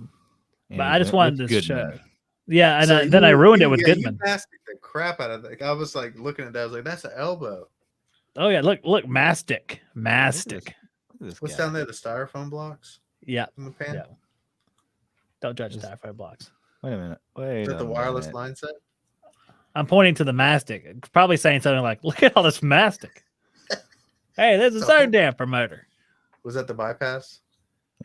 [SPEAKER 1] But I just wanted to show. Yeah, and then I ruined it with Goodman.
[SPEAKER 3] You mastic the crap out of it. I was like looking at that. I was like, "That's an elbow."
[SPEAKER 1] Oh yeah, look, mastic.
[SPEAKER 3] What's down there? The styrofoam blocks.
[SPEAKER 1] Yeah.
[SPEAKER 3] In the pan.
[SPEAKER 1] Yeah. Don't judge styrofoam blocks.
[SPEAKER 2] Wait a minute.
[SPEAKER 3] Is that the wireless line set?
[SPEAKER 1] I'm pointing to the mastic. Probably saying something like, "Look at all this mastic." Hey, there's a zone damper motor.
[SPEAKER 3] Was that the bypass?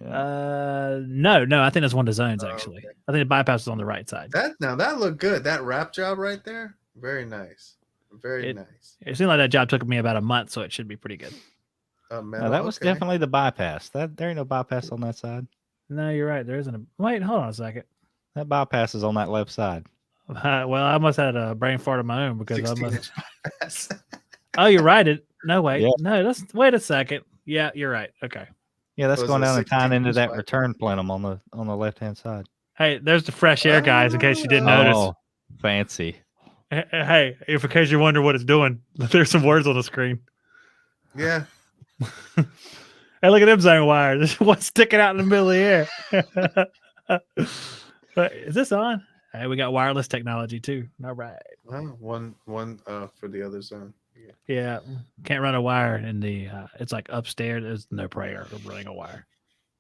[SPEAKER 1] Yeah. No. I think that's one of the zones actually. Okay. I think the bypass is on the right side.
[SPEAKER 3] That looked good. That wrap job right there, very nice. Very nice.
[SPEAKER 1] It seemed like that job took me about a month, so it should be pretty good.
[SPEAKER 2] No, that was definitely the bypass. There ain't no bypass on that side.
[SPEAKER 1] No, you're right. There isn't a. Wait, hold on a second.
[SPEAKER 2] That bypass is on that left side.
[SPEAKER 1] Well, I must have had a brain fart of my own because I must. Oh, you're right. No, wait. Yeah. No, wait a second. Yeah, you're right. Okay.
[SPEAKER 2] Yeah, that's
[SPEAKER 3] Was
[SPEAKER 2] going
[SPEAKER 3] it
[SPEAKER 2] down and tying
[SPEAKER 3] 16
[SPEAKER 2] into
[SPEAKER 3] inch
[SPEAKER 2] that
[SPEAKER 3] wide?
[SPEAKER 2] return plenum on the left hand side.
[SPEAKER 1] Hey, there's the fresh air, guys. In case you didn't notice.
[SPEAKER 2] Oh, fancy.
[SPEAKER 1] Hey, if in case you wonder what it's doing, there's some words on the screen.
[SPEAKER 3] Yeah.
[SPEAKER 1] Hey, look at them zone wires. There's one sticking out in the middle of the air. But is this on? Hey, we got wireless technology too. All right.
[SPEAKER 3] Well, one for the other zone. Yeah.
[SPEAKER 1] Yeah, can't run a wire in the. It's like upstairs. There's no prayer of running a wire.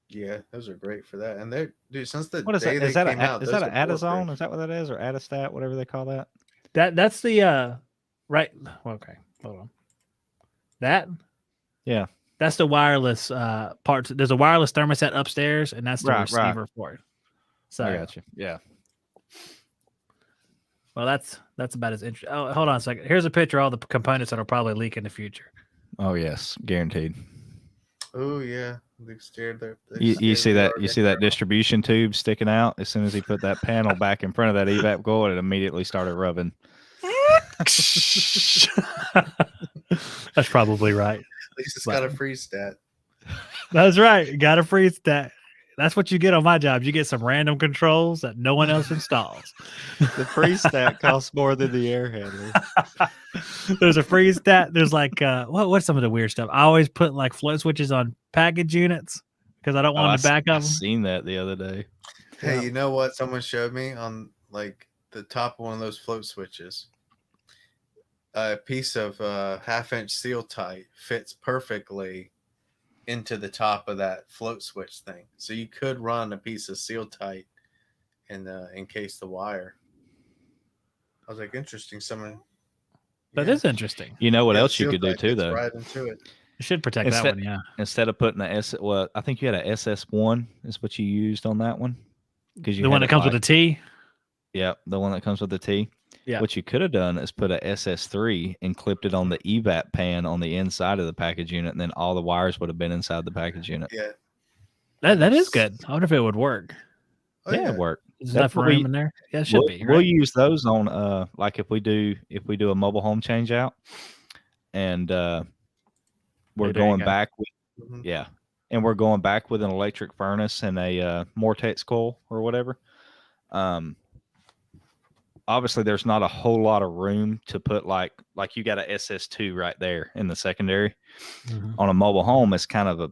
[SPEAKER 3] Yeah, those are great for that. And they're dude, since the
[SPEAKER 2] What is
[SPEAKER 3] day
[SPEAKER 2] that?
[SPEAKER 3] they came out,
[SPEAKER 2] Is
[SPEAKER 3] those
[SPEAKER 2] that an
[SPEAKER 3] have
[SPEAKER 2] Adazone?
[SPEAKER 3] worked.
[SPEAKER 2] Is that what that is, or Adastat, whatever they call that?
[SPEAKER 1] That's the right. Okay, hold on. That
[SPEAKER 2] Yeah.
[SPEAKER 1] That's the wireless part. There's a wireless thermostat upstairs, and that's the
[SPEAKER 2] Right,
[SPEAKER 1] receiver for it. So
[SPEAKER 2] I got you. Yeah.
[SPEAKER 1] well, that's about as interesting. Oh, hold on a second. Here's a picture of all the components that'll probably leak in the future.
[SPEAKER 2] Oh yes, guaranteed.
[SPEAKER 3] Oh yeah, they scared their.
[SPEAKER 2] You see that? You see that distribution tube sticking out? As soon as he put that panel back in front of that evap coil, it immediately started rubbing.
[SPEAKER 1] That's probably right.
[SPEAKER 3] At least it's got a freeze stat.
[SPEAKER 1] That's right. You got to freeze that. That's what you get on my job. You get some random controls that no one else installs.
[SPEAKER 2] The freeze stat costs more than the air handler.
[SPEAKER 1] There's a freeze stat. There's like what's some of the weird stuff? I always put like float switches on package units because I don't want them to back up.
[SPEAKER 2] I've seen that the other day.
[SPEAKER 3] Hey, you know what? Someone showed me on like the top of one of those float switches. A piece of 1/2-inch seal tight fits perfectly into the top of that float switch thing, so you could run a piece of seal tight and encase the wire. I was like, interesting. Someone
[SPEAKER 1] That is interesting.
[SPEAKER 2] You know what else you
[SPEAKER 3] seal
[SPEAKER 2] could do
[SPEAKER 3] tight
[SPEAKER 2] too,
[SPEAKER 3] fits
[SPEAKER 2] though.
[SPEAKER 3] right into it.
[SPEAKER 1] You should protect that one. Yeah.
[SPEAKER 2] Instead of putting I think you had a SS1 is what you used on that one, because
[SPEAKER 1] The one that comes with a T.
[SPEAKER 2] Yeah, the one that comes with the T.
[SPEAKER 1] Yeah.
[SPEAKER 2] What you could have done is put a SS3 and clipped it on the evap pan on the inside of the package unit, and then all the wires would have been inside the package unit.
[SPEAKER 3] Yeah,
[SPEAKER 1] That is good. I wonder if it would work.
[SPEAKER 3] oh,
[SPEAKER 2] Yeah, it worked.
[SPEAKER 1] Is enough room in there? Yeah, it should be. Right?
[SPEAKER 2] We'll use those on like if we do a mobile home change out, and we're going back with and we're going back with an electric furnace and a Mortex coil or whatever. Obviously there's not a whole lot of room to put like you got a SS2 right there in the secondary. On a mobile home, it's kind of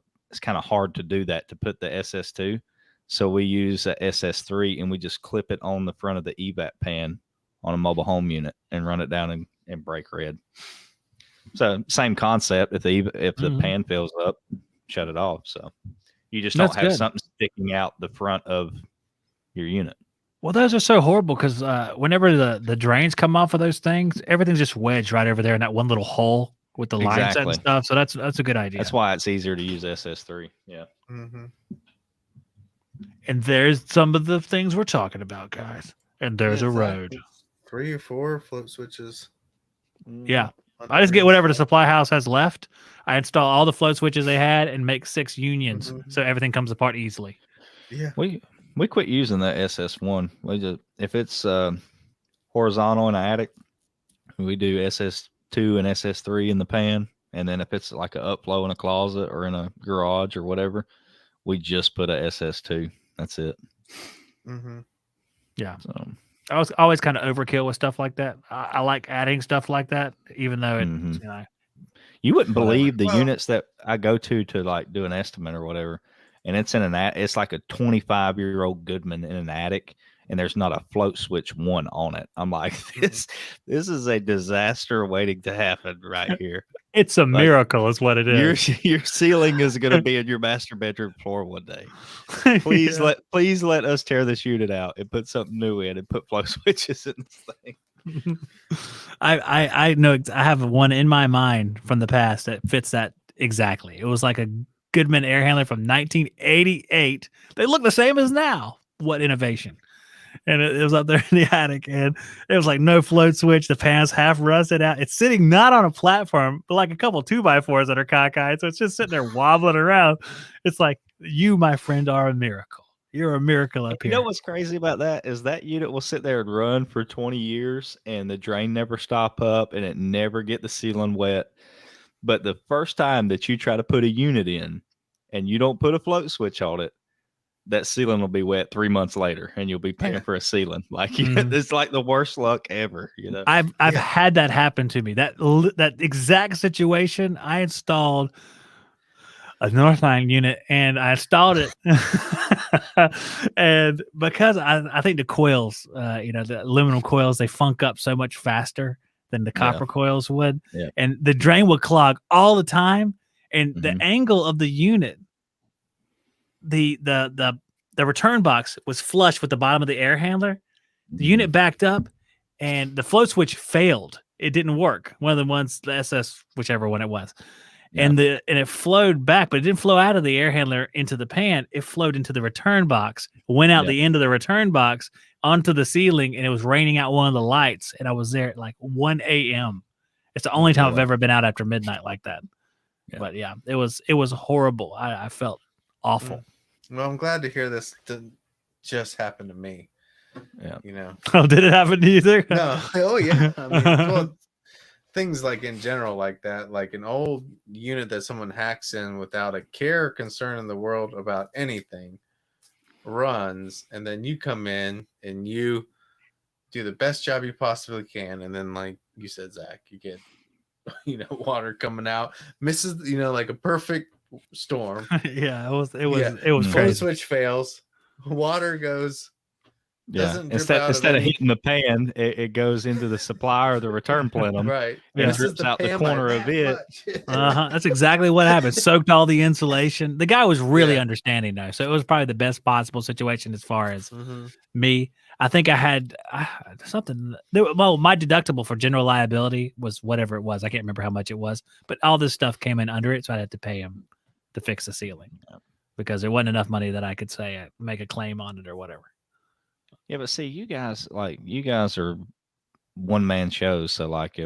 [SPEAKER 2] hard to do that, to put the SS2. So we use a SS3 and we just clip it on the front of the evap pan on a mobile home unit and run it down and break red. So same concept. If the pan fills up, shut it off. So you just don't have something sticking out the front of your unit.
[SPEAKER 1] Well, those are so horrible because whenever the drains come off of those things, everything's just wedged right over there in that one little hole with the line set and stuff. So that's a good idea.
[SPEAKER 2] That's why it's easier to use SS3. Yeah.
[SPEAKER 3] Mm-hmm.
[SPEAKER 1] And there's some of the things we're talking about, guys. And there's a road.
[SPEAKER 3] 3 or 4 float switches.
[SPEAKER 1] Yeah. I just get whatever the supply house has left. I install all the float switches they had and make 6 unions so everything comes apart easily.
[SPEAKER 3] Yeah.
[SPEAKER 2] We quit using that SS1. If it's horizontal in the attic, we do SS2 and SS3 in the pan. And then if it's like an upflow in a closet or in a garage or whatever, we just put a SS2. That's it.
[SPEAKER 3] Mm-hmm.
[SPEAKER 1] Yeah. So I was always kind of overkill with stuff like that. I like adding stuff like that, even though it,
[SPEAKER 2] you wouldn't believe the units that I go to like do an estimate or whatever. And it's it's like a 25-year-old Goodman in an attic, and there's not a float switch one on it. I'm like, this is a disaster waiting to happen right here.
[SPEAKER 1] It's a miracle, is what it is.
[SPEAKER 2] Your ceiling is going to be in your master bedroom floor one day. Please let us tear this unit out and put something new in and put float switches in this thing.
[SPEAKER 1] I know I have one in my mind from the past that fits that exactly. It was like a Goodman air handler from 1988. They look the same as now. What innovation. And it was up there in the attic, and it was like no float switch. The pan's half rusted out. It's sitting not on a platform, but like a couple 2x4s that are cockeyed. So it's just sitting there wobbling around. It's like, you, my friend, are a miracle. You're a miracle up here.
[SPEAKER 2] You know what's crazy about that is that unit will sit there and run for 20 years, and the drain never stop up, and it never get the ceiling wet. But the first time that you try to put a unit in and you don't put a float switch on it, that ceiling will be wet 3 months later, and you'll be paying for a ceiling. Like it's like the worst luck ever. You know,
[SPEAKER 1] I've had that happen to me. That exact situation. I installed a Northline unit, and I installed it, and because I think the coils, the aluminum coils, they funk up so much faster than the copper coils would, and the drain would clog all the time, and the angle of the unit, the return box was flush with the bottom of the air handler. The unit backed up, and the float switch failed. It didn't work. One of the ones, the SS, whichever one it was. And it flowed back, but it didn't flow out of the air handler into the pan. It flowed into the return box, went out the end of the return box onto the ceiling, and it was raining out one of the lights. And I was there at like 1 a.m. It's the only time I've ever been out after midnight like that. Yeah. But yeah, it was horrible. I felt awful.
[SPEAKER 3] Well, I'm glad to hear this didn't just happen to me.
[SPEAKER 2] Yeah.
[SPEAKER 3] You know.
[SPEAKER 1] Oh, did it happen to you there?
[SPEAKER 3] No. Oh yeah. I mean, well, things like in general like that, like an old unit that someone hacks in without a care or concern in the world about anything runs, and then you come in and you do the best job you possibly can, and then like you said, Zach, you get water coming out, misses, like a perfect storm.
[SPEAKER 1] Yeah, it was
[SPEAKER 3] Float
[SPEAKER 1] crazy.
[SPEAKER 3] switch fails, water goes.
[SPEAKER 2] Instead of hitting the pan, it goes into the supply or the return plenum.
[SPEAKER 3] Right.
[SPEAKER 2] And drips out the corner of it.
[SPEAKER 1] That's exactly what happened. Soaked all the insulation. The guy was really understanding though, so it was probably the best possible situation as far as me. I think I had something. Well, my deductible for general liability was whatever it was. I can't remember how much it was, but all this stuff came in under it, so I had to pay him to fix the ceiling because there wasn't enough money that I could say I make a claim on it or whatever.
[SPEAKER 2] Yeah, but see, you guys are one man shows. So like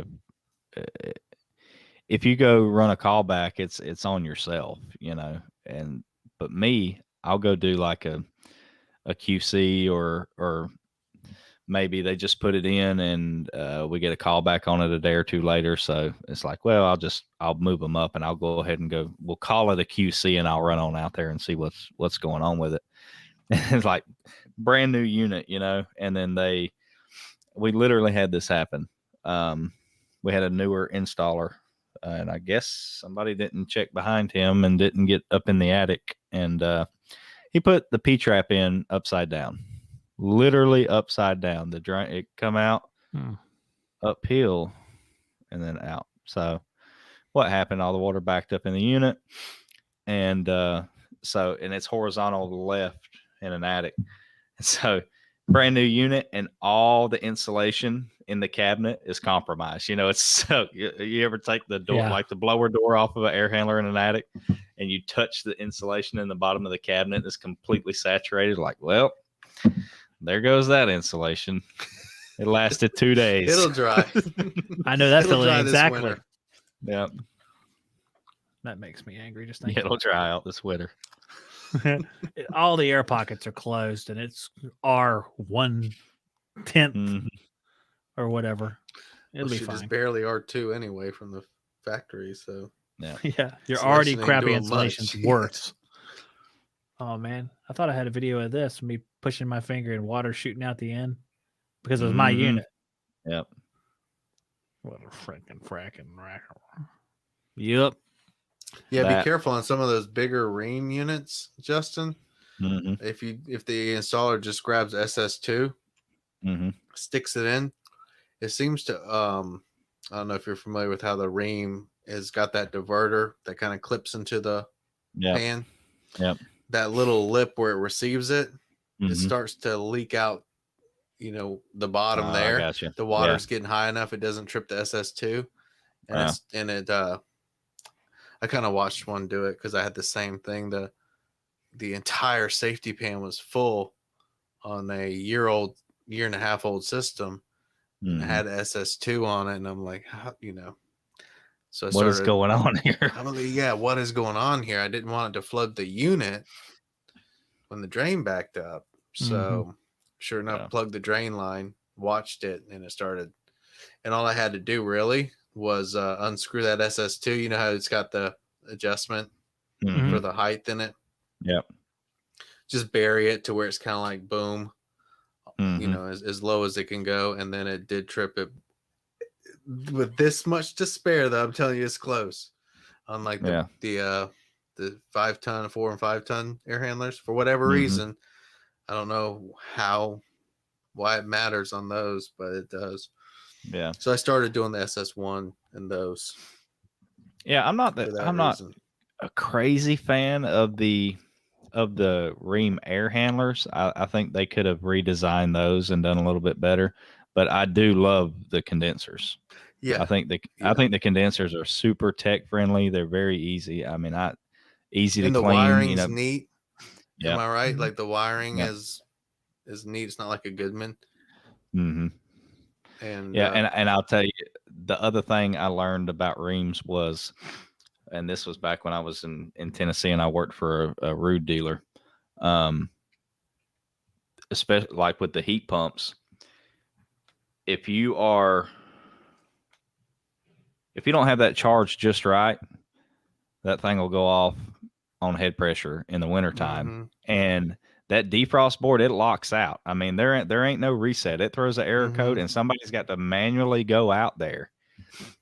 [SPEAKER 2] if you go run a callback, it's on yourself, but me, I'll go do like a QC or maybe they just put it in and we get a callback on it a day or two later. So it's like, well, I'll move them up and I'll go ahead and we'll call it a QC and I'll run on out there and see what's going on with it. It's like brand new unit, and then we literally had this happen. We had a newer installer, and I guess somebody didn't check behind him and didn't get up in the attic, and he put the P-trap in upside down, literally upside down. The drain, it come out uphill and then out. So what happened? All the water backed up in the unit, and it's horizontal to the left in an attic. And so brand new unit and all the insulation in the cabinet is compromised. It's so you ever take the door, like the blower door off of an air handler in an attic and you touch the insulation in the bottom of the cabinet that's completely saturated. Like, well, there goes that insulation. It lasted 2 days.
[SPEAKER 3] It'll dry.
[SPEAKER 1] I know that feeling exactly.
[SPEAKER 2] Yeah.
[SPEAKER 1] That makes me angry just thinking.
[SPEAKER 2] It'll dry out this winter.
[SPEAKER 1] All the air pockets are closed and it's R1/10 or whatever. It'll be fine.
[SPEAKER 3] Just barely R2 anyway from the factory. So
[SPEAKER 1] yeah, you're already crappy insulation's worse. Oh man, I thought I had a video of this, me pushing my finger and water shooting out the end because it was my unit.
[SPEAKER 2] Yep.
[SPEAKER 1] What a fracking rack. Yep.
[SPEAKER 3] Yeah, be careful on some of those bigger Ream units, Justin. If the installer just grabs SS2, sticks it in, it seems to I don't know if you're familiar with how the Ream has got that diverter that kind of clips into the pan.
[SPEAKER 2] Yep.
[SPEAKER 3] That little lip where it receives it, it starts to leak out. The bottom there.
[SPEAKER 2] Gotcha.
[SPEAKER 3] The water's getting high enough it doesn't trip the SS2, and I kind of watched one do it because I had the same thing. The entire safety pan was full on a year and a half old system. And it had SS2 on it, and I'm like, So
[SPEAKER 2] what is going on here?
[SPEAKER 3] I'm like, what is going on here? I didn't want it to flood the unit when the drain backed up. So sure enough, plugged the drain line, watched it, and it started. And all I had to do really was unscrew that SS2. You know how it's got the adjustment for the height in it.
[SPEAKER 2] Yep.
[SPEAKER 3] Just bury it to where it's kind of like boom, as low as it can go. And then it did trip it with this much to spare, though. I'm telling you, it's close. Unlike the 5-ton, 4 and 5 ton air handlers, for whatever reason, I don't know why it matters on those, but it does.
[SPEAKER 2] Yeah.
[SPEAKER 3] So I started doing the SS1 and those.
[SPEAKER 2] Yeah, I'm not a crazy fan of the Rheem air handlers. I think they could have redesigned those and done a little bit better, but I do love the condensers.
[SPEAKER 3] Yeah,
[SPEAKER 2] I think the condensers are super tech friendly. They're very easy. I mean, easy to
[SPEAKER 3] and the
[SPEAKER 2] clean.
[SPEAKER 3] wiring's neat.
[SPEAKER 2] Yeah.
[SPEAKER 3] Am I right? Like the wiring is neat. It's not like a Goodman.
[SPEAKER 2] Mm-hmm.
[SPEAKER 3] And
[SPEAKER 2] and I'll tell you, the other thing I learned about Rheems was, and this was back when I was in Tennessee and I worked for a rood dealer, especially like with the heat pumps. If you don't have that charge just right, that thing will go off on head pressure in the wintertime. And that defrost board, it locks out. I mean, there ain't no reset. It throws an error code, and somebody's got to manually go out there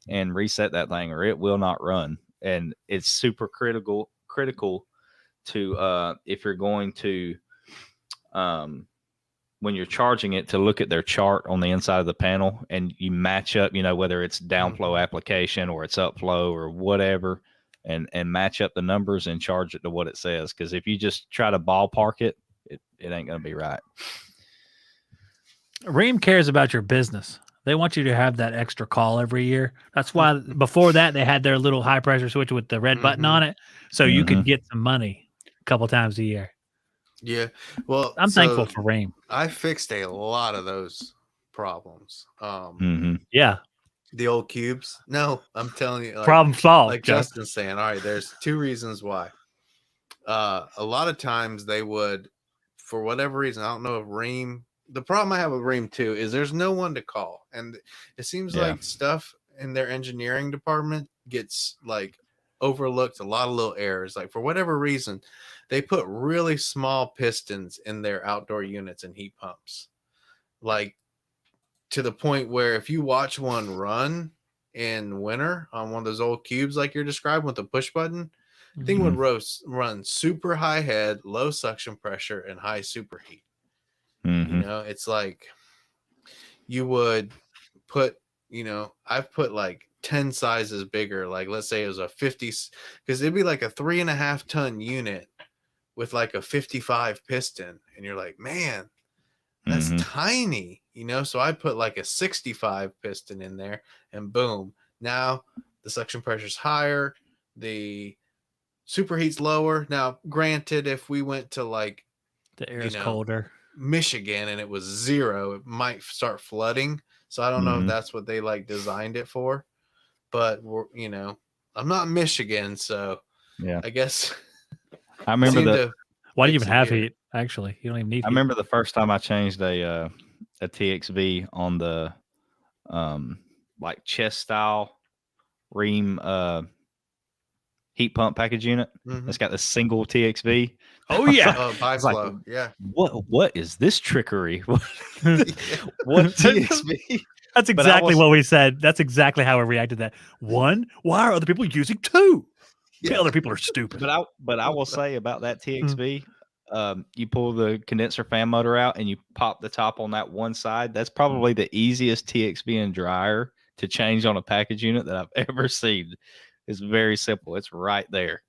[SPEAKER 2] and reset that thing, or it will not run. And it's super critical to if you're going to when you're charging it, to look at their chart on the inside of the panel, and you match up, whether it's downflow application or it's upflow or whatever, and match up the numbers and charge it to what it says. Because if you just try to ballpark it, it ain't going to be right.
[SPEAKER 1] Rheem cares about your business. They want you to have that extra call every year. That's why before that they had their little high pressure switch with the red button on it, so you could get some money a couple times a year.
[SPEAKER 3] Yeah, well,
[SPEAKER 1] I'm thankful for Rheem.
[SPEAKER 3] I fixed a lot of those problems.
[SPEAKER 1] Yeah,
[SPEAKER 3] the old cubes. No, I'm telling you,
[SPEAKER 1] problem solved.
[SPEAKER 3] Like Justin's saying, all right, there's 2 reasons why. A lot of times they would, for whatever reason, I don't know if Rheem. The problem I have with Rheem too is there's no one to call, and it seems like stuff in their engineering department gets like overlooked. A lot of little errors, like for whatever reason, they put really small pistons in their outdoor units and heat pumps, like to the point where if you watch one run in winter on one of those old cubes like you're describing with the push button, the thing would run super high head, low suction pressure, and high superheat. It's like you would put, I've put like 10 sizes bigger. Like, let's say it was a 50, because it'd be like a 3.5 ton unit with like a 55 piston. And you're like, man, that's tiny, So I put like a 65 piston in there, and boom, now the suction pressure's higher, the superheat's lower. Now, granted, if we went to like
[SPEAKER 1] the air is colder,
[SPEAKER 3] Michigan, and it was 0, it might start flooding. So I don't know if that's what they like designed it for, but we're, I'm not in Michigan, so I guess
[SPEAKER 2] I remember
[SPEAKER 1] why do you even have heat? Actually, you don't even need heat.
[SPEAKER 2] I remember the first time I changed a TXV on the like chest style Rheem heat pump package unit. It's got the single TXV.
[SPEAKER 1] Oh yeah,
[SPEAKER 3] biflow.
[SPEAKER 2] Yeah. What is this trickery? What TXV?
[SPEAKER 1] That's exactly what we said. That's exactly how we reacted to that. 1, why are other people using 2? Yeah. Other people are stupid.
[SPEAKER 2] But I will say about that TXV, you pull the condenser fan motor out and you pop the top on that one side. That's probably the easiest TXV and dryer to change on a package unit that I've ever seen. It's very simple. It's right there.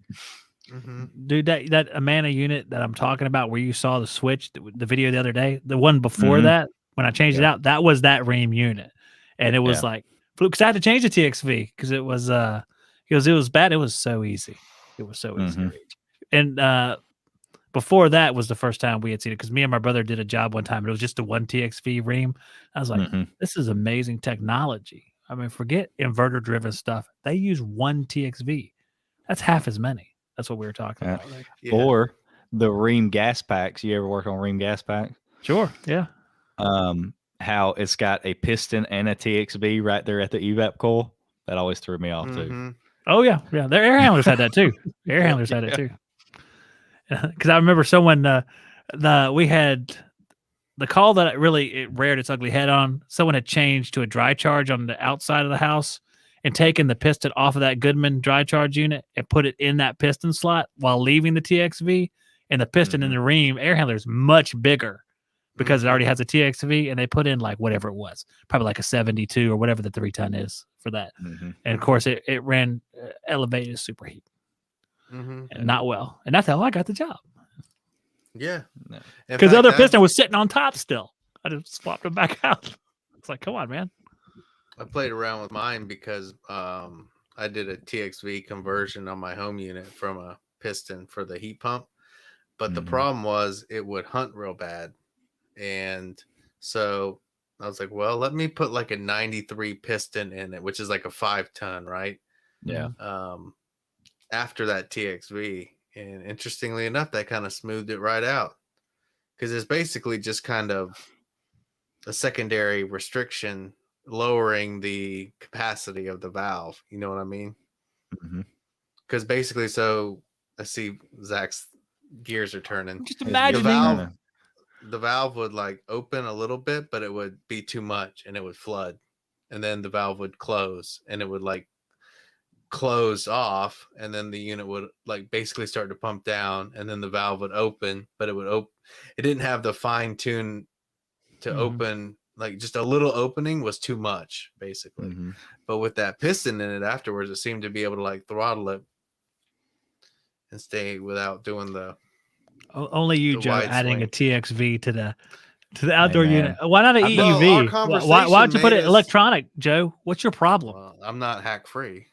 [SPEAKER 1] Dude, that Amana unit that I'm talking about, where you saw the switch, the video the other day, the one before that, when I changed it out, that was that Rheem unit, and it was like, because I had to change the TXV because it was bad. It was so easy. It was so easy. And before that was the first time we had seen it, because me and my brother did a job one time. And it was just a 1 TXV Rheem. I was like, this is amazing technology. I mean, forget inverter driven stuff. They use 1 TXV. That's half as many. That's what we were talking about. Right?
[SPEAKER 2] Yeah. Or the Rheem gas packs. You ever work on Rheem gas packs?
[SPEAKER 1] Sure. Yeah.
[SPEAKER 2] How it's got a piston and a TXV right there at the evap coil. That always threw me off too.
[SPEAKER 1] Oh yeah, yeah. Their air handlers had that too. Air handlers had it too. Because I remember someone we had the call that it reared its ugly head on. Someone had changed to a dry charge on the outside of the house and taken the piston off of that Goodman dry charge unit and put it in that piston slot while leaving the TXV. And the piston in the ream air handler is much bigger because it already has a TXV, and they put in like whatever it was, probably like a 72 or whatever the 3-ton is for that. And of course, it ran elevated superheat, and not well. And that's how I got the job.
[SPEAKER 3] Yeah,
[SPEAKER 1] because the other piston was sitting on top still. I just swapped them back out. It's like, come on, man.
[SPEAKER 3] I played around with mine because I did a TXV conversion on my home unit from a piston for the heat pump. But the problem was it would hunt real bad. And so I was like, well, let me put like a 93 piston in it, which is like a 5-ton, right?
[SPEAKER 2] Yeah.
[SPEAKER 3] After that TXV. And interestingly enough, that kind of smoothed it right out. Because it's basically just kind of a secondary restriction lowering the capacity of the valve. You know what I mean? Because basically, so I see Zach's gears are turning.
[SPEAKER 1] Just imagining
[SPEAKER 3] the valve would like open a little bit, but it would be too much and it would flood. And then the valve would close and it would like close off, and then the unit would like basically start to pump down, and then the valve would open, but it didn't have the fine tune to open. Like just a little opening was too much basically. But with that piston in it afterwards, it seemed to be able to like throttle it and stay without doing the
[SPEAKER 1] only you, Joe, adding a TXV to the outdoor unit. Why not an EUV?
[SPEAKER 3] No,
[SPEAKER 1] why don't you put it electronic, Joe? What's your problem?
[SPEAKER 3] Well, I'm not hack free.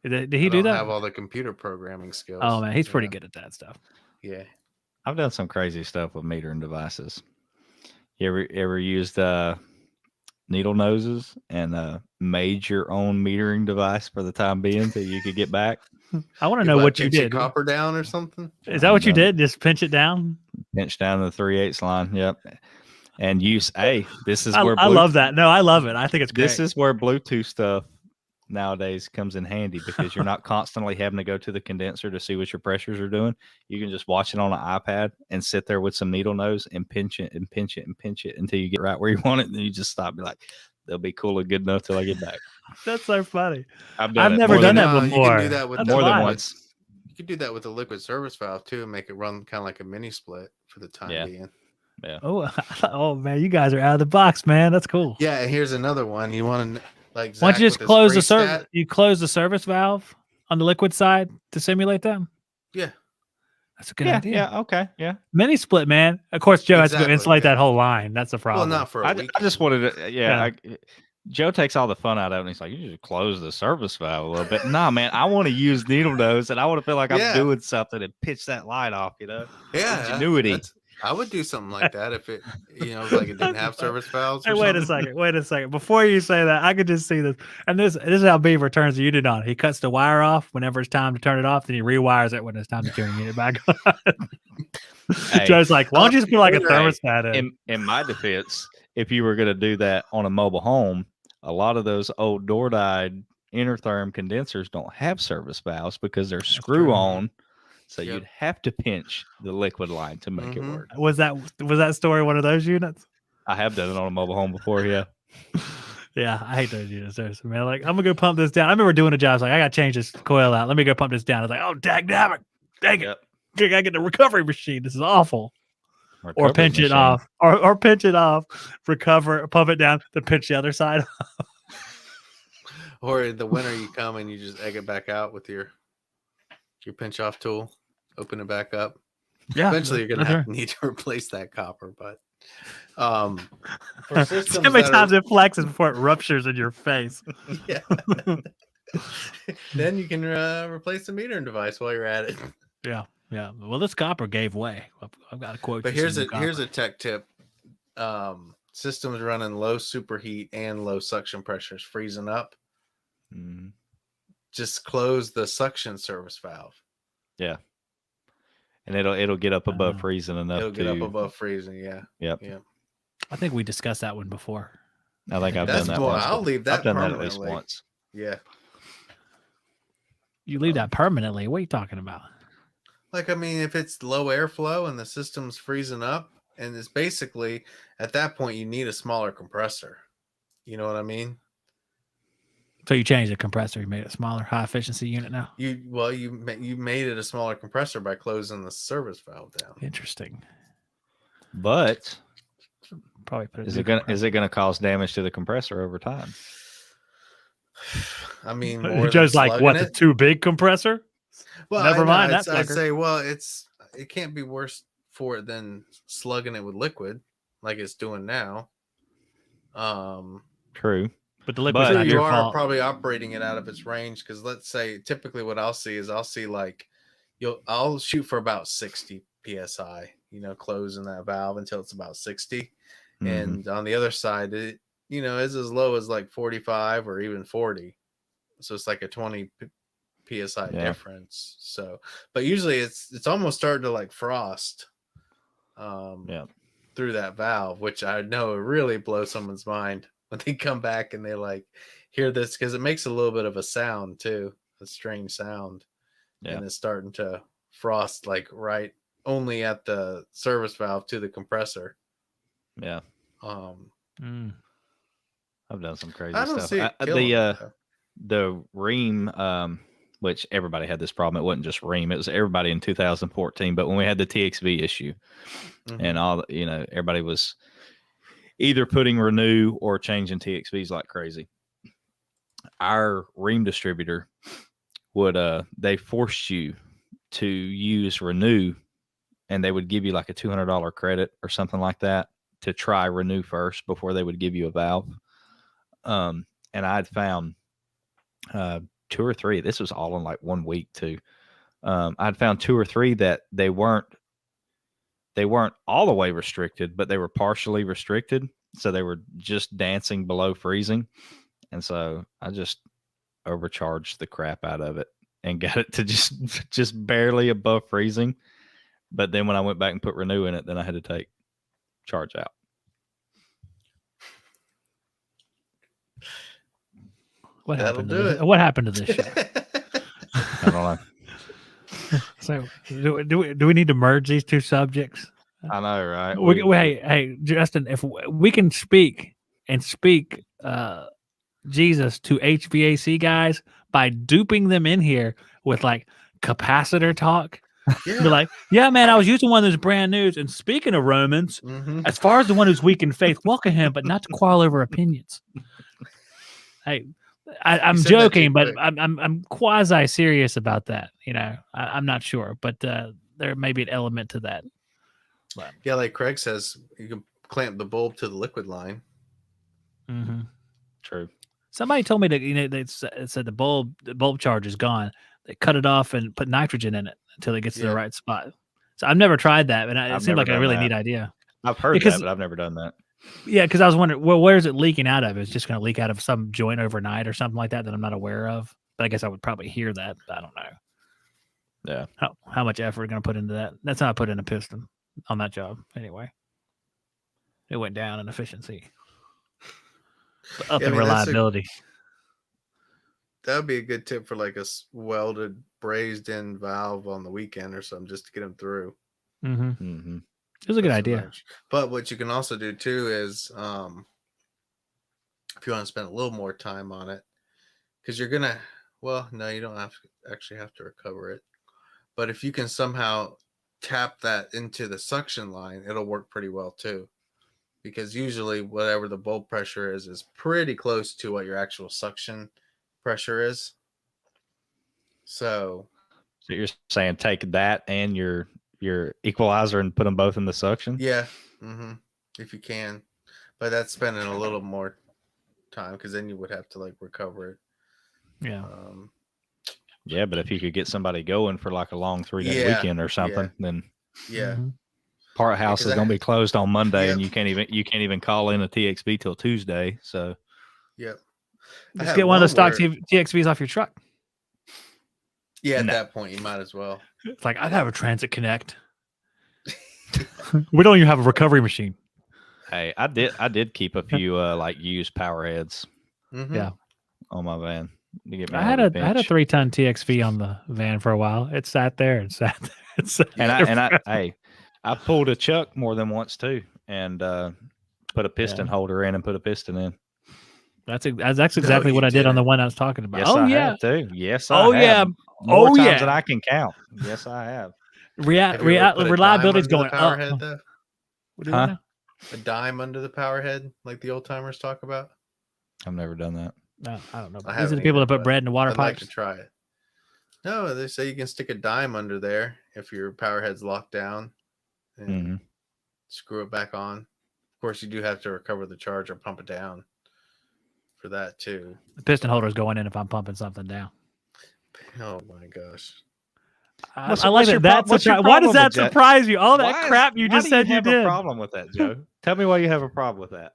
[SPEAKER 1] Did he do that?
[SPEAKER 3] I have all the computer programming skills.
[SPEAKER 1] Oh man, he's pretty good at that stuff.
[SPEAKER 3] Yeah,
[SPEAKER 2] I've done some crazy stuff with metering devices. You ever used needle noses and made your own metering device for the time being that you could get back?
[SPEAKER 1] I want to know what you did.
[SPEAKER 3] Copper down or something?
[SPEAKER 1] Is that what you did? Just pinch it down?
[SPEAKER 2] Pinch down the 3/8 line. Yep. And use this is where
[SPEAKER 1] I love that. No, I love it. I think it's great.
[SPEAKER 2] This is where Bluetooth stuff nowadays comes in handy because you're not constantly having to go to the condenser to see what your pressures are doing. You can just watch it on an iPad and sit there with some needle nose and pinch it and pinch it and pinch it until you get right where you want it. And then you just stop. Be like, they'll be cool and good enough till I get back.
[SPEAKER 1] That's so funny.
[SPEAKER 2] I've
[SPEAKER 1] never done that before.
[SPEAKER 3] You can do that with
[SPEAKER 2] more than once.
[SPEAKER 3] You could do that with a liquid service valve too and make it run kind of like a mini split for the time being.
[SPEAKER 2] Yeah.
[SPEAKER 1] Oh man, you guys are out of the box, man. That's cool.
[SPEAKER 3] Yeah, and here's another one. You want to like
[SPEAKER 1] Zach, why don't you just close the service? You close the service valve on the liquid side to simulate them.
[SPEAKER 3] Yeah,
[SPEAKER 1] that's a good idea.
[SPEAKER 2] Yeah, okay, yeah.
[SPEAKER 1] Mini split, man. Of course, Joe has to go insulate that whole line. That's the problem.
[SPEAKER 3] Well, not for a week.
[SPEAKER 2] I just wanted to. Joe takes all the fun out of it, and he's like, "You just close the service valve a little bit." Nah, man, I want to use needle nose, and I want to feel like I'm doing something and pitch that light off.
[SPEAKER 3] Yeah,
[SPEAKER 2] ingenuity.
[SPEAKER 3] I would do something like that if it, like it didn't have service valves.
[SPEAKER 1] Hey, wait a second. Before you say that, I could just see this. And this is how Beaver turns the unit on. He cuts the wire off whenever it's time to turn it off, then he rewires it when it's time to turn the unit back on. Joe's like, why don't you just put like a thermostat in?
[SPEAKER 2] In my defense, if you were going to do that on a mobile home, a lot of those old door-dyed Intertherm condensers don't have service valves because they're screw-on. So you'd have to pinch the liquid line to make it work.
[SPEAKER 1] Was that story one of those units?
[SPEAKER 2] I have done it on a mobile home before, yeah.
[SPEAKER 1] Yeah, I hate those units, man. Like, I'm gonna go pump this down. I remember doing a job. I was like, I gotta change this coil out. Let me go pump this down. I was like, oh, dang it. I gotta get the recovery machine. This is awful. Or pinch it off. Or pinch it off, recover, pump it down, then pinch the other side off.
[SPEAKER 3] Or in the winter you come and you just egg it back out with your pinch off tool. Open it back up. Yeah, eventually you're gonna need to replace that copper, but
[SPEAKER 1] for systems how many times it flexes before it ruptures in your face.
[SPEAKER 3] Yeah. Then you can replace the metering device while you're at it.
[SPEAKER 1] Yeah. Well, this copper gave way. I've got a quote.
[SPEAKER 3] But here's a tech tip. Systems running low superheat and low suction pressures freezing up. Just close the suction service valve.
[SPEAKER 2] Yeah. And it'll get up above freezing enough.
[SPEAKER 3] It'll get up above freezing, yeah.
[SPEAKER 2] Yep.
[SPEAKER 3] Yeah.
[SPEAKER 1] I think we discussed that one before.
[SPEAKER 2] I think I've done that once.
[SPEAKER 3] I'll leave that.
[SPEAKER 2] I've done that at least once.
[SPEAKER 3] Yeah.
[SPEAKER 1] You leave that permanently. What are you talking about?
[SPEAKER 3] Like, I mean, if it's low airflow and the system's freezing up, and it's basically at that point you need a smaller compressor. You know what I mean?
[SPEAKER 1] So you changed the compressor. You made it smaller, high efficiency unit now.
[SPEAKER 3] You made it a smaller compressor by closing the service valve down.
[SPEAKER 1] Interesting.
[SPEAKER 2] But
[SPEAKER 1] Probably put
[SPEAKER 2] is it gonna cause damage to the compressor over time?
[SPEAKER 3] I mean, more
[SPEAKER 1] just
[SPEAKER 3] than
[SPEAKER 1] like what
[SPEAKER 3] it?
[SPEAKER 1] the too big compressor.
[SPEAKER 3] Well,
[SPEAKER 1] Never mind
[SPEAKER 3] I'd,
[SPEAKER 1] that
[SPEAKER 3] I'd
[SPEAKER 1] sucker.
[SPEAKER 3] say, well, it can't be worse for it than slugging it with liquid, like it's doing now.
[SPEAKER 2] True.
[SPEAKER 1] But the liquid's
[SPEAKER 3] True,
[SPEAKER 1] not
[SPEAKER 3] you
[SPEAKER 1] your
[SPEAKER 3] are
[SPEAKER 1] fault.
[SPEAKER 3] probably operating it out of its range because let's say typically what I'll see like I'll shoot for about 60 psi, closing that valve until it's about 60, and on the other side it is as low as like 45 or even 40, so it's like a 20 psi difference. So, but usually it's almost starting to like frost, through that valve, which I know really blows someone's mind when they come back and they like hear this because it makes a little bit of a sound too, a strange sound, and it's starting to frost like right only at the service valve to the compressor.
[SPEAKER 2] Yeah. I've done some crazy
[SPEAKER 3] I don't
[SPEAKER 2] stuff.
[SPEAKER 3] see it
[SPEAKER 2] the Ream, which everybody had this problem. It wasn't just Ream; it was everybody in 2014. But when we had the TXV issue, and all, everybody was either putting Renew or changing TXVs like crazy. Our Ream distributor would they forced you to use Renew, and they would give you like a $200 credit or something like that to try Renew first before they would give you a valve. And I'd found 2 or 3. This was all in like 1 week too. I'd found 2 or 3 that they weren't all the way restricted, but they were partially restricted. So they were just dancing below freezing. And so I just overcharged the crap out of it and got it to just barely above freezing. But then when I went back and put Renew in it, then I had to take charge out.
[SPEAKER 1] What happened to this shit?
[SPEAKER 2] I don't know.
[SPEAKER 1] So do we need to merge these two subjects?
[SPEAKER 2] I know, right?
[SPEAKER 1] Hey, Justin, if we can speak Jesus to HVAC guys by duping them in here with like capacitor talk. Be like, yeah, man, I was using one of those brand news. And speaking of Romans, as far as the one who's weak in faith, welcome him, but not to quarrel over opinions. Hey, I'm joking, but I'm quasi serious about that. I'm not sure, but there may be an element to that. But.
[SPEAKER 3] Yeah, like Craig says, you can clamp the bulb to the liquid line.
[SPEAKER 2] True.
[SPEAKER 1] Somebody told me that they said the bulb charge is gone. They cut it off and put nitrogen in it until it gets to the right spot. So I've never tried that, but it seemed like a really neat idea.
[SPEAKER 2] I've heard that, but I've never done that.
[SPEAKER 1] Yeah, because I was wondering, well, where is it leaking out of? It's just going to leak out of some joint overnight or something like that I'm not aware of. But I guess I would probably hear that. I don't know.
[SPEAKER 2] Yeah.
[SPEAKER 1] How much effort are going to put into that? That's how I put in a piston on that job. Anyway, it went down in efficiency, but up in reliability.
[SPEAKER 3] That would be a good tip for like a welded, brazed in valve on the weekend or something, just to get them through.
[SPEAKER 1] It was a good idea.
[SPEAKER 3] But what you can also do too is, if you want to spend a little more time on it, because you're gonna, no, you don't actually have to recover it. But if you can somehow tap that into the suction line, it'll work pretty well too. Because usually whatever the bulb pressure is pretty close to what your actual suction pressure is. So
[SPEAKER 2] you're saying take that and your equalizer and put them both in the suction?
[SPEAKER 3] Yeah. If you can. But that's spending a little more time because then you would have to like recover it.
[SPEAKER 1] Yeah.
[SPEAKER 2] Yeah, but if you could get somebody going for like a long 3-day weekend or something, then part house is going to be closed on Monday, and you can't even call in a TXV till Tuesday. So,
[SPEAKER 1] just get one of the stock TXVs off your truck.
[SPEAKER 3] Yeah, at that point, you might as well.
[SPEAKER 1] It's like, I'd have a Transit Connect. We don't even have a recovery machine.
[SPEAKER 2] Hey, I did keep a few like used power heads.
[SPEAKER 1] Yeah,
[SPEAKER 2] on my van. to get me
[SPEAKER 1] I
[SPEAKER 2] out
[SPEAKER 1] had
[SPEAKER 2] of
[SPEAKER 1] a
[SPEAKER 2] the
[SPEAKER 1] I had a
[SPEAKER 2] bench.
[SPEAKER 1] 3-ton TXV on the van for a while. It sat there and sat there. And sat there.
[SPEAKER 2] I pulled a chuck more than once too, and put a piston holder in and put a piston in.
[SPEAKER 1] That's exactly what I did on the one I was talking about.
[SPEAKER 2] Yes, I have too. Yes, I have.
[SPEAKER 1] Yeah.
[SPEAKER 2] More times than I can count. Yes, I have.
[SPEAKER 3] Have you ever put a
[SPEAKER 1] Reliability's
[SPEAKER 3] dime under
[SPEAKER 1] going
[SPEAKER 3] the power
[SPEAKER 1] up.
[SPEAKER 3] head, though?
[SPEAKER 1] What do you want now?
[SPEAKER 3] A dime under the power head, like the old timers talk about?
[SPEAKER 2] I've never done that.
[SPEAKER 1] No, I don't know.
[SPEAKER 3] I
[SPEAKER 1] These are the
[SPEAKER 3] haven't
[SPEAKER 1] people
[SPEAKER 3] either,
[SPEAKER 1] that put
[SPEAKER 3] but
[SPEAKER 1] bread in the water
[SPEAKER 3] I'd like
[SPEAKER 1] pipes.
[SPEAKER 3] to try it. No, they say you can stick a dime under there if your power head's locked down and screw it back on. Of course, you do have to recover the charge or pump it down for that too.
[SPEAKER 1] The piston holder is going in if I'm pumping something down.
[SPEAKER 3] Oh my gosh.
[SPEAKER 1] I like that. Why does that surprise you? All that crap you just said you did.
[SPEAKER 2] Why do you have a problem with that, Joe? Tell me why you have a problem with that.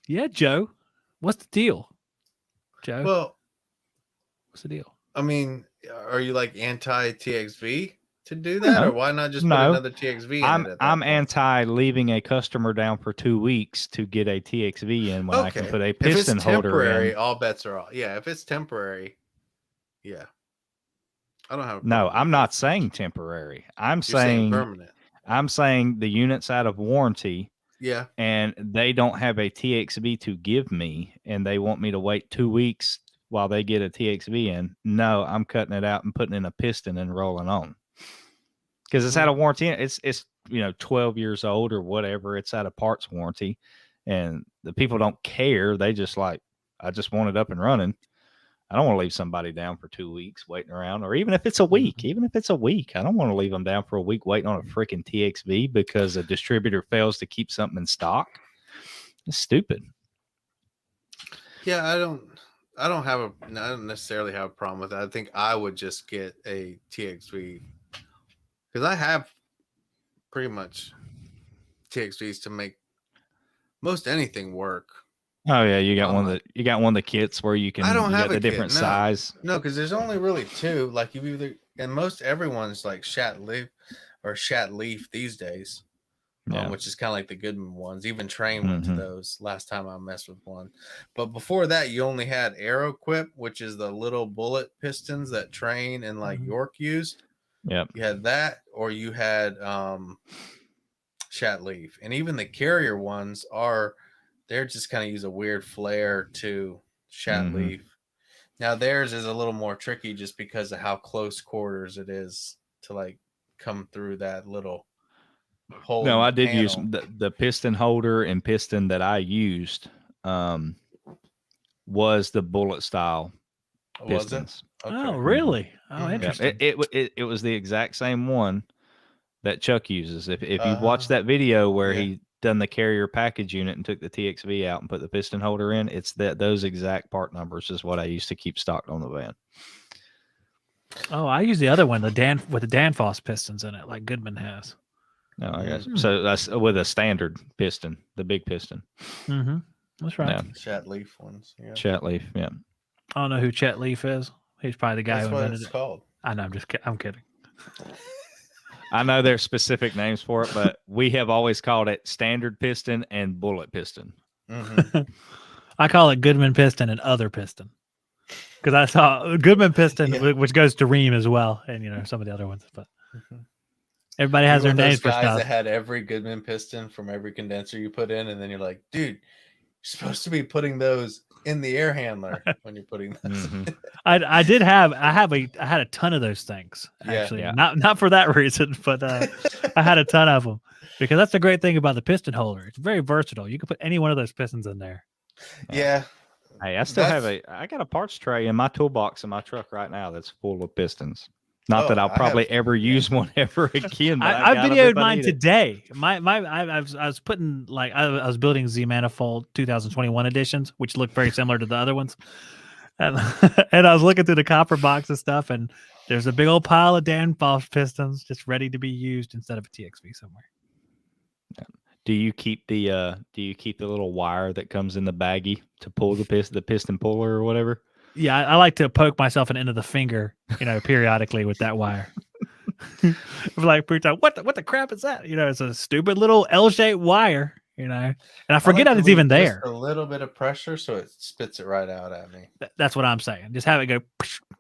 [SPEAKER 1] Yeah, Joe. What's the deal, Joe?
[SPEAKER 3] Well,
[SPEAKER 1] what's the deal?
[SPEAKER 3] I mean, are you like anti-TXV to do that, or why not just put another TXV in it?
[SPEAKER 2] I'm anti leaving a customer down for 2 weeks to get a TXV in when I can put a piston holder in.
[SPEAKER 3] All bets are off. Yeah, if it's temporary, yeah. I don't have.
[SPEAKER 2] No, I'm not saying temporary. I'm saying
[SPEAKER 3] permanent.
[SPEAKER 2] I'm saying the unit's out of warranty.
[SPEAKER 3] Yeah.
[SPEAKER 2] And they don't have a TXV to give me, and they want me to wait 2 weeks while they get a TXV in. No, I'm cutting it out and putting in a piston and rolling on. Because it's out of warranty. It's 12 years old or whatever. It's out of parts warranty. And the people don't care. They just I just want it up and running. I don't want to leave somebody down for 2 weeks waiting around, or even if it's a week, I don't want to leave them down for a week waiting on a freaking TXV because a distributor fails to keep something in stock. It's stupid.
[SPEAKER 3] Yeah, I don't necessarily have a problem with that. I think I would just get a TXV because I have pretty much TXVs to make most anything work.
[SPEAKER 2] Oh yeah, you got one of the kits where you can.
[SPEAKER 3] I don't have
[SPEAKER 2] the different size.
[SPEAKER 3] No, because there's only really two. Like you either, and most everyone's like Shat Leaf these days, which is kind of like the Goodman ones. Even Train went to those last time I messed with one. But before that, you only had Aeroquip, which is the little bullet pistons that Train and like York used.
[SPEAKER 2] Yep.
[SPEAKER 3] You had that, or you had Shat Leaf, and even the carrier ones they're just kind of use a weird flare to Shat Leaf. Now theirs is a little more tricky just because of how close quarters it is to like come through that little hole.
[SPEAKER 2] No, I did use the piston holder and piston that I used was the bullet style pistons.
[SPEAKER 3] Okay.
[SPEAKER 1] Oh, really? Oh, interesting.
[SPEAKER 2] It was the exact same one that Chuck uses. If you watch that video where he done the carrier package unit and took the TXV out and put the piston holder in, it's those exact part numbers is what I used to keep stocked on the van.
[SPEAKER 1] Oh, I use the other one, with the Danfoss pistons in it, like Goodman has.
[SPEAKER 2] No, I guess so. That's with a standard piston, the big piston.
[SPEAKER 1] That's right.
[SPEAKER 2] Yeah.
[SPEAKER 3] Shat Leaf ones. Yeah.
[SPEAKER 2] Shat Leaf. Yeah.
[SPEAKER 1] I don't know who Chet Leaf is. He's probably the guy
[SPEAKER 3] That's
[SPEAKER 1] who
[SPEAKER 3] what
[SPEAKER 1] invented
[SPEAKER 3] it's
[SPEAKER 1] it.
[SPEAKER 3] called.
[SPEAKER 1] I know. I'm kidding.
[SPEAKER 2] I know there's specific names for it, but we have always called it standard piston and bullet piston.
[SPEAKER 1] I call it Goodman piston and other piston because I saw Goodman piston, which goes to Ream as well, and some of the other ones. But everybody has their names for
[SPEAKER 3] guys
[SPEAKER 1] stuff.
[SPEAKER 3] That had every Goodman piston from every condenser you put in, and then you're like, dude, you're supposed to be putting those in the air handler when you're putting those.
[SPEAKER 1] I had a ton of those things actually. Not for that reason, but I had a ton of them because that's the great thing about the piston holder. It's very versatile. You can put any one of those pistons in there.
[SPEAKER 3] Yeah.
[SPEAKER 2] Hey, I got a parts tray in my toolbox in my truck right now that's full of pistons. Not that I'll probably ever use one ever again. But
[SPEAKER 1] I videoed mine today. I was putting I was building Z Manifold 2021 editions, which look very similar to the other ones, and I was looking through the copper box and stuff, and there's a big old pile of Danfoss pistons just ready to be used instead of a TXV somewhere.
[SPEAKER 2] Do you keep the little wire that comes in the baggie to pull the piston puller or whatever?
[SPEAKER 1] Yeah, I like to poke myself an end of the finger, periodically with that wire. Like, what the crap is that? It's a stupid little L-shaped wire, you know. And I
[SPEAKER 3] I
[SPEAKER 1] forget
[SPEAKER 3] like
[SPEAKER 1] that
[SPEAKER 3] to
[SPEAKER 1] it's
[SPEAKER 3] leave
[SPEAKER 1] even
[SPEAKER 3] just
[SPEAKER 1] there.
[SPEAKER 3] a little bit of pressure, so it spits it right out at me.
[SPEAKER 1] That's what I'm saying. Just have it go,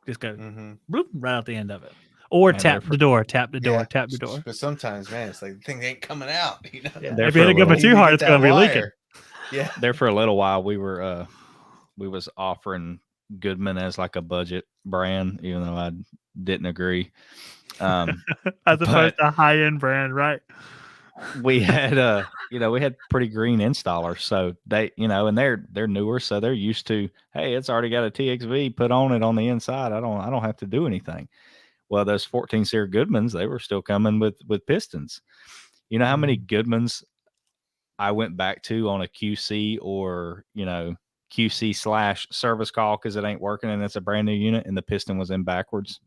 [SPEAKER 1] just go
[SPEAKER 3] Mm-hmm.
[SPEAKER 1] bloop, right out the end of it, or
[SPEAKER 2] Man,
[SPEAKER 1] tap the door, tap the door, tap the door.
[SPEAKER 3] But sometimes, man, it's like the thing ain't coming out.
[SPEAKER 1] Yeah.
[SPEAKER 2] They're
[SPEAKER 1] If you hit it
[SPEAKER 2] little-
[SPEAKER 1] too
[SPEAKER 3] You
[SPEAKER 1] hard,
[SPEAKER 3] get
[SPEAKER 1] it's going to
[SPEAKER 3] that
[SPEAKER 1] be leaking.
[SPEAKER 3] wire. Yeah.
[SPEAKER 2] There for a little while, we was offering Goodman as like a budget brand, even though I didn't agree.
[SPEAKER 1] As opposed to a high end brand, right?
[SPEAKER 2] We had we had pretty green installers, so they and they're newer, so they're used to, hey, it's already got a TXV put on it on the inside. I don't have to do anything. Well, those 14 series Goodmans, they were still coming with pistons. You know how many Goodmans I went back to on a QC or QC / service call because it ain't working and it's a brand new unit and the piston was in backwards?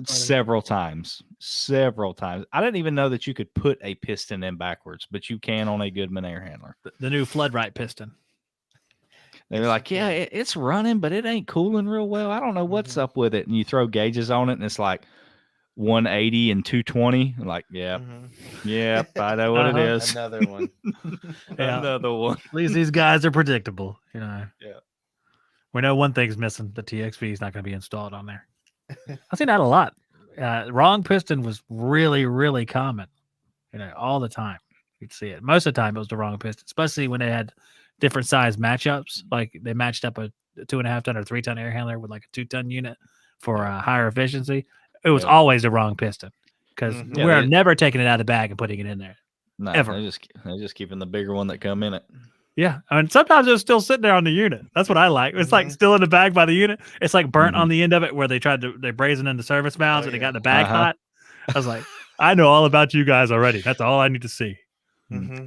[SPEAKER 2] Several times. I didn't even know that you could put a piston in backwards, but you can on a Goodman air handler.
[SPEAKER 1] The new flood right piston.
[SPEAKER 2] They were like, yeah, it's running, but it ain't cooling real well. I don't know what's up with it. And you throw gauges on it, and it's like 180 and 220. Like, yep, I know what it is.
[SPEAKER 3] Another one.
[SPEAKER 2] Another one.
[SPEAKER 1] At least these guys are predictable, you know.
[SPEAKER 2] Yeah.
[SPEAKER 1] We know one thing's missing. The TXV is not going to be installed on there. I've seen that a lot. Wrong piston was really, really common. All the time. You'd see it. Most of the time, it was the wrong piston, especially when they had different size matchups. Like they matched up a 2.5 ton or 3 ton air handler with like a 2 ton unit for higher efficiency. It was always the wrong piston because we're never taking it out of the bag and putting it in there.
[SPEAKER 2] No,
[SPEAKER 1] ever.
[SPEAKER 2] They're just keeping the bigger one that come in it.
[SPEAKER 1] Yeah, I mean, sometimes it's still sitting there on the unit. That's what I like. It's like still in the bag by the unit. It's like burnt on the end of it where they brazen in the service valves and they got the bag hot. I was like, I know all about you guys already. That's all I need to see.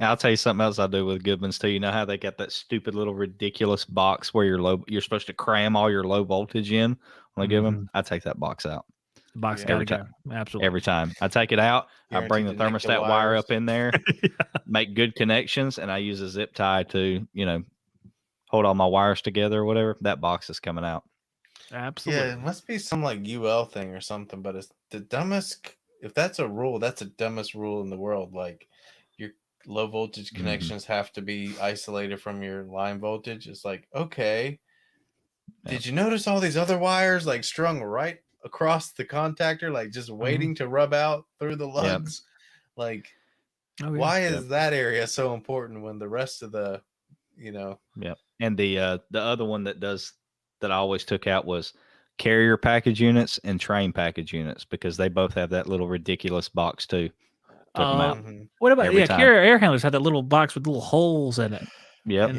[SPEAKER 2] I'll tell you something else I do with Goodmans too. You know how they got that stupid little ridiculous box where you're supposed to cram all your low voltage in on a Goodman? I take that box out.
[SPEAKER 1] The box got to go. Absolutely.
[SPEAKER 2] Every time I take it out, I bring the thermostat wire up in there, make good connections, and I use a zip tie to, hold all my wires together or whatever. That box is coming out.
[SPEAKER 1] Absolutely.
[SPEAKER 3] Yeah, it must be some like UL thing or something, but it's the dumbest. If that's a rule, that's the dumbest rule in the world. Like your low voltage connections have to be isolated from your line voltage. It's like, okay. Did you notice all these other wires like strung right across the contactor, like just waiting to rub out through the lugs? Like, why is that area so important when the rest of the,
[SPEAKER 2] And the other one that I always took out was carrier package units and train package units because they both have that little ridiculous box too. Took them out.
[SPEAKER 1] What about carrier air handlers had that little box with little holes in it?
[SPEAKER 2] Yep.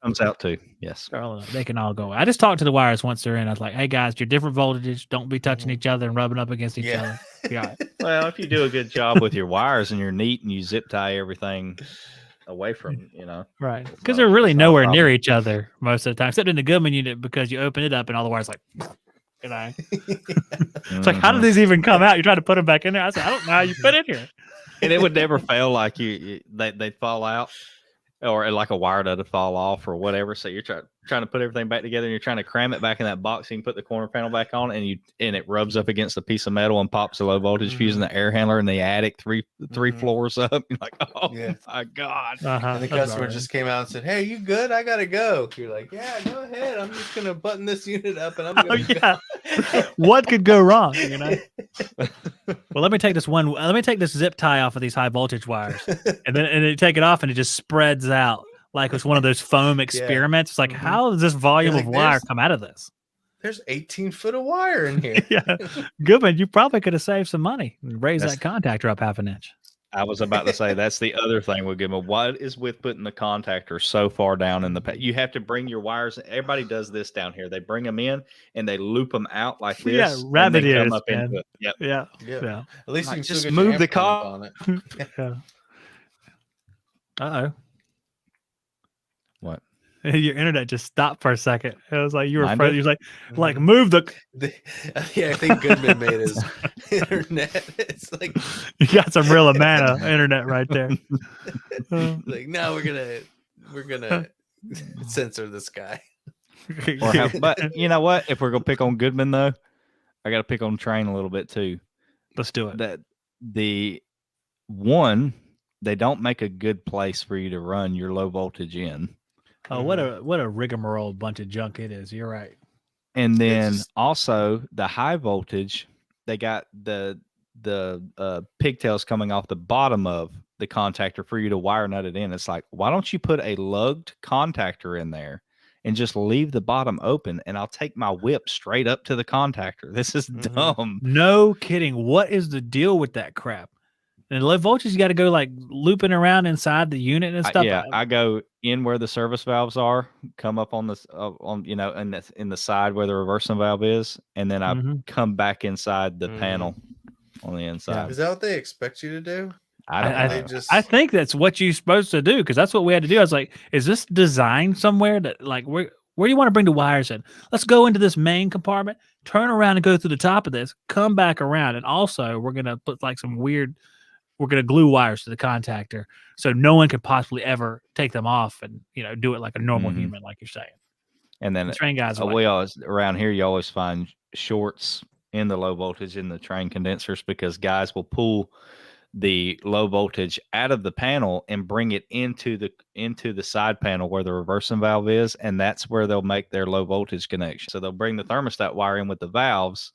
[SPEAKER 2] Comes out too. Yes.
[SPEAKER 1] They can all go. I just talked to the wires once they're in. I was like, hey guys, you're different voltages. Don't be touching each other and rubbing up against each other. Yeah.
[SPEAKER 2] Well, if you do a good job with your wires and you're neat and you zip tie everything away from,
[SPEAKER 1] right. Because they're really nowhere near each other most of the time, except in the Goodman unit because you open it up and all the wires like, it's like, how did these even come out? You try to put them back in there. I said, I don't know how you put it here.
[SPEAKER 2] And it would never fail. Like they'd fall out. Or like a wire that'd fall off or whatever. So you're trying to put everything back together and you're trying to cram it back in that box. So you can put the corner panel back on and it rubs up against a piece of metal and pops a low voltage fuse in the air handler in the attic three floors up. You're like, oh my God.
[SPEAKER 3] And the customer just came out and said, hey, you good? I got to go. You're like, yeah, go ahead. I'm just going to button this unit up and I'm going to go.
[SPEAKER 1] What could go wrong? Well, let me take this zip tie off of these high voltage wires and then you take it off and it just spreads out like it's one of those foam experiments. It's like, how does this volume of wire come out of this?
[SPEAKER 3] There's 18 foot of wire in here.
[SPEAKER 1] Goodman, you probably could have saved some money and raised that contactor up half an inch.
[SPEAKER 2] I was about to say that's the other thing with Goodman. What is with putting the contactor so far down in the you have to bring your wires. Everybody does this down here. They bring them in and they loop them out like this.
[SPEAKER 1] Yeah, rabbit ears,
[SPEAKER 2] come up into it. Yep.
[SPEAKER 1] Yeah.
[SPEAKER 3] At least you can
[SPEAKER 2] just move the car
[SPEAKER 3] on it.
[SPEAKER 1] Uh-oh.
[SPEAKER 2] What?
[SPEAKER 1] Your internet just stopped for a second. It was like you were afraid. You was like move the.
[SPEAKER 3] I think Goodman made his internet. It's like
[SPEAKER 1] you got some real Amana internet right there.
[SPEAKER 3] Like, no, we're gonna censor this guy.
[SPEAKER 2] But you know what? If we're gonna pick on Goodman though, I got to pick on Train a little bit too.
[SPEAKER 1] Let's do it.
[SPEAKER 2] That the one they don't make a good place for you to run your low voltage in.
[SPEAKER 1] Oh, what a rigmarole bunch of junk it is. You're right.
[SPEAKER 2] And then also the high voltage, they got the pigtails coming off the bottom of the contactor for you to wire nut it in. It's like, why don't you put a lugged contactor in there and just leave the bottom open, and I'll take my whip straight up to the contactor? This is dumb.
[SPEAKER 1] No kidding. What is the deal with that crap? And low voltage, you got to go like looping around inside the unit and stuff.
[SPEAKER 2] I go in where the service valves are, come up on this in the side where the reversing valve is, and then I come back inside the panel on the inside.
[SPEAKER 3] Is that what they expect you to do?
[SPEAKER 1] I think that's what you're supposed to do, because that's what we had to do. I was like, is this designed somewhere that like where do you want to bring the wires in? Let's go into this main compartment, turn around and go through the top of this, come back around, and also we're gonna put like we're gonna glue wires to the contactor so no one could possibly ever take them off and do it like a normal human, like you're saying.
[SPEAKER 2] And then
[SPEAKER 1] the train guys
[SPEAKER 2] we always around here, you always find shorts in the low voltage in the train condensers, because guys will pull the low voltage out of the panel and bring it into the side panel where the reversing valve is, and that's where they'll make their low voltage connection. So they'll bring the thermostat wire in with the valves,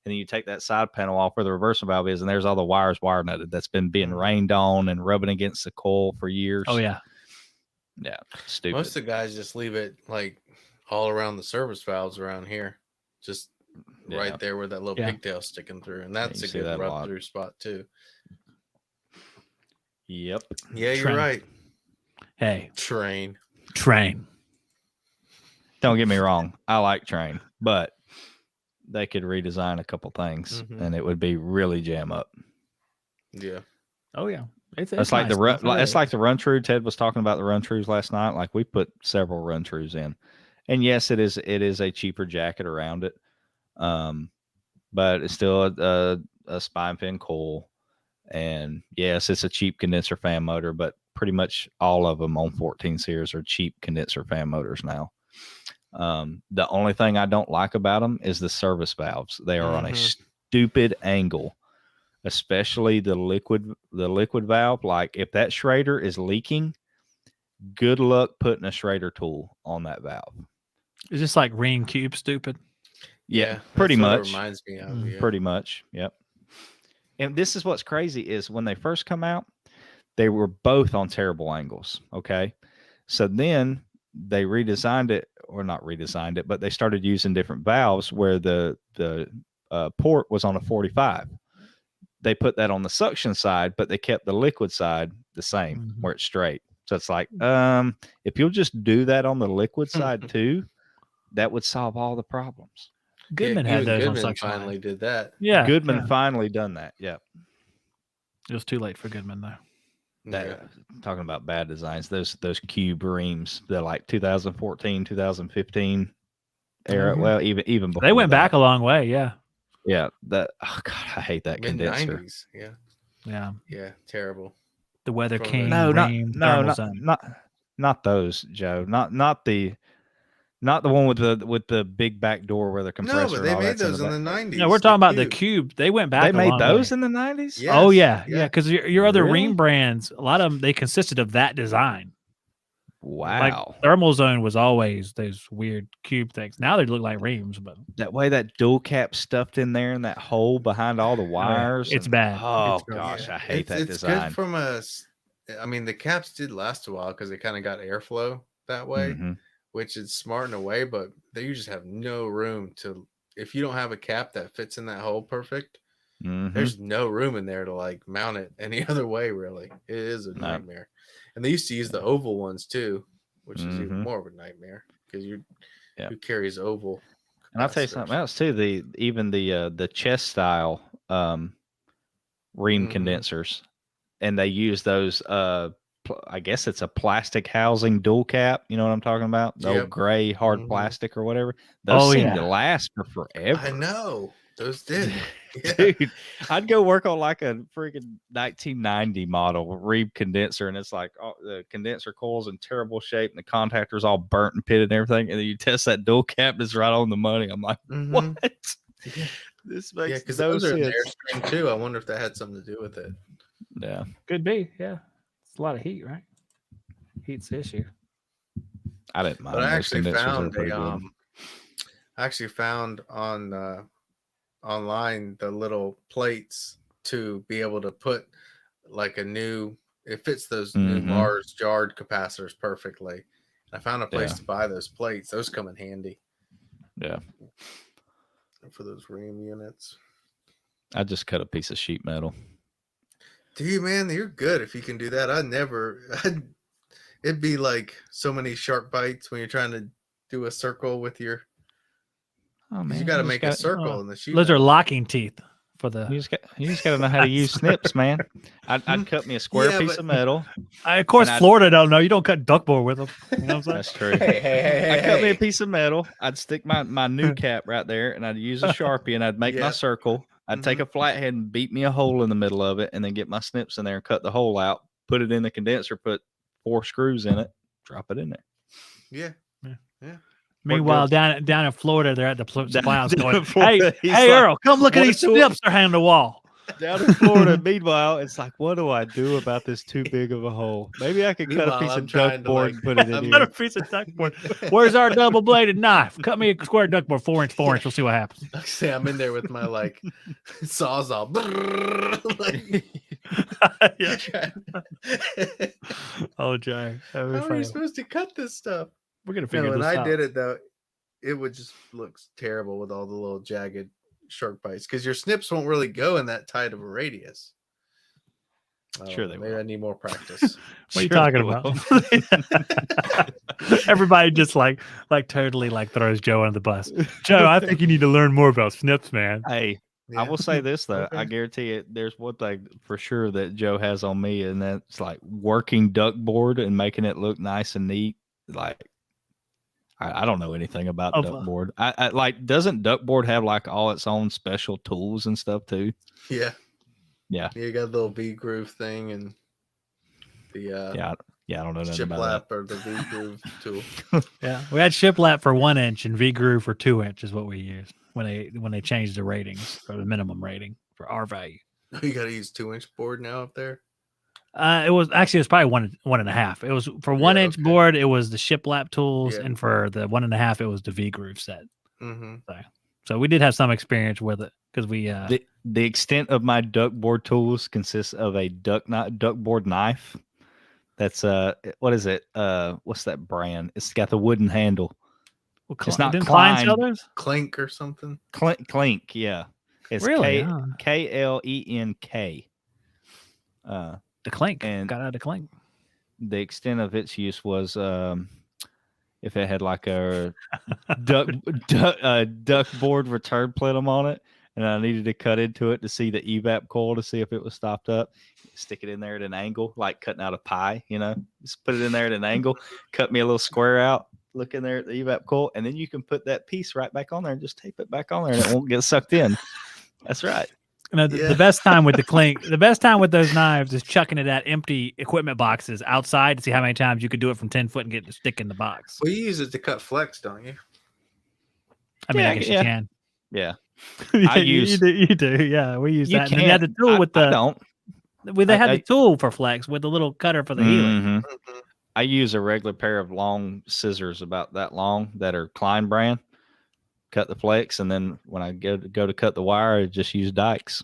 [SPEAKER 2] and then you take that side panel off where the reversing valve is, and there's all the wires wire nutted that's been being rained on and rubbing against the coil for years.
[SPEAKER 1] Oh yeah,
[SPEAKER 3] stupid. Most of the guys just leave it like all around the service valves around here, just right there where that little pigtail's sticking through, and that's a good rub through spot too.
[SPEAKER 2] Yep.
[SPEAKER 3] Yeah, you're right.
[SPEAKER 1] Hey,
[SPEAKER 3] train.
[SPEAKER 2] Don't get me wrong, I like train, but they could redesign a couple things and it would be really jam up.
[SPEAKER 3] Yeah.
[SPEAKER 1] Oh yeah. It's
[SPEAKER 2] like nice. It's like the run true. Ted was talking about the run trues last night. Like, we put several run trues in, and yes, it is a cheaper jacket around it, but it's still a spine fin coil. And yes, it's a cheap condenser fan motor, but pretty much all of them on 14 series are cheap condenser fan motors now. The only thing I don't like about them is the service valves. They are on a stupid angle, especially the liquid valve. Like, if that Schrader is leaking, good luck putting a Schrader tool on that valve.
[SPEAKER 1] Is this like ring cube stupid?
[SPEAKER 2] Yeah, pretty much.
[SPEAKER 3] It reminds me of,
[SPEAKER 2] Pretty much. Yep. And this is what's crazy is when they first come out, they were both on terrible angles. Okay. So then they redesigned it, or not redesigned it, but they started using different valves where the port was on a 45. They put that on the suction side, but they kept the liquid side the same, where it's straight. So it's like, if you'll just do that on the liquid side too, that would solve all the problems.
[SPEAKER 1] Goodman had those on suction.
[SPEAKER 3] Finally did that.
[SPEAKER 1] Yeah,
[SPEAKER 2] Goodman finally done that. Yeah,
[SPEAKER 1] it was too late for Goodman though.
[SPEAKER 2] Talking about bad designs, those cube reams, they're like 2014, 2015 era. Well, even before
[SPEAKER 1] they went back a long way. Yeah.
[SPEAKER 2] Oh God, I hate that condenser.
[SPEAKER 3] 90s. Yeah. Terrible.
[SPEAKER 1] The Weather King.
[SPEAKER 2] Not those, Joe. Not the one with the big back door where the compressor.
[SPEAKER 3] No, but they made those in the 90s.
[SPEAKER 1] No, we're talking about the cube. They went back.
[SPEAKER 2] They made those in the 90s.
[SPEAKER 3] Yes.
[SPEAKER 1] Oh yeah. Because your other ream brands, a lot of them, they consisted of that design.
[SPEAKER 2] Wow.
[SPEAKER 1] Like Thermal Zone was always those weird cube things. Now they look like reams, but
[SPEAKER 2] that way that dual cap stuffed in there in that hole behind all the wires.
[SPEAKER 1] It's bad.
[SPEAKER 2] Oh gosh, I hate that design.
[SPEAKER 3] It's good I mean, the caps did last a while because they kind of got airflow that way. Which is smart in a way, but you just have no room to, if you don't have a cap that fits in that hole perfect, there's no room in there to like mount it any other way, really. It is a nightmare. And they used to use the oval ones too, which is even more of a nightmare because who carries oval?
[SPEAKER 2] And I'll tell you something else too. Even the chest style ream condensers, and they use those I guess it's a plastic housing dual cap. You know what I'm talking about? The old gray hard plastic or whatever. Those seem to last for forever.
[SPEAKER 3] I know. Those did.
[SPEAKER 2] Dude, I'd go work on like a freaking 1990 model ream condenser, and it's like the condenser coil's in terrible shape and the contactor's all burnt and pitted and everything. And then you test that dual cap, it's right on the money. I'm like, what?
[SPEAKER 3] Yeah.
[SPEAKER 2] This makes
[SPEAKER 3] because those are in Airstream too. I wonder if that had something to do with it.
[SPEAKER 2] Yeah.
[SPEAKER 1] Could be. Yeah. It's a lot of heat, right? Heat's the issue.
[SPEAKER 2] I didn't mind.
[SPEAKER 3] But I
[SPEAKER 2] Those
[SPEAKER 3] actually
[SPEAKER 2] condensers are
[SPEAKER 3] found
[SPEAKER 2] pretty
[SPEAKER 3] a
[SPEAKER 2] good.
[SPEAKER 3] I actually found on online the little plates to be able to put like a new. It fits those new
[SPEAKER 2] Mhm.
[SPEAKER 3] Mars jarred capacitors perfectly. I found a place
[SPEAKER 2] Yeah.
[SPEAKER 3] to buy those plates. Those come in handy
[SPEAKER 2] Yeah.
[SPEAKER 3] for those RAM units.
[SPEAKER 2] I just cut a piece of sheet metal.
[SPEAKER 3] Dude, man, you're good if you can do that. It'd be like so many sharp bites when you're trying to do a circle with your.
[SPEAKER 2] Oh
[SPEAKER 3] Because
[SPEAKER 2] man,
[SPEAKER 3] you got to
[SPEAKER 2] just
[SPEAKER 3] make a circle in the sheet.
[SPEAKER 1] Those are
[SPEAKER 3] metal.
[SPEAKER 1] locking teeth for the.
[SPEAKER 2] You just got to know how to use snips, man. I'd cut me a square
[SPEAKER 3] Yeah,
[SPEAKER 2] piece
[SPEAKER 3] but-
[SPEAKER 2] of metal.
[SPEAKER 1] Of course,
[SPEAKER 2] and
[SPEAKER 1] Florida don't know. You don't cut duckboard with them. You know what I'm saying?
[SPEAKER 2] That's true.
[SPEAKER 3] Hey,
[SPEAKER 2] I cut me a piece of metal. I'd stick my new cap right there, and I'd use a Sharpie, and I'd make my
[SPEAKER 3] Yeah.
[SPEAKER 2] circle. I'd take a flathead and beat me a hole in the middle of it, and then get my snips in there and cut the hole out. Put it in the condenser. Put 4 screws in it. Drop it in there.
[SPEAKER 3] Yeah.
[SPEAKER 1] Meanwhile, down in Florida, they're at the supply house
[SPEAKER 2] down
[SPEAKER 1] going,
[SPEAKER 2] in Florida,
[SPEAKER 1] "Hey,
[SPEAKER 2] he's like,
[SPEAKER 1] Earl, come look at
[SPEAKER 2] "What
[SPEAKER 1] these
[SPEAKER 2] do I-"
[SPEAKER 1] snips they're hanging on the wall."
[SPEAKER 2] Down in Florida, meanwhile, it's like, what do I do about this too big of a hole? Maybe I could cut a
[SPEAKER 3] Meanwhile,
[SPEAKER 2] piece
[SPEAKER 3] I'm
[SPEAKER 2] of
[SPEAKER 3] trying to,
[SPEAKER 2] duckboard
[SPEAKER 3] like-
[SPEAKER 2] and put it in
[SPEAKER 1] Cut a
[SPEAKER 2] here.
[SPEAKER 1] piece of duckboard. Where's our double-bladed knife? Cut me a square duckboard, 4-inch, 4-inch. We'll see what happens.
[SPEAKER 3] Like I say, I'm in there with my like sawzall. Like,
[SPEAKER 1] Yeah. Oh, Jay,
[SPEAKER 3] how are you supposed to cut this stuff?
[SPEAKER 1] we're gonna
[SPEAKER 3] No,
[SPEAKER 1] figure
[SPEAKER 3] when
[SPEAKER 1] this
[SPEAKER 3] I
[SPEAKER 1] out.
[SPEAKER 3] did it though, it would just look terrible with all the little jagged shark bites because your snips won't really go in that tight of a radius.
[SPEAKER 2] Sure they
[SPEAKER 3] maybe
[SPEAKER 2] will.
[SPEAKER 3] I need more practice.
[SPEAKER 1] What are you
[SPEAKER 2] Sure they
[SPEAKER 1] talking about? Everybody just like totally like throws Joe under the bus. Joe, I think you need to learn more about snips, man.
[SPEAKER 2] Hey, I
[SPEAKER 3] Yeah.
[SPEAKER 2] will say this though. I
[SPEAKER 3] Okay.
[SPEAKER 2] guarantee it. There's one thing for sure that Joe has on me, and that's like working duckboard and making it look nice and neat. Like, I don't know anything about
[SPEAKER 1] Oh,
[SPEAKER 2] duckboard. I like, doesn't duckboard have like all its own special tools and stuff too?
[SPEAKER 3] Yeah.
[SPEAKER 2] Yeah.
[SPEAKER 3] You got the little V groove thing and the
[SPEAKER 2] Yeah, I don't know nothing about
[SPEAKER 3] shiplap or the V groove tool.
[SPEAKER 1] Yeah, we had shiplap for 1 inch and V groove for 2 inch is what we used when they changed the ratings or the minimum rating for our value.
[SPEAKER 3] You got to use 2-inch board now up there.
[SPEAKER 1] It was probably 1.5. It was for 1 inch
[SPEAKER 3] okay.
[SPEAKER 1] board. It was the shiplap tools,
[SPEAKER 3] Yeah.
[SPEAKER 1] and for the 1.5, it was the V groove set.
[SPEAKER 3] Mm-hmm.
[SPEAKER 1] So we did have some experience with it because we
[SPEAKER 2] The extent of my duckboard tools consists of a duckboard knife. That's what is it? What's that brand? It's got the wooden handle. It's not
[SPEAKER 1] didn't Klein sell
[SPEAKER 2] Klein.
[SPEAKER 1] those?
[SPEAKER 3] Clink or something.
[SPEAKER 2] Clink, yeah. It's
[SPEAKER 1] Really?
[SPEAKER 2] KLENK.
[SPEAKER 1] The clink
[SPEAKER 2] And-
[SPEAKER 1] got out of clink.
[SPEAKER 2] The extent of its use was if it had like a duckboard return plenum on it, and I needed to cut into it to see the evap coil to see if it was stopped up. Stick it in there at an angle, like cutting out a pie, just put it in there at an angle, cut me a little square out, look in there at the evap coil, and then you can put that piece right back on there and just tape it back on there and it won't get sucked in. That's right.
[SPEAKER 1] The best time with the clink, the best time with those knives is chucking it at empty equipment boxes outside to see how many times you could do it from 10 foot and get the stick in the box.
[SPEAKER 3] Well, you use it to cut flex, don't you?
[SPEAKER 1] I mean,
[SPEAKER 2] Yeah,
[SPEAKER 1] I guess
[SPEAKER 2] yeah.
[SPEAKER 1] you can.
[SPEAKER 2] Yeah.
[SPEAKER 1] Yeah,
[SPEAKER 2] I use-
[SPEAKER 1] you do. Yeah, we use
[SPEAKER 2] You
[SPEAKER 1] that. And then they had the tool with
[SPEAKER 2] I
[SPEAKER 1] the
[SPEAKER 2] don't.
[SPEAKER 1] they had
[SPEAKER 2] I-
[SPEAKER 1] the tool for flex with the little cutter for the healing.
[SPEAKER 2] Mhm.
[SPEAKER 3] Mm-hmm.
[SPEAKER 2] I use a regular pair of long scissors about that long that are Klein brand. Cut the flex, and then when I go to cut the wire, I just use dikes.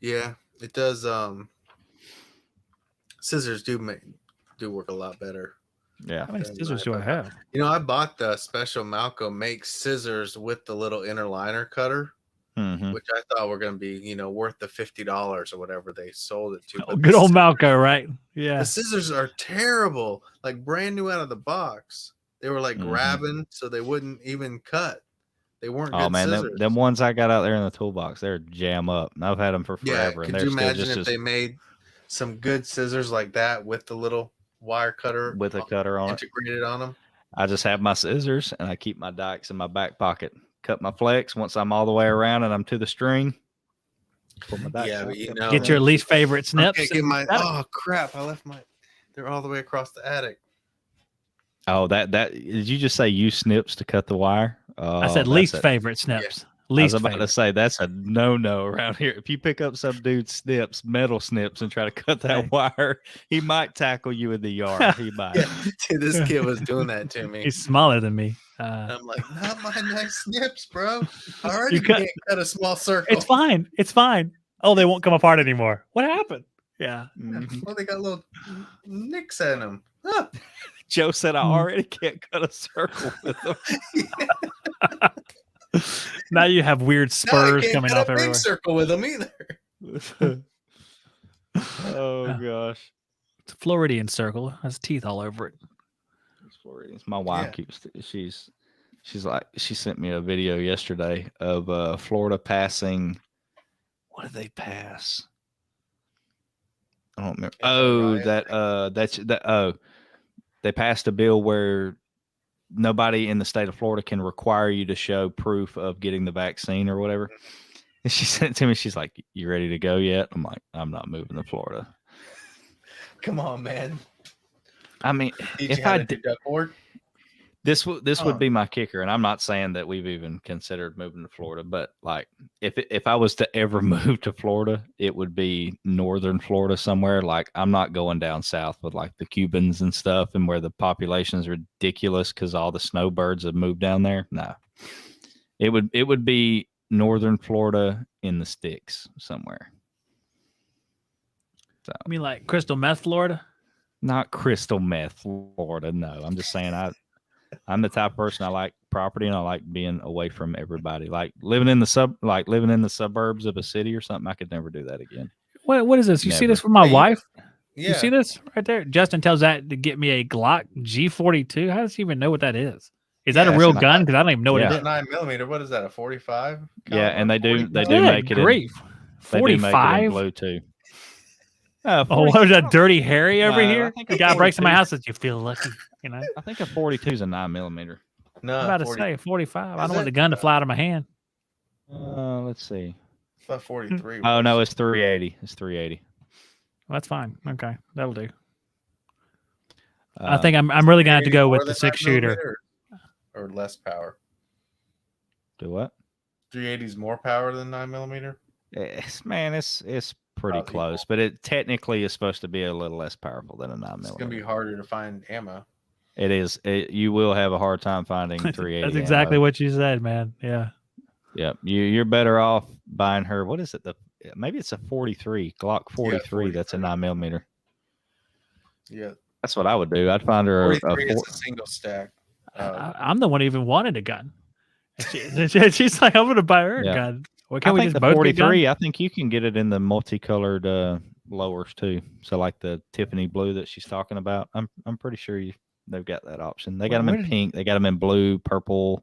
[SPEAKER 3] Yeah, it does. Scissors do work a lot better.
[SPEAKER 2] Yeah.
[SPEAKER 1] How many
[SPEAKER 3] Then
[SPEAKER 1] scissors
[SPEAKER 3] I
[SPEAKER 1] do I
[SPEAKER 3] put-
[SPEAKER 1] have?
[SPEAKER 3] I bought the special Malco makes scissors with the little inner liner cutter,
[SPEAKER 2] Mm-hmm.
[SPEAKER 3] which I thought were going to be, worth the $50 or whatever they sold it to.
[SPEAKER 1] Oh,
[SPEAKER 3] but
[SPEAKER 1] good
[SPEAKER 3] the
[SPEAKER 1] old
[SPEAKER 3] sci-
[SPEAKER 1] Malco, right? Yeah.
[SPEAKER 3] The scissors are terrible, like brand new out of the box. They were like
[SPEAKER 2] Mhm.
[SPEAKER 3] grabbing, so they wouldn't even cut. They weren't
[SPEAKER 2] Oh
[SPEAKER 3] good
[SPEAKER 2] man,
[SPEAKER 3] scissors.
[SPEAKER 2] them ones I got out there in the toolbox, they're jam up. And I've had them for
[SPEAKER 3] Yeah,
[SPEAKER 2] forever, and
[SPEAKER 3] could
[SPEAKER 2] they're
[SPEAKER 3] you
[SPEAKER 2] still
[SPEAKER 3] imagine
[SPEAKER 2] just
[SPEAKER 3] if they made some good scissors like that with the little wire cutter
[SPEAKER 2] with a cutter on it.
[SPEAKER 3] integrated on them?
[SPEAKER 2] I just have my scissors, and I keep my dikes in my back pocket. Cut my flex once I'm all the way around and I'm to the string. Pull my dikes
[SPEAKER 3] Yeah,
[SPEAKER 2] out.
[SPEAKER 3] but
[SPEAKER 1] Get your least favorite snips.
[SPEAKER 3] Okay, get my.
[SPEAKER 1] That-
[SPEAKER 3] Oh crap! I left my. They're all the way across the attic.
[SPEAKER 2] Oh, that did you just say use snips to cut the wire?
[SPEAKER 1] I said least favorite snips. Least
[SPEAKER 2] I was about
[SPEAKER 1] favorite.
[SPEAKER 2] to say that's a no around here. If you pick up some dude's metal snips, and try to cut that
[SPEAKER 1] Hey.
[SPEAKER 2] wire, he might tackle you in the yard. He might.
[SPEAKER 3] Yeah, dude, this kid was doing that to me.
[SPEAKER 1] He's smaller than me.
[SPEAKER 3] I'm like, not my nice snips, bro. I already
[SPEAKER 1] You cut-
[SPEAKER 3] can't cut a small circle.
[SPEAKER 1] It's fine. It's fine. Oh, they won't come apart anymore. What happened? Yeah.
[SPEAKER 3] Well, they got little nicks in them. Huh.
[SPEAKER 2] Joe said, I already can't cut a circle with them.
[SPEAKER 1] Now you have weird
[SPEAKER 3] Now I
[SPEAKER 1] spurs
[SPEAKER 3] can't
[SPEAKER 1] coming
[SPEAKER 3] cut
[SPEAKER 1] off
[SPEAKER 3] a big
[SPEAKER 1] everywhere.
[SPEAKER 3] circle with them either.
[SPEAKER 2] Oh gosh.
[SPEAKER 1] It's a Floridian circle. Has teeth all over it.
[SPEAKER 2] It's Floridians. My wife
[SPEAKER 3] Yeah.
[SPEAKER 2] keeps. She's like, she sent me a video yesterday of Florida passing. What did they pass? I don't remember. They passed a bill where nobody in the state of Florida can require you to show proof of getting the vaccine or whatever. And she sent it to me. She's like, "You ready to go yet?" I'm like, "I'm not moving to Florida."
[SPEAKER 3] Come on, man.
[SPEAKER 2] I mean, if I did, this would be my kicker, and I'm not saying that we've even considered moving to Florida, but like if I was to ever move to Florida, it would be northern Florida somewhere. Like I'm not going down south with like the Cubans and stuff, and where the population is ridiculous because all the snowbirds have moved down there. No, it would be northern Florida in the sticks somewhere. So
[SPEAKER 1] I mean, like crystal meth, Florida.
[SPEAKER 2] not crystal meth, Florida. No, I'm just saying I'm the type of person I like property and I like being away from everybody. Like living in the suburbs of a city or something. I could never do that again.
[SPEAKER 1] What is this? You see
[SPEAKER 2] Never.
[SPEAKER 1] this with my
[SPEAKER 3] Hey,
[SPEAKER 1] wife?
[SPEAKER 3] Yeah.
[SPEAKER 1] You see this right there? Justin tells that to get me a Glock G42. How does he even know what that is? Is that
[SPEAKER 3] Yeah,
[SPEAKER 1] a real
[SPEAKER 2] it's
[SPEAKER 1] gun? Because I don't even know
[SPEAKER 2] Yeah.
[SPEAKER 1] what it is.
[SPEAKER 3] 9mm. What is that? A 45?
[SPEAKER 2] Yeah, and they do
[SPEAKER 1] Good
[SPEAKER 2] make it
[SPEAKER 1] grief.
[SPEAKER 2] They do make it in
[SPEAKER 1] 45?
[SPEAKER 2] blue too.
[SPEAKER 1] Oh, what is that dirty Harry over
[SPEAKER 2] No, I
[SPEAKER 1] here?
[SPEAKER 2] think
[SPEAKER 1] The
[SPEAKER 2] a
[SPEAKER 1] guy breaks in my
[SPEAKER 2] 42.
[SPEAKER 1] house says, you feel lucky. You know,
[SPEAKER 2] I think a 42 is a 9mm.
[SPEAKER 3] No,
[SPEAKER 1] I'm about to
[SPEAKER 3] 40.
[SPEAKER 1] say 45. I
[SPEAKER 3] Is
[SPEAKER 1] don't want
[SPEAKER 3] it?
[SPEAKER 1] the gun to fly out of my hand.
[SPEAKER 2] Let's see.
[SPEAKER 3] I thought 43.
[SPEAKER 2] Oh
[SPEAKER 3] was.
[SPEAKER 2] no, it's 380. It's 380.
[SPEAKER 1] Well, that's fine. Okay, that'll do. I think I'm really gonna have to go
[SPEAKER 3] More
[SPEAKER 1] with the
[SPEAKER 3] than
[SPEAKER 1] 6
[SPEAKER 3] 9mm
[SPEAKER 1] shooter.
[SPEAKER 3] or less power.
[SPEAKER 2] Do what?
[SPEAKER 3] 380 is more power than 9mm.
[SPEAKER 2] It's pretty
[SPEAKER 3] About
[SPEAKER 2] close,
[SPEAKER 3] equal.
[SPEAKER 2] but it technically is supposed to be a little less powerful than a 9mm.
[SPEAKER 3] It's gonna be harder to find ammo.
[SPEAKER 2] It is. You will have a hard time finding 380.
[SPEAKER 1] That's exactly what you said, man. Yeah.
[SPEAKER 2] Yep. You're better off buying her. What is it? Maybe it's a 43 Glock 43. That's a 9mm.
[SPEAKER 3] Yeah,
[SPEAKER 2] That's what I would do. I'd find her a
[SPEAKER 3] 43 is a single stack.
[SPEAKER 1] I'm the one who even wanted a gun. And she's like, I'm going to buy her a
[SPEAKER 2] Yeah.
[SPEAKER 1] gun. Well,
[SPEAKER 2] I
[SPEAKER 1] can't we
[SPEAKER 2] think
[SPEAKER 1] just
[SPEAKER 2] the
[SPEAKER 1] both get
[SPEAKER 2] 43.
[SPEAKER 1] guns?
[SPEAKER 2] I think you can get it in the multicolored lowers too. So like the Tiffany blue that she's talking about. I'm pretty sure they've got that option. They got them
[SPEAKER 1] Where
[SPEAKER 2] in
[SPEAKER 1] did-
[SPEAKER 2] pink. They got them in blue, purple,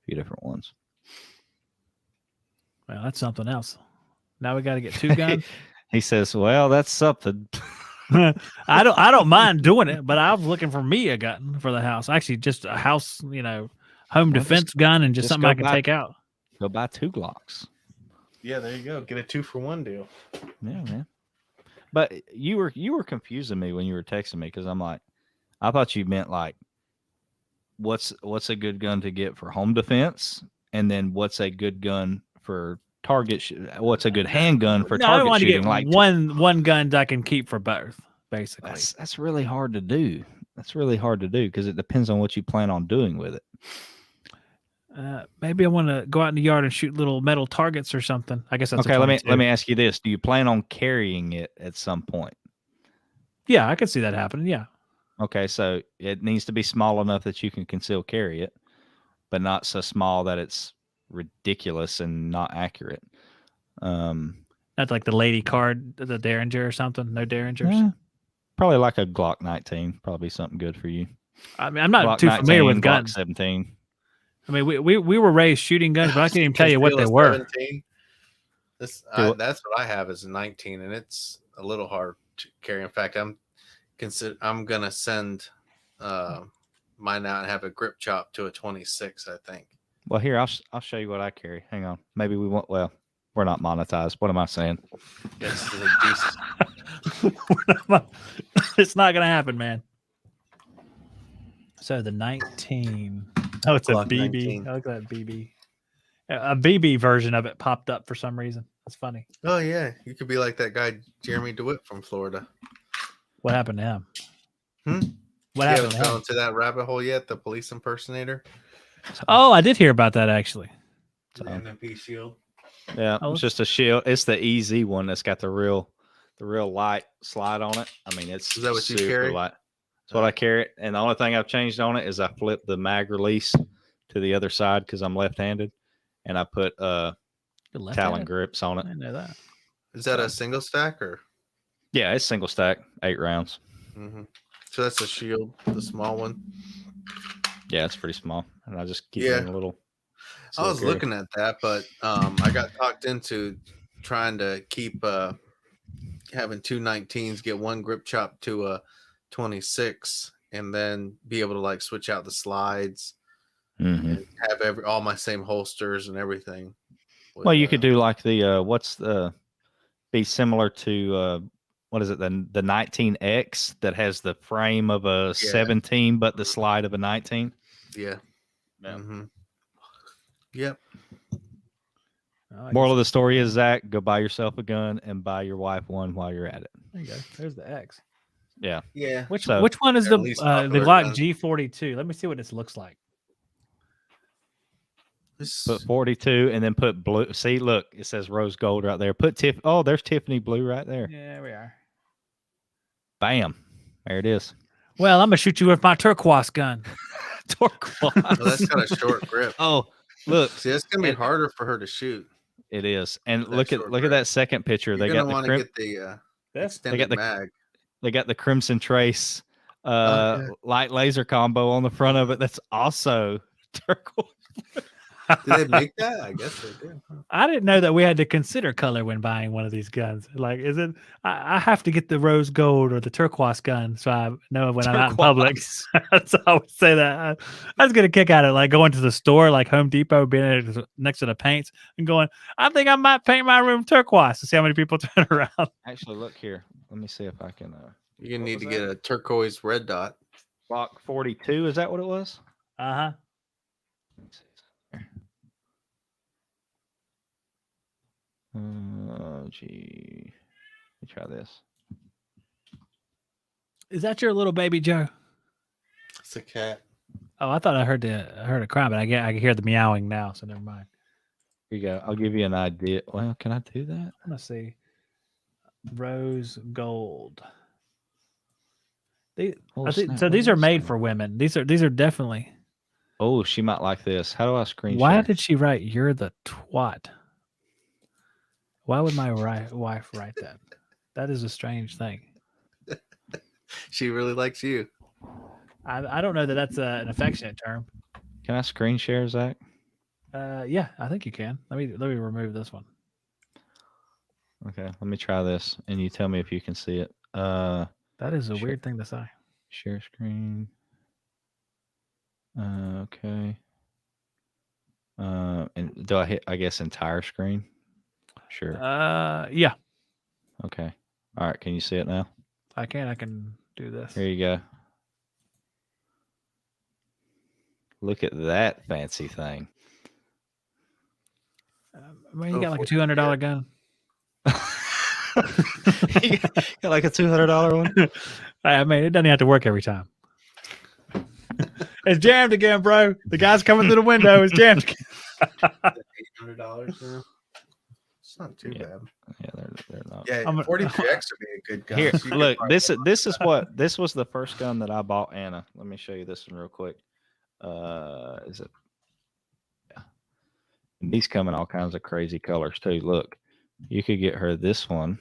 [SPEAKER 2] a few different ones.
[SPEAKER 1] Well, that's something else. Now we got to get 2 guns.
[SPEAKER 2] He says, "Well, that's something."
[SPEAKER 1] I don't mind doing it, but I was looking for me a gun for the house. Actually, just a house, home
[SPEAKER 2] Well,
[SPEAKER 1] defense gun and just
[SPEAKER 2] just
[SPEAKER 1] something
[SPEAKER 2] go
[SPEAKER 1] I can
[SPEAKER 2] buy-
[SPEAKER 1] take out.
[SPEAKER 2] Go buy 2 Glocks.
[SPEAKER 3] Yeah, there you go. Get a 2-for-1 deal.
[SPEAKER 2] Yeah, man. But you were confusing me when you were texting me because I'm like, I thought you meant like, what's a good gun to get for home defense, and then what's a good gun for target? What's a good handgun for
[SPEAKER 1] No, I
[SPEAKER 2] target
[SPEAKER 1] want to
[SPEAKER 2] shooting?
[SPEAKER 1] get
[SPEAKER 2] Like
[SPEAKER 1] one gun that I can keep for both, basically.
[SPEAKER 2] that's really hard to do. That's really hard to do because it depends on what you plan on doing with it.
[SPEAKER 1] Maybe I want to go out in the yard and shoot little metal targets or something. I guess that's
[SPEAKER 2] Okay,
[SPEAKER 1] a
[SPEAKER 2] let
[SPEAKER 1] 22.
[SPEAKER 2] me ask you this: do you plan on carrying it at some point?
[SPEAKER 1] Yeah, I could see that happening. Yeah.
[SPEAKER 2] Okay, so it needs to be small enough that you can conceal carry it, but not so small that it's ridiculous and not accurate.
[SPEAKER 1] Not like the lady card, the Derringer or something. No Derringers.
[SPEAKER 2] Yeah, probably like a Glock 19. Probably something good for you.
[SPEAKER 1] I mean, I'm not
[SPEAKER 2] Glock
[SPEAKER 1] too familiar with
[SPEAKER 2] Glock
[SPEAKER 1] guns.
[SPEAKER 2] 17.
[SPEAKER 1] I mean, we were raised shooting guns, but I can't even tell you what they were.
[SPEAKER 3] 17. That's what I have is a 19, and it's a little hard to carry. In fact, I'm gonna send mine out and have a grip chop to a 26. I think.
[SPEAKER 2] Well, here I'll show you what I carry. Hang on. Maybe we won't. Well, we're not monetized. What am I saying?
[SPEAKER 3] This is a decent.
[SPEAKER 1] It's not gonna happen, man. So the 19. Oh, it's a
[SPEAKER 3] Glock
[SPEAKER 1] BB.
[SPEAKER 3] 19.
[SPEAKER 1] I look at that BB. A BB version of it popped up for some reason. That's funny.
[SPEAKER 3] Oh yeah, you could be like that guy Jeremy DeWitt from Florida.
[SPEAKER 1] What happened to him? What
[SPEAKER 3] You
[SPEAKER 1] happened
[SPEAKER 3] haven't
[SPEAKER 1] to
[SPEAKER 3] fell
[SPEAKER 1] him?
[SPEAKER 3] into that rabbit hole yet? The police impersonator.
[SPEAKER 1] Oh, I did hear about that actually.
[SPEAKER 3] The MMP shield.
[SPEAKER 2] Yeah,
[SPEAKER 1] Oh,
[SPEAKER 2] it's just a shield. It's the EZ one that's got the real light slide on it. I mean, it's
[SPEAKER 3] Is that what you
[SPEAKER 2] super
[SPEAKER 3] carry?
[SPEAKER 2] light. That's what I carry. And the only thing I've changed on it is I flip the mag release to the other side because I'm left-handed, and I put
[SPEAKER 1] You're
[SPEAKER 2] Talon
[SPEAKER 1] left-handed?
[SPEAKER 2] grips on
[SPEAKER 1] I
[SPEAKER 2] it.
[SPEAKER 1] didn't know that.
[SPEAKER 3] Is that a single stack or?
[SPEAKER 2] Yeah, it's single stack, 8 rounds.
[SPEAKER 3] Mm-hmm. So that's a shield, the small one.
[SPEAKER 2] Yeah, it's pretty small, and I just keep
[SPEAKER 3] Yeah.
[SPEAKER 2] it in a little.
[SPEAKER 3] I was looking at that, but I got talked into trying to keep having 219s, get one grip chop to a 26, and then be able to like switch out the slides and have all my same holsters and everything.
[SPEAKER 2] Well, you could do like the be similar to what is it, the 19X that has the frame of a 17 but the slide of a 19.
[SPEAKER 3] Yeah. Mm-hmm. Yep.
[SPEAKER 2] Moral of the story is, Zach, go buy yourself a gun and buy your wife one while you're at it.
[SPEAKER 1] There you go. There's the X.
[SPEAKER 2] Yeah.
[SPEAKER 3] Yeah.
[SPEAKER 1] Which one is the
[SPEAKER 3] popular
[SPEAKER 1] Glock
[SPEAKER 3] guns.
[SPEAKER 1] G42? Let me see what this looks like.
[SPEAKER 2] Put 42 and then put blue. See, look, it says rose gold right there. Put Oh, there's Tiffany blue right there.
[SPEAKER 1] Yeah, we are.
[SPEAKER 2] Bam. There it is.
[SPEAKER 1] Well, I'm gonna shoot you with my turquoise gun.
[SPEAKER 2] Turquoise.
[SPEAKER 3] Well, that's got a short grip.
[SPEAKER 2] Oh, look.
[SPEAKER 3] See, it's gonna be harder for her to shoot.
[SPEAKER 2] It is. And
[SPEAKER 3] That
[SPEAKER 2] look at that second picture.
[SPEAKER 3] You're
[SPEAKER 2] they
[SPEAKER 3] gonna
[SPEAKER 2] got
[SPEAKER 3] want to get the extended
[SPEAKER 2] the
[SPEAKER 3] mag.
[SPEAKER 2] They got the Crimson Trace light laser combo on the front of it. That's also turquoise.
[SPEAKER 3] Do they make that? I guess they do.
[SPEAKER 1] I didn't know that we had to consider color when buying one of these guns. Like, is it? I have to get the rose gold or the turquoise gun, so I know when I'm out in public. So I would say that I was gonna kick out of like going to the store, like Home Depot, being next to the paints, and going, I think I might paint my room turquoise to see how many people turn around.
[SPEAKER 2] Actually, look here. Let me see if I can.
[SPEAKER 3] You're gonna need to get a turquoise red dot.
[SPEAKER 2] Block 42. Is that what it was?
[SPEAKER 1] Uh-huh.
[SPEAKER 2] Gee. Let me try this.
[SPEAKER 1] Is that your little baby Joe?
[SPEAKER 3] It's a cat.
[SPEAKER 1] Oh, I thought I heard a cry, but I can hear the meowing now, so never mind.
[SPEAKER 2] Here you go. I'll give you an idea. Well, can I do that?
[SPEAKER 1] Let's see. Rose gold. These are made for women. These are definitely.
[SPEAKER 2] Oh, she might like this. How do I screen
[SPEAKER 1] Why
[SPEAKER 2] share?
[SPEAKER 1] did she write "You're the twat"? Why would my wife write that? That is a strange thing.
[SPEAKER 3] She really likes you.
[SPEAKER 1] I don't know that that's an affectionate term.
[SPEAKER 2] Can I screen share, Zach?
[SPEAKER 1] Yeah, I think you can. Let me remove this one.
[SPEAKER 2] Okay, let me try this, and you tell me if you can see it.
[SPEAKER 1] That is a weird thing to say.
[SPEAKER 2] Share screen. Okay. And do I hit, I guess, entire screen? Sure.
[SPEAKER 1] Yeah.
[SPEAKER 2] Okay. All right. Can you see it now?
[SPEAKER 1] I can do this.
[SPEAKER 2] Here you go. Look at that fancy thing.
[SPEAKER 1] I mean, you got like a $200 gun.
[SPEAKER 2] You got like a $200 one?
[SPEAKER 1] I mean, it doesn't have to work every time. It's jammed again, bro. The guy's coming through the window. It's jammed again.
[SPEAKER 3] $800 now. It's not too bad.
[SPEAKER 2] Yeah, they're not.
[SPEAKER 3] Yeah, 43X would be a good gun.
[SPEAKER 2] Here,
[SPEAKER 3] So you
[SPEAKER 2] look.
[SPEAKER 3] could
[SPEAKER 2] This was the first gun that I bought Anna. Let me show you this one real quick. Is it? Yeah. And these come in all kinds of crazy colors too. Look, you could get her this one.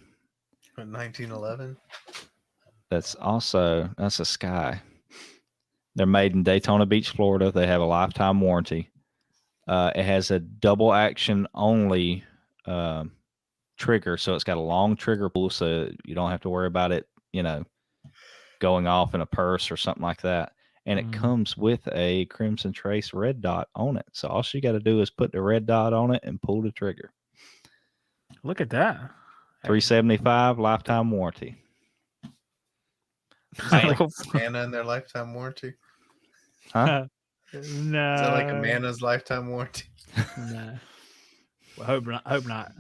[SPEAKER 3] 1911.
[SPEAKER 2] That's a Sky. They're made in Daytona Beach, Florida. They have a lifetime warranty. It has a double action only trigger, so it's got a long trigger pull, so you don't have to worry about it, going off in a purse or something like that. And it comes with a Crimson Trace red dot on it. So all she got to do is put the red dot on it and pull the trigger.
[SPEAKER 1] Look at that.
[SPEAKER 2] $375 lifetime warranty.
[SPEAKER 3] Is that like a Mana in their lifetime warranty?
[SPEAKER 2] Huh?
[SPEAKER 1] No.
[SPEAKER 3] Is that like a Mana's lifetime warranty?
[SPEAKER 1] No. Hope not. Hope not.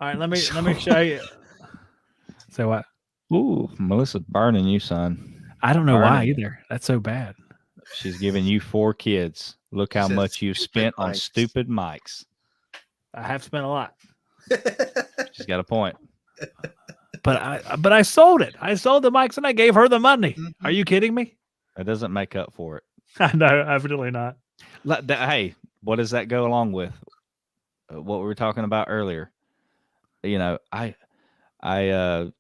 [SPEAKER 1] All right, let me show you. So what?
[SPEAKER 2] Ooh, Melissa's burning you, son.
[SPEAKER 1] I don't know why
[SPEAKER 2] Burning.
[SPEAKER 1] either. That's so bad.
[SPEAKER 2] She's giving you 4 kids. Look how
[SPEAKER 3] Says
[SPEAKER 2] much you've
[SPEAKER 3] stupid
[SPEAKER 2] spent on
[SPEAKER 3] mics.
[SPEAKER 2] stupid mics.
[SPEAKER 1] I have spent a lot,
[SPEAKER 2] She's got a point.
[SPEAKER 1] but I sold it. I sold the mics and I gave her the money. Are you kidding me?
[SPEAKER 2] That doesn't make up for it.
[SPEAKER 1] I know, evidently not.
[SPEAKER 2] Hey, what does that go along with? What we were talking about earlier. You know, I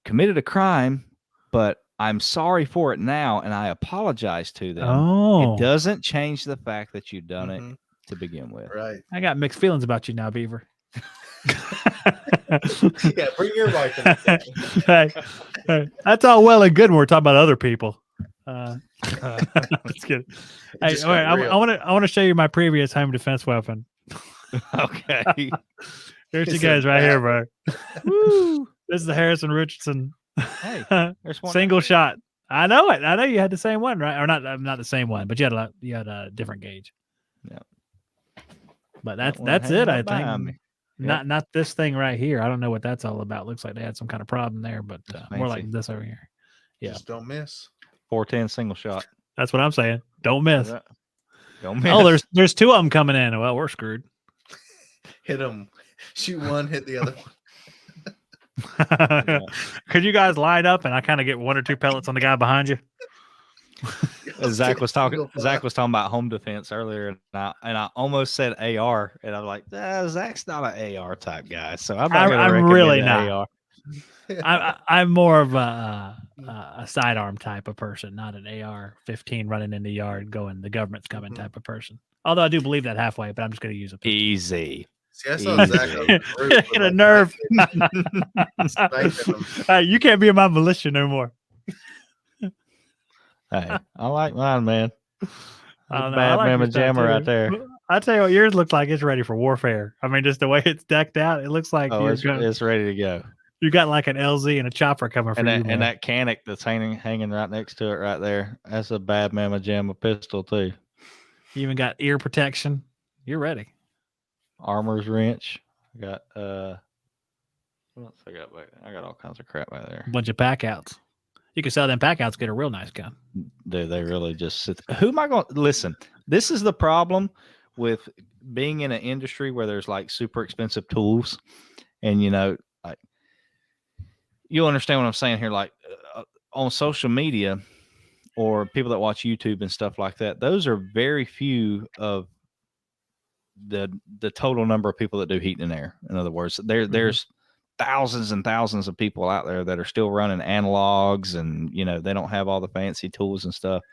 [SPEAKER 2] committed a crime, but I'm sorry for it now, and I apologize to them.
[SPEAKER 1] Oh,
[SPEAKER 2] It doesn't change the fact that you've done
[SPEAKER 3] Mhm.
[SPEAKER 2] it to begin with.
[SPEAKER 3] Right.
[SPEAKER 1] I got mixed feelings about you now, Beaver.
[SPEAKER 3] Yeah, bring your wife in.
[SPEAKER 1] Hey, that's all well and good when we're talking about other people. Just kidding. Hey,
[SPEAKER 3] just
[SPEAKER 1] all right,
[SPEAKER 3] got real.
[SPEAKER 1] I want to show you my previous home defense weapon.
[SPEAKER 2] Okay.
[SPEAKER 1] Here's you
[SPEAKER 3] It's
[SPEAKER 1] guys
[SPEAKER 3] a
[SPEAKER 1] right here,
[SPEAKER 3] bat.
[SPEAKER 1] bro. Woo! This is the Harrison Richardson
[SPEAKER 2] Hey, there's one.
[SPEAKER 1] single shot. I know it. I know you had the same one, right? Or not the same one, but you had a different gauge.
[SPEAKER 2] Yeah.
[SPEAKER 1] But
[SPEAKER 2] That one
[SPEAKER 1] that's
[SPEAKER 2] hanging
[SPEAKER 1] it. I
[SPEAKER 2] up behind
[SPEAKER 1] think.
[SPEAKER 2] me.
[SPEAKER 1] Not this thing right here. I don't know what that's all about. Looks like they had some kind of problem there, but more like
[SPEAKER 2] fancy.
[SPEAKER 1] this over here. Yeah.
[SPEAKER 3] Just don't miss.
[SPEAKER 2] 410 single shot.
[SPEAKER 1] That's what I'm saying. Don't miss.
[SPEAKER 2] Don't miss.
[SPEAKER 1] Oh, there's 2 of them coming in. Well, we're screwed.
[SPEAKER 3] Hit them. Shoot one, hit the other one.
[SPEAKER 1] Could you guys line up and I kind of get 1 or 2 pellets on the guy behind you?
[SPEAKER 2] Zach was talking about home defense earlier, and I almost said AR, and I'm like, Zach's not an AR type guy, so I'm not going to
[SPEAKER 1] I'm
[SPEAKER 2] recommend
[SPEAKER 1] really
[SPEAKER 2] an
[SPEAKER 1] not.
[SPEAKER 2] AR.
[SPEAKER 1] I'm more of a sidearm type of person, not an AR-15 running in the yard going, the government's coming type of person. Although I do believe that halfway, but I'm just going to use a pistol.
[SPEAKER 2] Easy.
[SPEAKER 3] See, I saw Zach on the roof.
[SPEAKER 1] Get a nerve.
[SPEAKER 3] Sniping him.
[SPEAKER 1] Hey, you can't be in my militia no more.
[SPEAKER 2] Hey, I like mine, man.
[SPEAKER 1] I don't know.
[SPEAKER 2] Bad
[SPEAKER 1] I like
[SPEAKER 2] Mama
[SPEAKER 1] your stuff,
[SPEAKER 2] Jammer
[SPEAKER 1] too.
[SPEAKER 2] right there.
[SPEAKER 1] I tell you what, yours looks like it's ready for warfare. I mean, just the way it's decked out, it looks like
[SPEAKER 2] Oh, it's ready to go.
[SPEAKER 1] you got like an LZ and a chopper coming for
[SPEAKER 2] And
[SPEAKER 1] you.
[SPEAKER 2] and that canic that's hanging right next to it right there, that's a Bad Mama Jammer pistol too.
[SPEAKER 1] You even got ear protection. You're ready.
[SPEAKER 2] Armor's wrench. I got what else I got back there? I got all kinds of crap back there.
[SPEAKER 1] A bunch of pack outs. You can sell them pack outs, get a real nice gun.
[SPEAKER 2] Do they really just sit? Who am I going to listen? This is the problem with being in an industry where there's like super expensive tools, and like you'll understand what I'm saying here. Like on social media or people that watch YouTube and stuff like that, those are very few of the total number of people that do heat and air. In other words, there's thousands and thousands of people out there that are still running analogs, and they don't have all the fancy tools and stuff.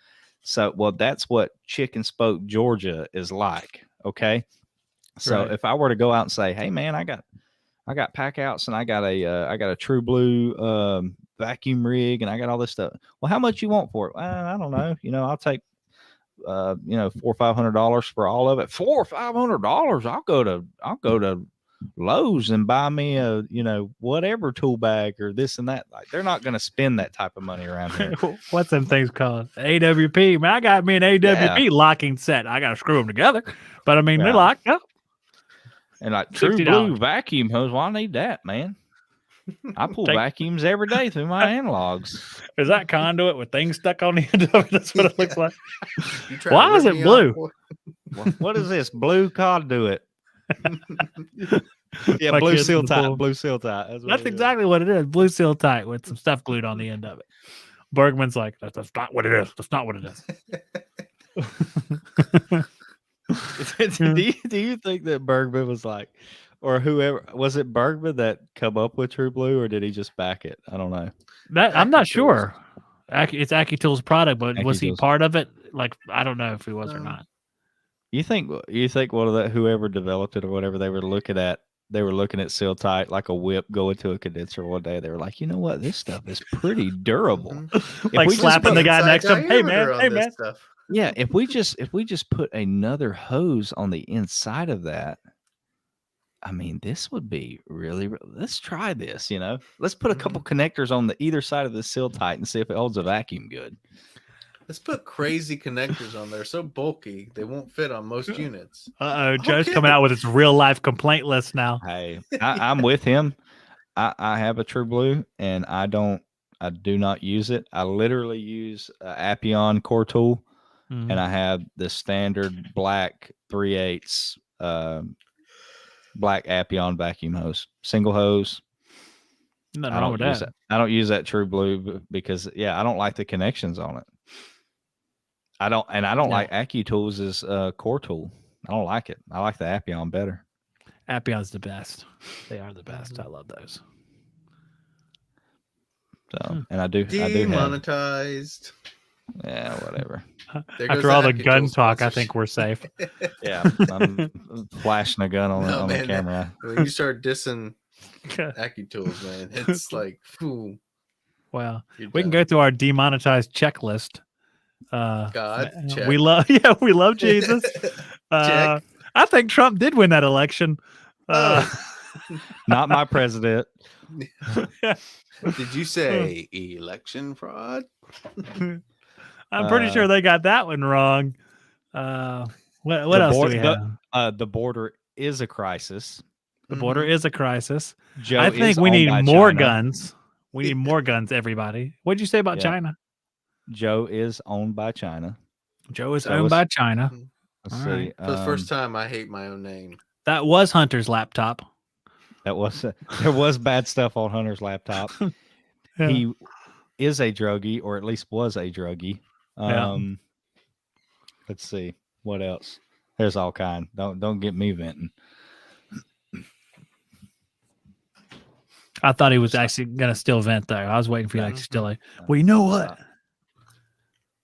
[SPEAKER 2] So, well, that's what Chicken Spoke, Georgia is like. Okay. So
[SPEAKER 1] Right.
[SPEAKER 2] if I were to go out and say, hey man, I got pack outs and I got a True Blue vacuum rig and I got all this stuff. Well, how much you want for it? I don't know. I'll take $400 or $500 for all of it. $400 or $500. I'll go to Lowe's and buy me a whatever tool bag or this and that. Like, they're not going to spend that type of money around here.
[SPEAKER 1] What's them things called? AWP. Man, I got me an AWP locking set. I got to screw them together, but I mean they're locked up.
[SPEAKER 2] And like True
[SPEAKER 1] $60.
[SPEAKER 2] Blue vacuum hose, well, I need that, man. I pull vacuums every day through my analogs.
[SPEAKER 1] Is that conduit with things stuck on the end of it? That's what it looks like.
[SPEAKER 3] Why
[SPEAKER 1] is it blue?
[SPEAKER 2] What is this? Blue conduit. Yeah,
[SPEAKER 1] My
[SPEAKER 2] blue
[SPEAKER 1] kids
[SPEAKER 2] seal
[SPEAKER 1] in the
[SPEAKER 2] tie.
[SPEAKER 1] pool.
[SPEAKER 2] Blue seal tie.
[SPEAKER 1] That's exactly what it is. Blue seal tight with some stuff glued on the end of it. Bergman's like, that's not what it is. That's not what it is.
[SPEAKER 2] Do you think that Bergman was like, or whoever was it, Bergman that come up with True Blue, or did he just back it? I don't know.
[SPEAKER 1] I'm not sure. It's AccuTool's product, but was he
[SPEAKER 2] AccuTool's.
[SPEAKER 1] part of it? Like, I don't know if he was or not.
[SPEAKER 2] You think one of that, whoever developed it or whatever, they were looking at Seal Tight like a whip going to a condenser one day. They were like, you know what, this stuff is pretty durable.
[SPEAKER 1] Like slapping the guy next to him. Hey man.
[SPEAKER 3] Stuff.
[SPEAKER 2] Yeah, if we just put another hose on the inside of that, I mean, this would be really. Let's try this. Let's put a couple connectors on the either side of the Seal Tight and see if it holds a vacuum good.
[SPEAKER 3] Let's put crazy connectors on there. So bulky, they won't fit on most units.
[SPEAKER 1] Joe's coming out with his real life complaint list now.
[SPEAKER 2] Hey, I'm with him. I have a True Blue, and I do not use it. I literally use Appion core tool, and I have the standard black 3/8 black Appion vacuum hose, single hose.
[SPEAKER 1] Nothing wrong with that.
[SPEAKER 2] I don't use that True Blue because I don't like the connections on it. I don't like AccuTools' core tool. I don't like it. I like the Appion better.
[SPEAKER 1] Appion's the best. They are the best. I love those.
[SPEAKER 2] So, and I do
[SPEAKER 3] demonetized.
[SPEAKER 2] Yeah, whatever.
[SPEAKER 1] After all the gun talk, I think we're safe.
[SPEAKER 2] Yeah, I'm flashing a gun on the camera.
[SPEAKER 3] When you start dissing AccuTools, man, it's like, phew.
[SPEAKER 1] Well, we can go through our demonetized checklist.
[SPEAKER 3] God, check.
[SPEAKER 1] we love Jesus.
[SPEAKER 3] Check.
[SPEAKER 1] I think Trump did win that election.
[SPEAKER 2] Not my president.
[SPEAKER 3] Did you say election fraud?
[SPEAKER 1] I'm pretty sure they got that one wrong. What else do we have?
[SPEAKER 2] The border is a crisis.
[SPEAKER 1] The border is a crisis.
[SPEAKER 2] Joe
[SPEAKER 1] I think we need more guns. We need more guns, everybody. What did you say about China?
[SPEAKER 2] Joe is owned by China.
[SPEAKER 1] Joe is owned by China.
[SPEAKER 2] Let's see.
[SPEAKER 1] Right.
[SPEAKER 3] For the first time, I hate my own name.
[SPEAKER 1] That was Hunter's laptop.
[SPEAKER 2] That was there was bad stuff on Hunter's laptop.
[SPEAKER 1] Yeah.
[SPEAKER 2] He is a druggie, or at least was a druggie. Let's see what else. There's all kind. Don't get me venting.
[SPEAKER 1] I thought he was actually gonna still vent though. I was waiting for you to still like. Well, you know what?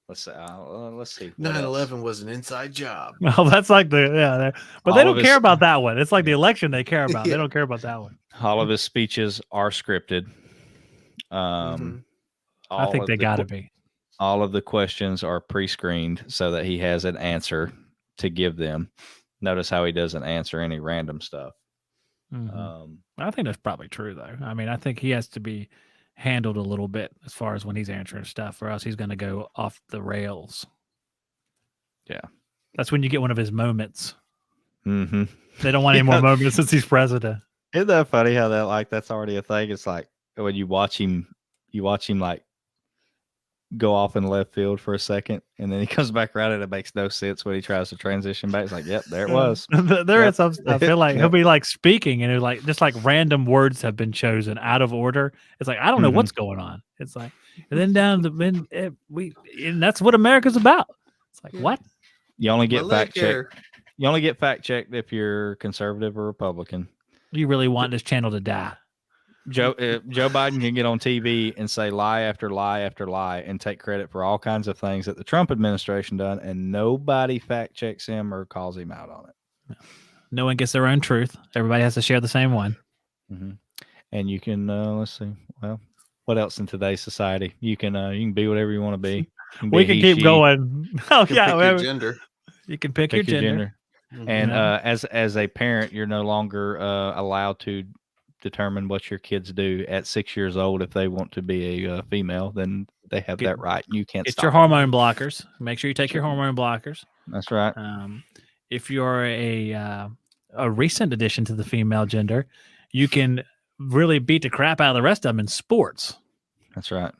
[SPEAKER 2] Let's see.
[SPEAKER 3] 9/11 was an inside job.
[SPEAKER 1] Well, that's like but they don't care about that one. It's like the election they care about. They don't care about that one.
[SPEAKER 2] All of his speeches are scripted.
[SPEAKER 1] I think they got to be.
[SPEAKER 2] All of the questions are pre-screened so that he has an answer to give them. Notice how he doesn't answer any random stuff.
[SPEAKER 1] I think that's probably true, though. I mean, I think he has to be handled a little bit as far as when he's answering stuff, or else he's going to go off the rails.
[SPEAKER 2] Yeah.
[SPEAKER 1] That's when you get one of his moments.
[SPEAKER 2] Mm-hmm.
[SPEAKER 1] They don't want any more moments since he's president.
[SPEAKER 2] Isn't that funny how that's already a thing? It's like when you watch him like go off in left field for a second, and then he comes back around and it makes no sense when he tries to transition back. It's like, yep, there it was.
[SPEAKER 1] There is some stuff. I feel like he'll be like speaking, and like just like random words have been chosen out of order. It's like I don't know what's going on. It's like, and then down and that's what America's about. It's like what?
[SPEAKER 2] You only get fact checked. You only get fact checked if you're conservative or Republican.
[SPEAKER 1] You really want this channel to die?
[SPEAKER 2] Joe Biden can get on TV and say lie after lie after lie and take credit for all kinds of things that the Trump administration done, and nobody fact checks him or calls him out on it.
[SPEAKER 1] No one gets their own truth. Everybody has to share the same one.
[SPEAKER 2] And you can let's see. Well, what else in today's society? You can be whatever you want to be.
[SPEAKER 1] We can keep going. Oh yeah,
[SPEAKER 3] your gender.
[SPEAKER 1] You can pick your gender.
[SPEAKER 2] And as a parent, you're no longer allowed to determine what your kids do at 6 years old. If they want to be a female, then they have that right. You can't
[SPEAKER 1] get
[SPEAKER 2] stop
[SPEAKER 1] your hormone blockers. Make sure you take your hormone blockers.
[SPEAKER 2] That's right.
[SPEAKER 1] If you're a recent addition to the female gender, you can really beat the crap out of the rest of them in sports.
[SPEAKER 2] That's right.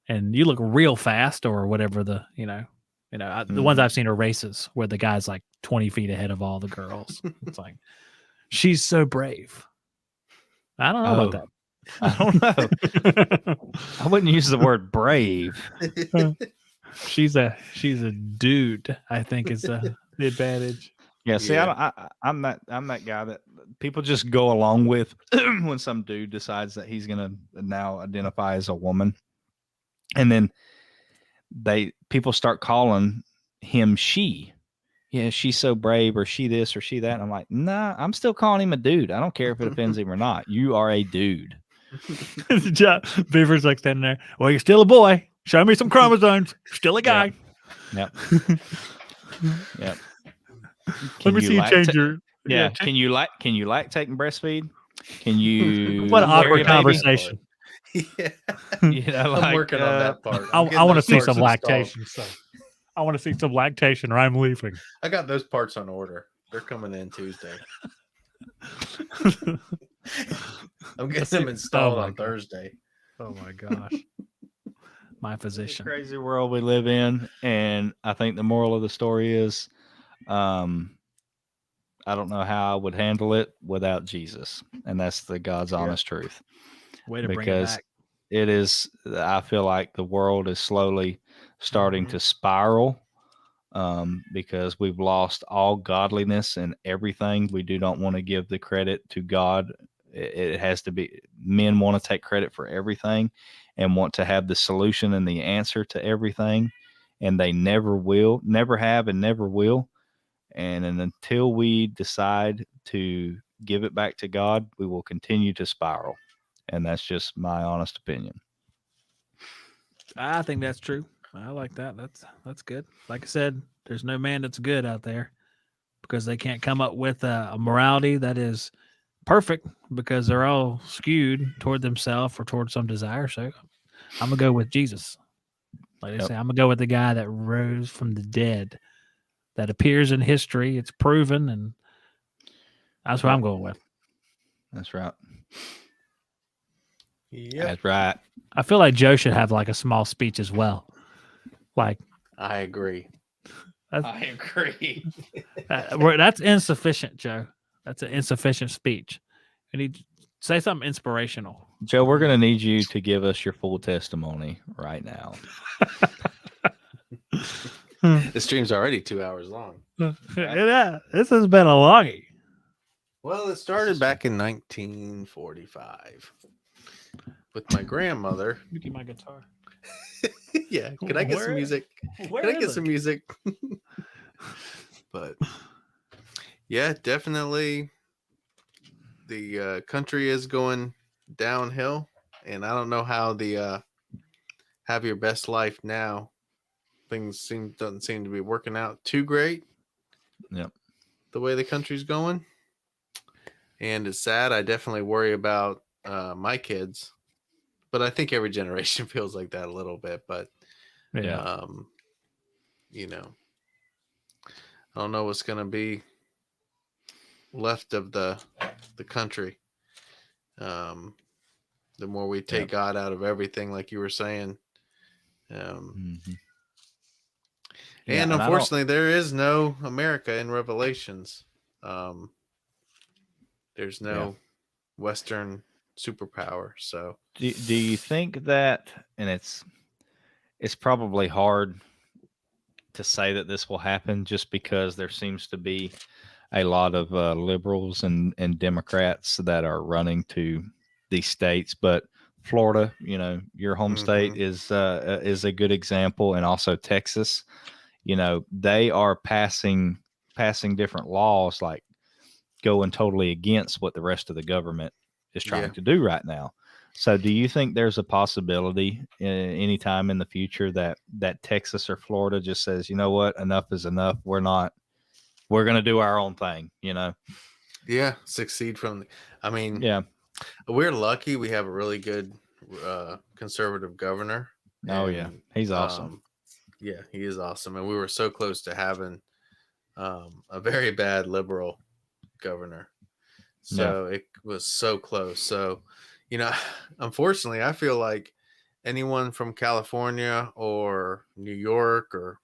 [SPEAKER 1] And you look real fast, or whatever the ones I've seen are races where the guy's like 20 feet ahead of all the girls. It's like, she's so brave. I don't know about that.
[SPEAKER 2] I don't know. I wouldn't use the word brave.
[SPEAKER 1] She's a dude, I think is the advantage.
[SPEAKER 2] Yeah, see, I'm that guy that people just go along with when some dude decides that he's gonna now identify as a woman, and then people start calling him she. Yeah, she's so brave, or she this, or she that. And I'm like, nah, I'm still calling him a dude. I don't care if it offends him or not. You are a dude.
[SPEAKER 1] Beaver's like standing there. Well, you're still a boy. Show me some chromosomes. Still a guy.
[SPEAKER 2] Yep. Yep.
[SPEAKER 1] Let me see you change your.
[SPEAKER 2] Yeah. Can you lactate and breastfeed? Can you?
[SPEAKER 1] What an awkward conversation.
[SPEAKER 3] Yeah,
[SPEAKER 2] You know,
[SPEAKER 3] I'm working on that part.
[SPEAKER 1] I
[SPEAKER 3] I'm getting
[SPEAKER 1] want to
[SPEAKER 3] those
[SPEAKER 1] see
[SPEAKER 3] parts
[SPEAKER 1] some
[SPEAKER 3] installed.
[SPEAKER 1] lactation. So I want to see some lactation, or I'm leaving.
[SPEAKER 3] I got those parts on order. They're coming in Tuesday. I'm getting them installed on Thursday.
[SPEAKER 1] Oh my gosh. My
[SPEAKER 2] It's a
[SPEAKER 1] physician.
[SPEAKER 2] crazy world we live in, and I think the moral of the story is, I don't know how I would handle it without Jesus, and that's the God's honest truth.
[SPEAKER 1] Way to bring it
[SPEAKER 2] Because
[SPEAKER 1] back.
[SPEAKER 2] it is, I feel like the world is slowly starting to spiral, because we've lost all godliness and everything. We do not want to give the credit to God. It has to be, men want to take credit for everything and want to have the solution and the answer to everything, and they never will, never have, and never will. And until we decide to give it back to God, we will continue to spiral. And that's just my honest opinion.
[SPEAKER 1] I think that's true. I like that. That's good. Like I said, there's no man that's good out there because they can't come up with a morality that is perfect because they're all skewed toward themselves or toward some desire. So I'm gonna go with Jesus. Like they
[SPEAKER 2] Yep.
[SPEAKER 1] say, I'm gonna go with the guy that rose from the dead, that appears in history. It's proven, and that's what I'm going with.
[SPEAKER 2] That's right.
[SPEAKER 3] Yep.
[SPEAKER 2] That's right.
[SPEAKER 1] I feel like Joe should have like a small speech as well. Like
[SPEAKER 3] I agree.
[SPEAKER 2] I agree.
[SPEAKER 1] that's insufficient, Joe. That's an insufficient speech. You need to say something inspirational.
[SPEAKER 2] Joe, we're going to need you to give us your full testimony right now.
[SPEAKER 3] The stream's already 2 hours long.
[SPEAKER 1] Yeah, this has been a longie.
[SPEAKER 3] Well, it started back in 1945 with my grandmother.
[SPEAKER 1] You get my guitar.
[SPEAKER 3] Yeah, can I get some music? Can I get some music? But yeah, definitely the country is going downhill, and I don't know how the have your best life now. Things doesn't seem to be working out too great.
[SPEAKER 2] Yep.
[SPEAKER 3] The way the country's going, and it's sad. I definitely worry about my kids, but I think every generation feels like that a little bit. But
[SPEAKER 2] Yeah.
[SPEAKER 3] you know, I don't know what's going to be left of the country. The more we take God out of everything, like you were saying. And unfortunately, there is no America in Revelations. There's no Western superpower. So,
[SPEAKER 2] do you think that, and it's probably hard to say that this will happen just because there seems to be a lot of liberals and Democrats that are running to these states, but Florida, you know, your home state is a good example, and also Texas. You know, they are passing different laws, like going totally against what the rest of the government is trying to do right now. So do you think there's a possibility anytime in the future that Texas or Florida just says, you know what, enough is enough. We're going to do our own thing, you know?
[SPEAKER 3] Yeah. Succeed from,
[SPEAKER 2] yeah,
[SPEAKER 3] we're lucky. We have a really good conservative governor.
[SPEAKER 2] Oh, yeah. He's awesome.
[SPEAKER 3] Yeah, he is awesome. And we were so close to having a very bad liberal governor. So it was so close. So, you know, unfortunately, I feel like anyone from California or New York or,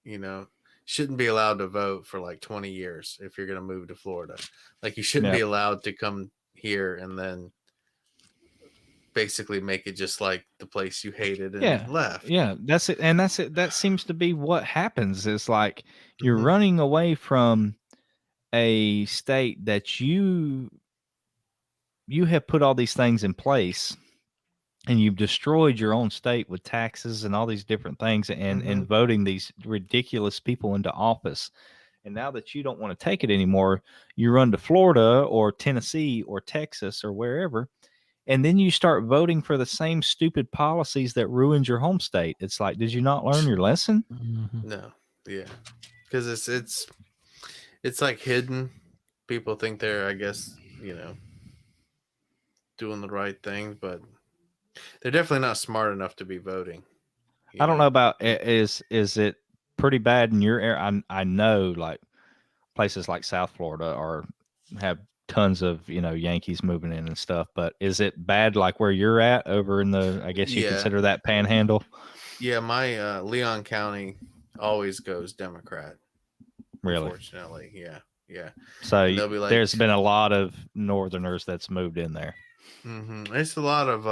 [SPEAKER 3] you know, shouldn't be allowed to vote for like 20 years if you're going to move to Florida. Like you shouldn't be allowed to come here and then basically make it just like the place you hated and left.
[SPEAKER 2] Yeah, that's it. And that's it. That seems to be what happens. Is like you're running away from a state that you have put all these things in place, and you've destroyed your own state with taxes and all these different things, and voting these ridiculous people into office. And now that you don't want to take it anymore, you run to Florida or Tennessee or Texas or wherever, and then you start voting for the same stupid policies that ruined your home state. It's like, did you not learn your lesson?
[SPEAKER 3] No. Yeah. Because it's like hidden. People think they're, I guess, you know, doing the right thing, but They're definitely not smart enough to be voting.
[SPEAKER 2] I don't know about is it pretty bad in your area? I know like places like South Florida have tons of Yankees moving in and stuff, but is it bad like where you're at over in the? I guess you consider that Panhandle.
[SPEAKER 3] Yeah, my Leon County always goes Democrat.
[SPEAKER 2] Really?
[SPEAKER 3] Unfortunately, yeah.
[SPEAKER 2] So
[SPEAKER 3] they'll be like,
[SPEAKER 2] there's been a lot of Northerners that's moved in there.
[SPEAKER 3] It's a lot of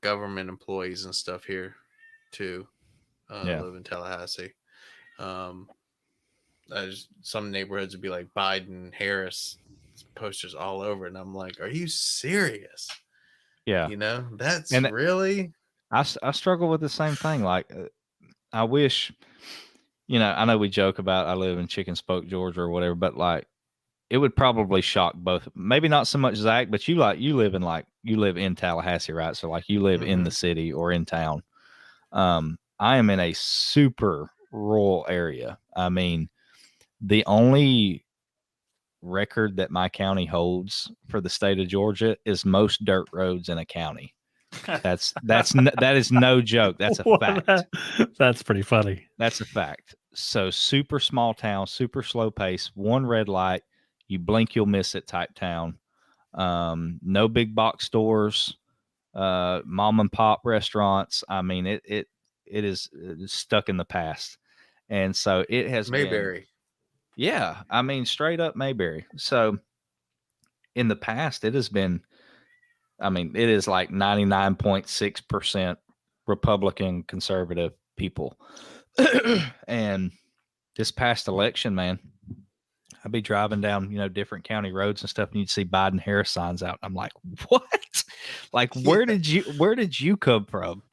[SPEAKER 3] government employees and stuff here too. Live in Tallahassee. Some neighborhoods would be like Biden, Harris posters all over, and I'm like, are you serious?
[SPEAKER 2] Yeah,
[SPEAKER 3] that's
[SPEAKER 2] and
[SPEAKER 3] really.
[SPEAKER 2] I struggle with the same thing. Like, I wish, I know we joke about I live in Chicken Spoke, Georgia, or whatever, but like, it would probably shock both. Maybe not so much Zach, but you live in Tallahassee, right? So like, you live in the city or in town. I am in a super rural area. I mean, the only record that my county holds for the state of Georgia is most dirt roads in a county. That is no joke. That's a fact.
[SPEAKER 1] That's pretty funny.
[SPEAKER 2] That's a fact. So super small town, super slow pace, one red light, you blink, you'll miss it type town. No big box stores, mom and pop restaurants. I mean, it is stuck in the past. And so it has
[SPEAKER 3] Mayberry.
[SPEAKER 2] Yeah. I mean, straight up Mayberry. So in the past, it has been, it is like 99.6% Republican conservative people. And this past election, man, I'd be driving down, different county roads and stuff, and you'd see Biden Harris signs out. I'm like, what? Like, where did you come from?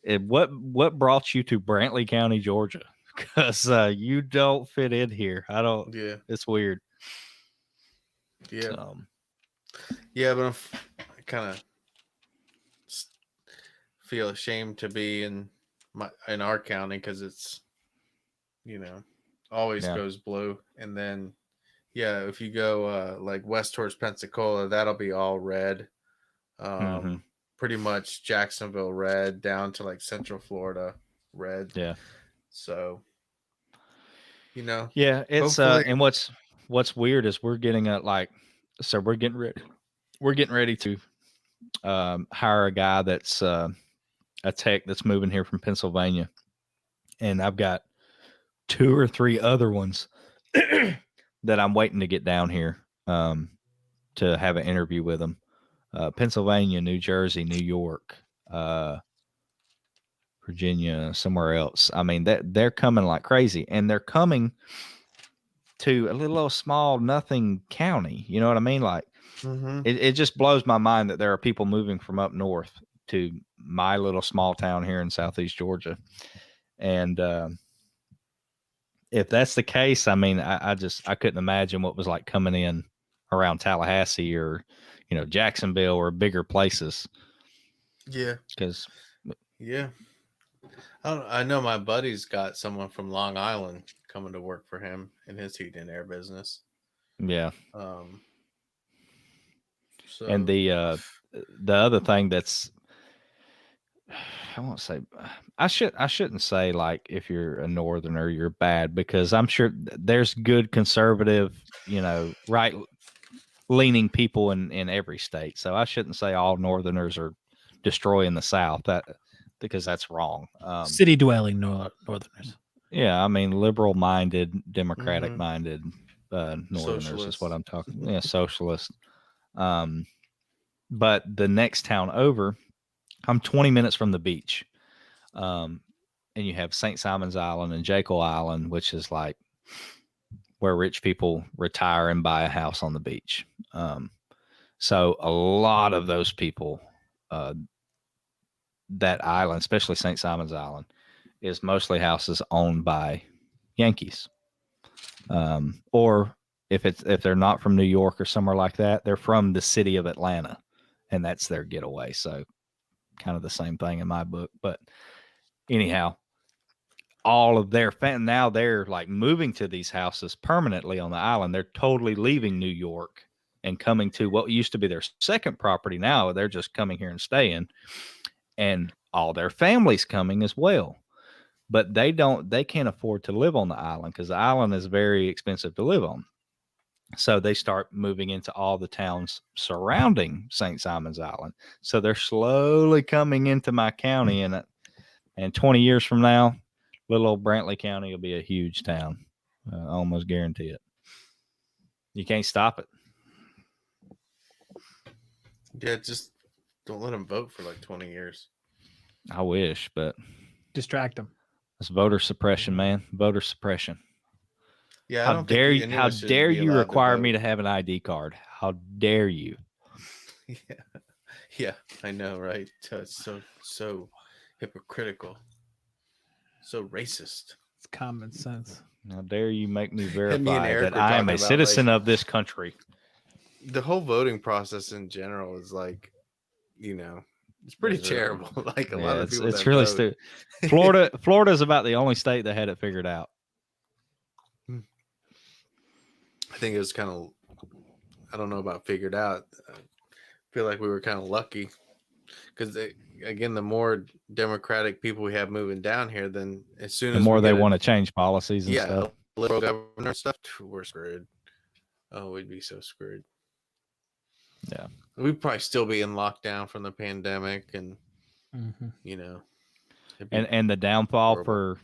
[SPEAKER 2] And what brought you to Brantley County, Georgia? Because you don't fit in here. I don't.
[SPEAKER 3] Yeah,
[SPEAKER 2] it's weird.
[SPEAKER 3] Yeah, yeah, but I kind of feel ashamed to be in our county because it's always goes blue, and then if you go like west towards Pensacola, that'll be all red. Pretty much Jacksonville red down to like Central Florida red.
[SPEAKER 2] Yeah.
[SPEAKER 3] So
[SPEAKER 2] yeah, it's and what's weird is we're getting we're getting ready to hire a guy that's a tech that's moving here from Pennsylvania, and I've got 2 or 3 other ones that I'm waiting to get down here to have an interview with them. Pennsylvania, New Jersey, New York, Virginia, somewhere else. I mean, they're coming like crazy, and they're coming to a little old small nothing county. You know what I mean? Like, it just blows my mind that there are people moving from up north to my little small town here in Southeast Georgia. And if that's the case, I mean, I couldn't imagine what was like coming in around Tallahassee or, Jacksonville or bigger places.
[SPEAKER 3] Yeah.
[SPEAKER 2] Because,
[SPEAKER 3] I know my buddy's got someone from Long Island coming to work for him in his heat and air business.
[SPEAKER 2] Yeah.
[SPEAKER 3] So,
[SPEAKER 2] and the other thing that's, I won't say, I shouldn't say like if you're a northerner you're bad, because I'm sure there's good conservative, right leaning people in every state. So I shouldn't say all northerners are destroying the South, because that's wrong.
[SPEAKER 1] City dwelling northerners.
[SPEAKER 2] Yeah, I mean liberal minded, democratic minded northerners socialist is what I'm talking. Yeah, socialist. But the next town over, I'm 20 minutes from the beach. And you have St. Simon's Island and Jekyll Island, which is like where rich people retire and buy a house on the beach. So a lot of those people, that island, especially St. Simon's Island, is mostly houses owned by Yankees. Or if they're not from New York or somewhere like that, they're from the city of Atlanta, and that's their getaway. So kind of the same thing in my book. But anyhow, all of their now they're like moving to these houses permanently on the island. They're totally leaving New York and coming to what used to be their second property. Now they're just coming here and staying, and all their families coming as well. But they can't afford to live on the island because the island is very expensive to live on. So they start moving into all the towns surrounding St. Simon's Island. So they're slowly coming into my county, and 20 years from now, little old Brantley County will be a huge town. I almost guarantee it. You can't stop it.
[SPEAKER 3] Yeah, just don't let them vote for like 20 years.
[SPEAKER 2] I wish, but
[SPEAKER 1] distract them.
[SPEAKER 2] It's voter suppression, man. Voter suppression.
[SPEAKER 3] Yeah,
[SPEAKER 2] how dare you require me to have an ID card? How dare you?
[SPEAKER 3] Yeah, I know, right? It's so hypocritical, so racist.
[SPEAKER 1] It's common sense.
[SPEAKER 2] How dare you make me verify that I am a citizen of this country?
[SPEAKER 3] The whole voting process in general is like, it's pretty terrible. Like a lot of people.
[SPEAKER 2] It's really stupid. Florida is about the only state that had it figured out.
[SPEAKER 3] I think it was kind of, I don't know about figured out. I feel like we were kind of lucky because, again, the more Democratic people we have moving down here, then as soon as
[SPEAKER 2] the more they want to change policies and stuff.
[SPEAKER 3] Liberal governor stuff, we're screwed. Oh, we'd be so screwed.
[SPEAKER 2] Yeah.
[SPEAKER 3] We'd probably still be in lockdown from the pandemic and,
[SPEAKER 2] and the downfall horrible.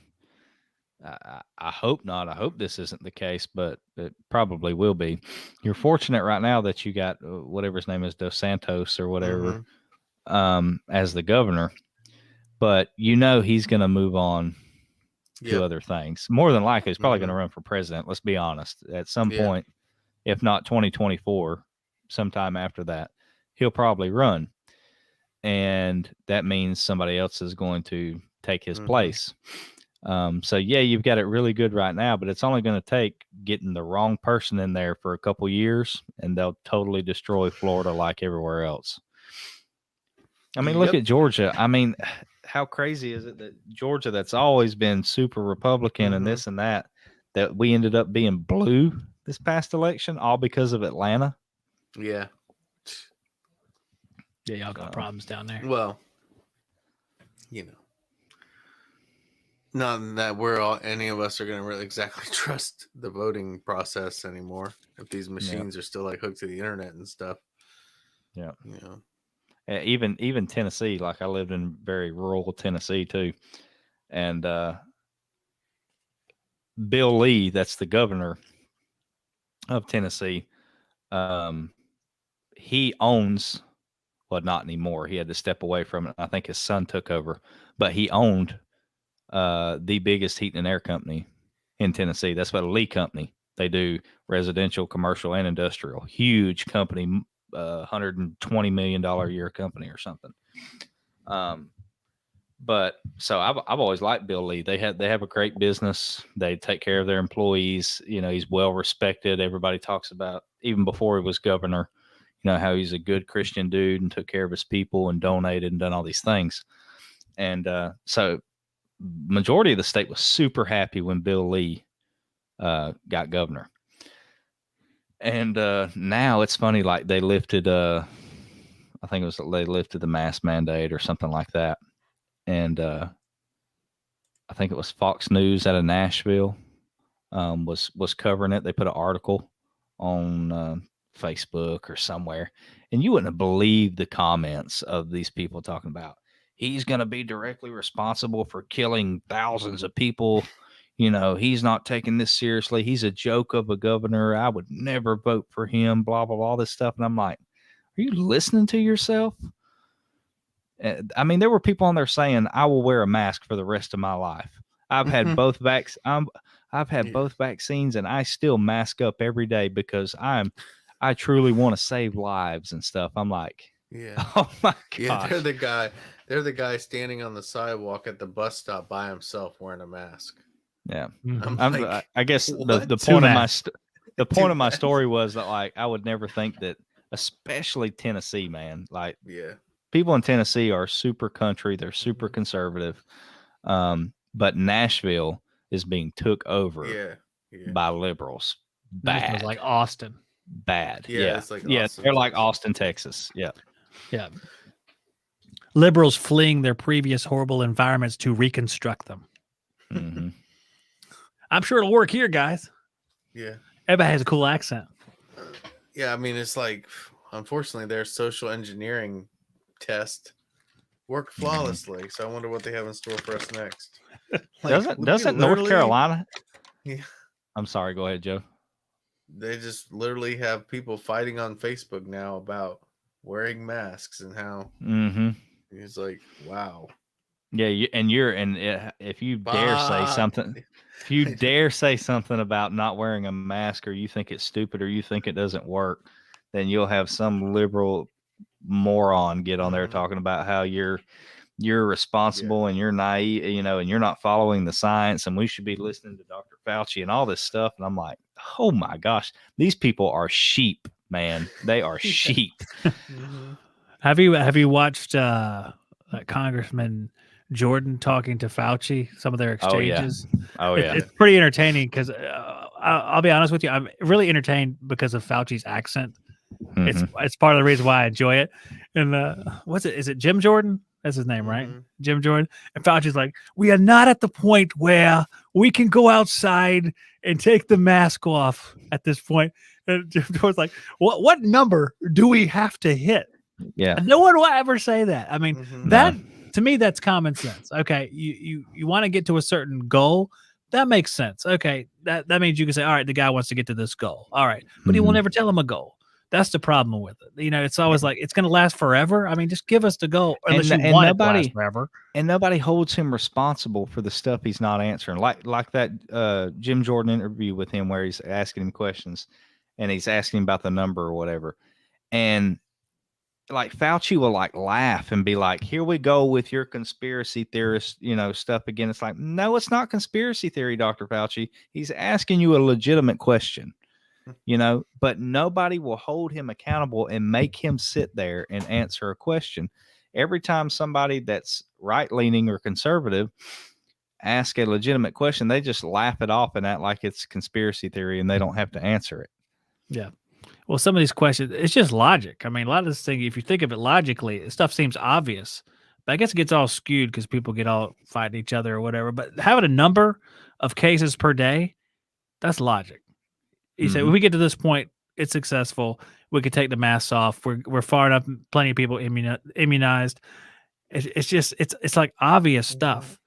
[SPEAKER 2] I hope not. I hope this isn't the case, but it probably will be. You're fortunate right now that you got whatever his name is, Dos Santos or whatever, as the governor, but he's going to move on to other things. More than likely, he's probably going to run for president. Let's be honest. At some point, if not 2024, sometime after that, he'll probably run. And that means somebody else is going to take his place. So you've got it really good right now, but it's only going to take getting the wrong person in there for a couple years, and they'll totally destroy Florida like everywhere else. I mean, look at Georgia. I mean, how crazy is it that Georgia, that's always been super Republican and this and that we ended up being blue this past election, all because of Atlanta?
[SPEAKER 3] Yeah.
[SPEAKER 1] Yeah, y'all got problems down there.
[SPEAKER 3] Well, not that any of us are going to really exactly trust the voting process anymore. If these machines are still like hooked to the internet and stuff.
[SPEAKER 2] Yeah. Even Tennessee, like I lived in very rural Tennessee too. And Bill Lee, that's the governor of Tennessee. He owns, well, not anymore. He had to step away from it. I think his son took over, but he owned the biggest heating and air company in Tennessee. That's what a Lee company. They do residential, commercial, and industrial. Huge company, $120 million a year company or something. But so I've always liked Bill Lee. They have a great business. They take care of their employees. He's well respected. Everybody talks about, even before he was governor, how he's a good Christian dude and took care of his people and donated and done all these things. And so majority of the state was super happy when Bill Lee got governor. And now it's funny, like they lifted, I think it was they lifted the mask mandate or something like that. And I think it was Fox News out of Nashville was covering it. They put an article on Facebook or somewhere, and you wouldn't have believed the comments of these people talking about, he's going to be directly responsible for killing thousands of people. He's not taking this seriously. He's a joke of a governor. I would never vote for him, blah, blah, blah, all this stuff. And I'm like, are you listening to yourself? I mean, there were people on there saying, I will wear a mask for the rest of my life. I've had both I've had both vaccines, and I still mask up every day because I truly want to save lives and stuff. I'm like, oh my God.
[SPEAKER 3] Yeah, they're the guy standing on the sidewalk at the bus stop by himself wearing a mask.
[SPEAKER 2] Yeah. I guess the point of my story was that, like, I would never think that, especially Tennessee, man, like, people in Tennessee are super country. They're super conservative. But Nashville is being took over by liberals.
[SPEAKER 1] Nashville's like Austin.
[SPEAKER 2] bad.
[SPEAKER 3] Yeah, it's like
[SPEAKER 2] yeah.
[SPEAKER 3] Austin,
[SPEAKER 2] They're like
[SPEAKER 3] Texas.
[SPEAKER 2] Austin, Texas. Yeah.
[SPEAKER 1] Yeah. Liberals fleeing their previous horrible environments to reconstruct them.
[SPEAKER 2] Mm-hmm.
[SPEAKER 1] I'm sure it'll work here, guys.
[SPEAKER 3] Yeah.
[SPEAKER 1] Everybody has a cool accent.
[SPEAKER 3] Yeah, I mean, it's like, unfortunately, their social engineering test worked flawlessly. So I wonder what they have in store for us next.
[SPEAKER 2] Doesn't
[SPEAKER 3] would you
[SPEAKER 2] North
[SPEAKER 3] literally-
[SPEAKER 2] Carolina?
[SPEAKER 3] Yeah.
[SPEAKER 2] I'm sorry. Go ahead, Joe.
[SPEAKER 3] They just literally have people fighting on Facebook now about wearing masks and how
[SPEAKER 2] Mm-hmm.
[SPEAKER 3] it's like, wow.
[SPEAKER 2] Yeah, if you dare say
[SPEAKER 3] Fuck.
[SPEAKER 2] something, if you dare say something about not wearing a mask, or you think it's stupid, or you think it doesn't work, then you'll have some liberal moron get on there
[SPEAKER 3] Mhm.
[SPEAKER 2] talking about how you're responsible and you're naive, and you're not following the science, and we should be listening to Dr. Fauci and all this stuff. And I'm like, oh my gosh, these people are sheep, man. They are sheep.
[SPEAKER 3] Mhm.
[SPEAKER 1] Have you watched Congressman Jordan talking to Fauci? Some of their
[SPEAKER 2] Oh, yeah.
[SPEAKER 1] exchanges.
[SPEAKER 2] Oh yeah.
[SPEAKER 1] It's pretty entertaining because I'll be honest with you, I'm really entertained because of Fauci's accent.
[SPEAKER 2] Mhm.
[SPEAKER 1] It's part of the reason why I enjoy it. And what's it? Is it Jim Jordan? That's his name, right?
[SPEAKER 3] Mhm.
[SPEAKER 1] Jim Jordan. And Fauci's like, we are not at the point where we can go outside and take the mask off at this point. And Jim Jordan's like, what number do we have to hit?
[SPEAKER 2] Yeah.
[SPEAKER 1] And no one will ever say that. I mean,
[SPEAKER 3] Mhm.
[SPEAKER 1] that to me, that's common sense. Okay, you want to get to a certain goal. That makes sense. Okay, that means you can say, all right, the guy wants to get to this goal. All right, but he will
[SPEAKER 2] Mhm.
[SPEAKER 1] never tell him a goal. That's the problem with it. It's always like it's going to last forever. I mean, just give us the goal, unless you want it to last forever.
[SPEAKER 2] And nobody holds him responsible for the stuff he's not answering. Like that Jim Jordan interview with him where he's asking him questions, and he's asking him about the number or whatever, and like Fauci will like laugh and be like, here we go with your conspiracy theorist, stuff again. It's like, no, it's not conspiracy theory, Dr. Fauci. He's asking you a legitimate question, but nobody will hold him accountable and make him sit there and answer a question. Every time somebody that's right leaning or conservative ask a legitimate question, they just laugh it off and act like it's conspiracy theory and they don't have to answer it.
[SPEAKER 1] Yeah. Well, some of these questions, it's just logic. I mean, a lot of this thing, if you think of it logically, stuff seems obvious, but I guess it gets all skewed because people get all fighting each other or whatever. But having a number of cases per day, that's logic. You say, when we get to this point, it's successful. We could take the masks off. We're far enough, plenty of people immunized. It's like obvious stuff.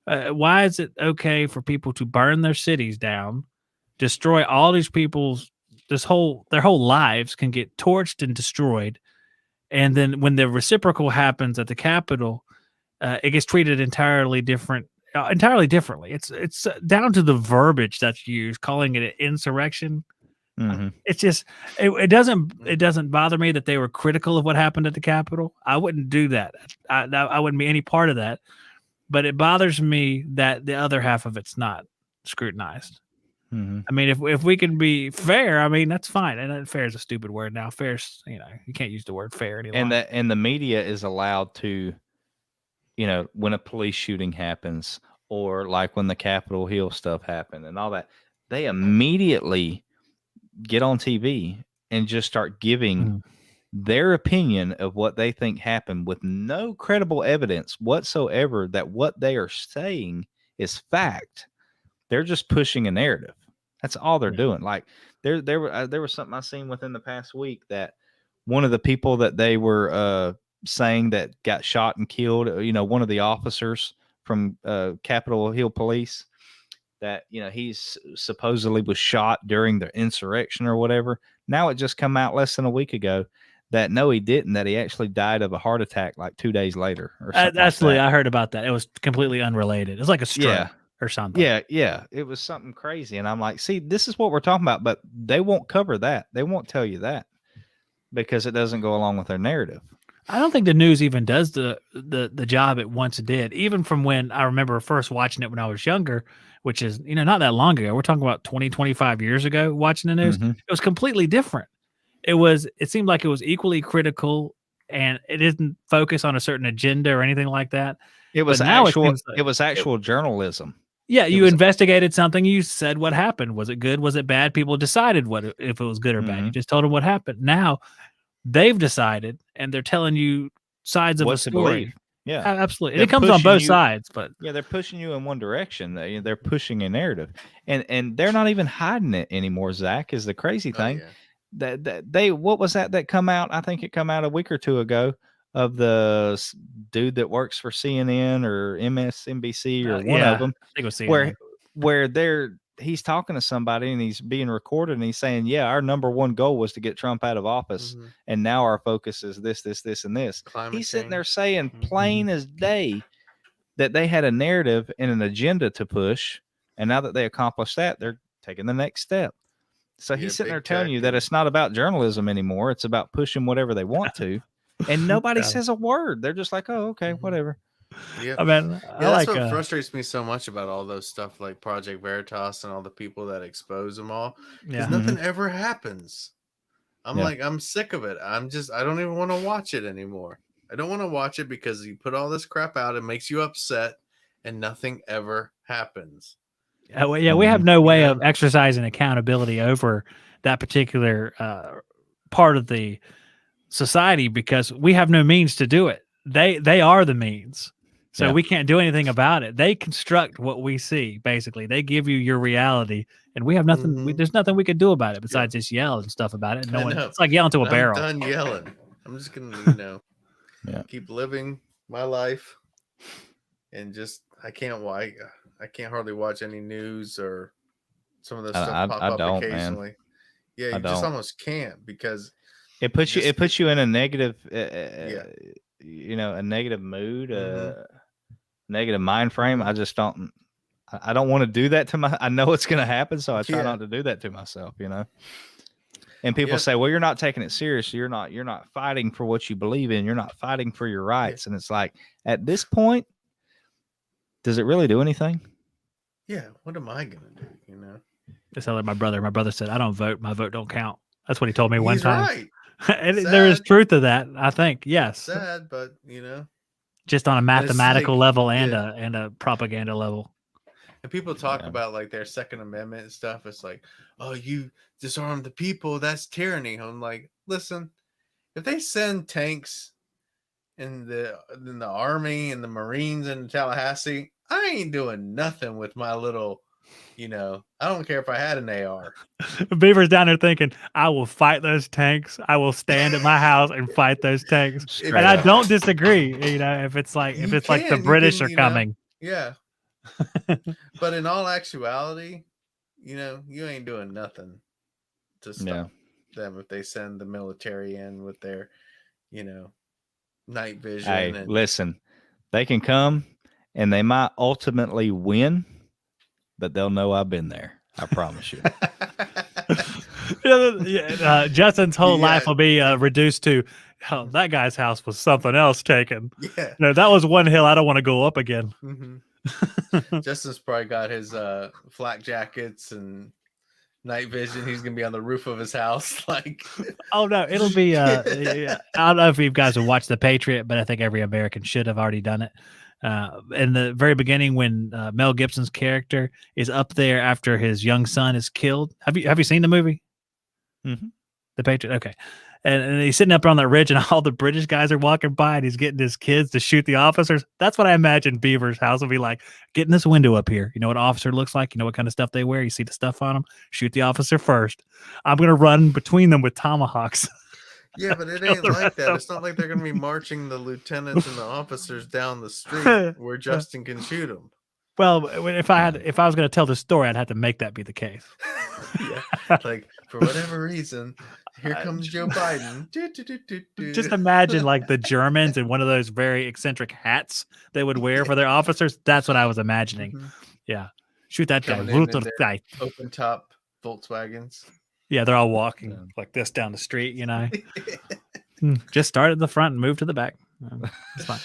[SPEAKER 1] Why is it okay for people to burn their cities down, destroy all these people's their whole lives can get torched and destroyed, and then when the reciprocal happens at the Capitol, it gets treated entirely differently. It's down to the verbiage that's used, calling it an insurrection.
[SPEAKER 2] Mm-hmm.
[SPEAKER 1] It's just it doesn't bother me that they were critical of what happened at the Capitol. I wouldn't do that. I wouldn't be any part of that. But it bothers me that the other half of it's not scrutinized.
[SPEAKER 2] Mm-hmm.
[SPEAKER 1] I mean, if we can be fair, I mean, that's fine. And fair is a stupid word now. Fair's, you can't use the word fair anymore.
[SPEAKER 2] And the media is allowed to, when a police shooting happens or like when the Capitol Hill stuff happened and all that, they immediately get on TV and just start giving their opinion of what they think happened with no credible evidence whatsoever that what they are saying is fact. They're just pushing a narrative. That's all they're doing. Like there was something I seen within the past week that one of the people that they were saying that got shot and killed, one of the officers from Capitol Hill Police, that he's supposedly was shot during the insurrection or whatever. Now it just come out less than a week ago that no, he didn't. That he actually died of a heart attack like 2 days later. Or something
[SPEAKER 1] Absolutely,
[SPEAKER 2] like that.
[SPEAKER 1] I heard about that. It was completely unrelated. It's like a stroke or something.
[SPEAKER 2] Yeah, it was something crazy, and I'm like, see, this is what we're talking about, but they won't cover that. They won't tell you that because it doesn't go along with their narrative.
[SPEAKER 1] I don't think the news even does the job it once did. Even from when I remember first watching it when I was younger, which is not that long ago. We're talking about 20, 25 years ago. Watching the news, It was completely different. It seemed like it was equally critical, and it didn't focus on a certain agenda or anything like that.
[SPEAKER 2] It was
[SPEAKER 1] But now
[SPEAKER 2] actual.
[SPEAKER 1] it
[SPEAKER 2] It was actual journalism.
[SPEAKER 1] Yeah, you
[SPEAKER 4] was-
[SPEAKER 1] investigated something. You said what happened. Was it good? Was it bad? People decided if it was good or bad. You
[SPEAKER 4] Mhm.
[SPEAKER 1] just told them what happened. Now they've decided, and they're telling you sides of
[SPEAKER 4] what
[SPEAKER 1] a
[SPEAKER 4] to
[SPEAKER 1] story.
[SPEAKER 4] believe. Yeah.
[SPEAKER 1] Absolutely, and
[SPEAKER 4] They're
[SPEAKER 1] it comes on
[SPEAKER 4] pushing
[SPEAKER 1] both
[SPEAKER 4] you-
[SPEAKER 1] sides. But
[SPEAKER 4] Yeah, they're pushing you in one direction. They're pushing a narrative, and they're not even hiding it anymore. Zach, is the crazy
[SPEAKER 3] Oh,
[SPEAKER 4] thing
[SPEAKER 3] yeah.
[SPEAKER 4] that they what was that come out? I think it come out a week or two ago of the dude that works for CNN or MSNBC or one
[SPEAKER 1] yeah,
[SPEAKER 4] of them,
[SPEAKER 1] I think it was
[SPEAKER 4] where
[SPEAKER 1] CNN.
[SPEAKER 4] he's talking to somebody and he's being recorded and he's saying, yeah, our number one goal was to get Trump out of office,
[SPEAKER 3] Mhm.
[SPEAKER 4] and now our focus is this, and this.
[SPEAKER 3] Climate
[SPEAKER 4] He's sitting there
[SPEAKER 3] change.
[SPEAKER 4] saying
[SPEAKER 3] Mhm.
[SPEAKER 4] plain as day that they had a narrative and an agenda to push, and now that they accomplished that, they're taking the next step. So
[SPEAKER 3] Yeah,
[SPEAKER 4] he's sitting there
[SPEAKER 3] big
[SPEAKER 4] telling
[SPEAKER 3] tech
[SPEAKER 4] you that
[SPEAKER 3] and-
[SPEAKER 4] it's not about journalism anymore. It's about pushing whatever they want to. And nobody
[SPEAKER 1] Yeah.
[SPEAKER 4] says a word. They're just like, oh, okay,
[SPEAKER 3] Mhm.
[SPEAKER 4] whatever.
[SPEAKER 3] Yeah.
[SPEAKER 1] I mean,
[SPEAKER 3] Yeah,
[SPEAKER 1] I
[SPEAKER 3] that's
[SPEAKER 1] like.
[SPEAKER 3] what frustrates me so much about all those stuff like Project Veritas and all the people that expose them all. Because
[SPEAKER 1] Yeah.
[SPEAKER 3] nothing ever happens. I'm
[SPEAKER 4] Yeah.
[SPEAKER 3] like, I'm sick of it. I don't even want to watch it anymore. I don't want to watch it because you put all this crap out, it makes you upset, and nothing ever happens.
[SPEAKER 1] Yeah, we have no way
[SPEAKER 3] Yeah.
[SPEAKER 1] of exercising accountability over that particular part of the society because we have no means to do it. They are the means, so
[SPEAKER 4] Yeah.
[SPEAKER 1] we can't do anything about it. They construct what we see. Basically, they give you your reality, and we have nothing.
[SPEAKER 3] Mhm.
[SPEAKER 1] There's nothing we could do about it besides just yell and stuff about it. No
[SPEAKER 3] I
[SPEAKER 1] one.
[SPEAKER 3] know.
[SPEAKER 1] It's like yelling to a
[SPEAKER 3] And
[SPEAKER 1] barrel.
[SPEAKER 3] I'm done yelling. I'm just gonna,
[SPEAKER 4] Yeah.
[SPEAKER 3] keep living my life, and just I can't hardly watch any news or some of the stuff pop
[SPEAKER 4] I
[SPEAKER 3] up
[SPEAKER 4] don't, man.
[SPEAKER 3] occasionally. Yeah,
[SPEAKER 4] I
[SPEAKER 3] you just
[SPEAKER 4] don't.
[SPEAKER 3] almost can't because
[SPEAKER 4] It puts you.
[SPEAKER 3] just
[SPEAKER 4] It puts you in a negative.
[SPEAKER 3] Yeah.
[SPEAKER 4] A negative mood.
[SPEAKER 3] Mhm.
[SPEAKER 4] Negative mind frame.
[SPEAKER 3] Mhm.
[SPEAKER 4] I just don't. I don't want to do that to my. I know it's going to happen, so I try
[SPEAKER 3] Yeah.
[SPEAKER 4] not to do that to myself. And people
[SPEAKER 3] Yep.
[SPEAKER 4] say, "Well, you're not taking it serious. You're not fighting for what you believe in. You're not fighting for your rights." And it's like, at this point, does it really do anything?
[SPEAKER 3] Yeah, what am I gonna do?
[SPEAKER 1] That's like my brother. My brother said, "I don't vote. My vote don't count." That's what he told me one
[SPEAKER 3] He's
[SPEAKER 1] time.
[SPEAKER 3] right.
[SPEAKER 1] And there is
[SPEAKER 3] Sad.
[SPEAKER 1] truth to that. I think yes,
[SPEAKER 3] Sad, but
[SPEAKER 1] just on a
[SPEAKER 3] it's
[SPEAKER 1] mathematical
[SPEAKER 3] like-
[SPEAKER 1] level
[SPEAKER 3] yeah.
[SPEAKER 1] and a propaganda level.
[SPEAKER 3] And people talk
[SPEAKER 4] Yeah.
[SPEAKER 3] about like their Second Amendment and stuff. It's like, oh, you disarm the people, that's tyranny. I'm like, listen, if they send tanks in the army and the Marines in Tallahassee, I ain't doing nothing with my little, I don't care if I had an AR.
[SPEAKER 1] Beaver's down there thinking, I will fight those tanks. I will stand at my house and fight those tanks.
[SPEAKER 4] Straight
[SPEAKER 1] And I
[SPEAKER 4] up.
[SPEAKER 1] don't disagree. If it's like
[SPEAKER 3] You
[SPEAKER 1] the
[SPEAKER 3] can,
[SPEAKER 1] British are coming.
[SPEAKER 3] Yeah. But in all actuality, you ain't doing nothing to stop them if they send the military in with their, night vision.
[SPEAKER 4] Hey,
[SPEAKER 3] and
[SPEAKER 4] listen, they can come and they might ultimately win, but they'll know I've been there. I promise you.
[SPEAKER 1] Justin's whole
[SPEAKER 3] Yeah.
[SPEAKER 1] life will be reduced to, oh, that guy's house was something else taken.
[SPEAKER 3] Yeah.
[SPEAKER 1] No, that was one hill I don't want to go up again.
[SPEAKER 3] Mhm. Justin's probably got his flak jackets and night vision. He's gonna be on the roof of his house, like.
[SPEAKER 1] Oh no, it'll be. Yeah, I don't know if you guys have watched The Patriot, but I think every American should have already done it. In the very beginning, when Mel Gibson's character is up there after his young son is killed, have you seen the movie?
[SPEAKER 4] Mhm.
[SPEAKER 1] The Patriot. Okay. And he's sitting up on that ridge, and all the British guys are walking by, and he's getting his kids to shoot the officers. That's what I imagine Beaver's house will be like. Getting this window up here. You know what an officer looks like? You know what kind of stuff they wear? You see the stuff on them? Shoot the officer first. I'm going to run between them with tomahawks.
[SPEAKER 3] Yeah, but it
[SPEAKER 1] Kill
[SPEAKER 3] ain't
[SPEAKER 1] the
[SPEAKER 3] like
[SPEAKER 1] rest
[SPEAKER 3] that.
[SPEAKER 1] of
[SPEAKER 3] It's not like they're gonna be marching the lieutenants and the officers down the street where Justin can shoot them.
[SPEAKER 1] Well, if I was going to tell the story, I'd have to make that be the case.
[SPEAKER 3] Yeah, like for whatever reason, here comes Joe Biden.
[SPEAKER 1] Just imagine like the Germans in one of those very eccentric hats they would wear for their officers. That's what I was imagining.
[SPEAKER 3] Mhm.
[SPEAKER 1] Yeah. Shoot that guy.
[SPEAKER 3] Coming in
[SPEAKER 1] Root
[SPEAKER 3] in
[SPEAKER 1] the
[SPEAKER 3] their-
[SPEAKER 1] guy.
[SPEAKER 3] Open top Volkswagens.
[SPEAKER 1] Yeah, they're all walking
[SPEAKER 4] Yeah.
[SPEAKER 1] like this down the street, Just start at the front and move to the back. It's fine.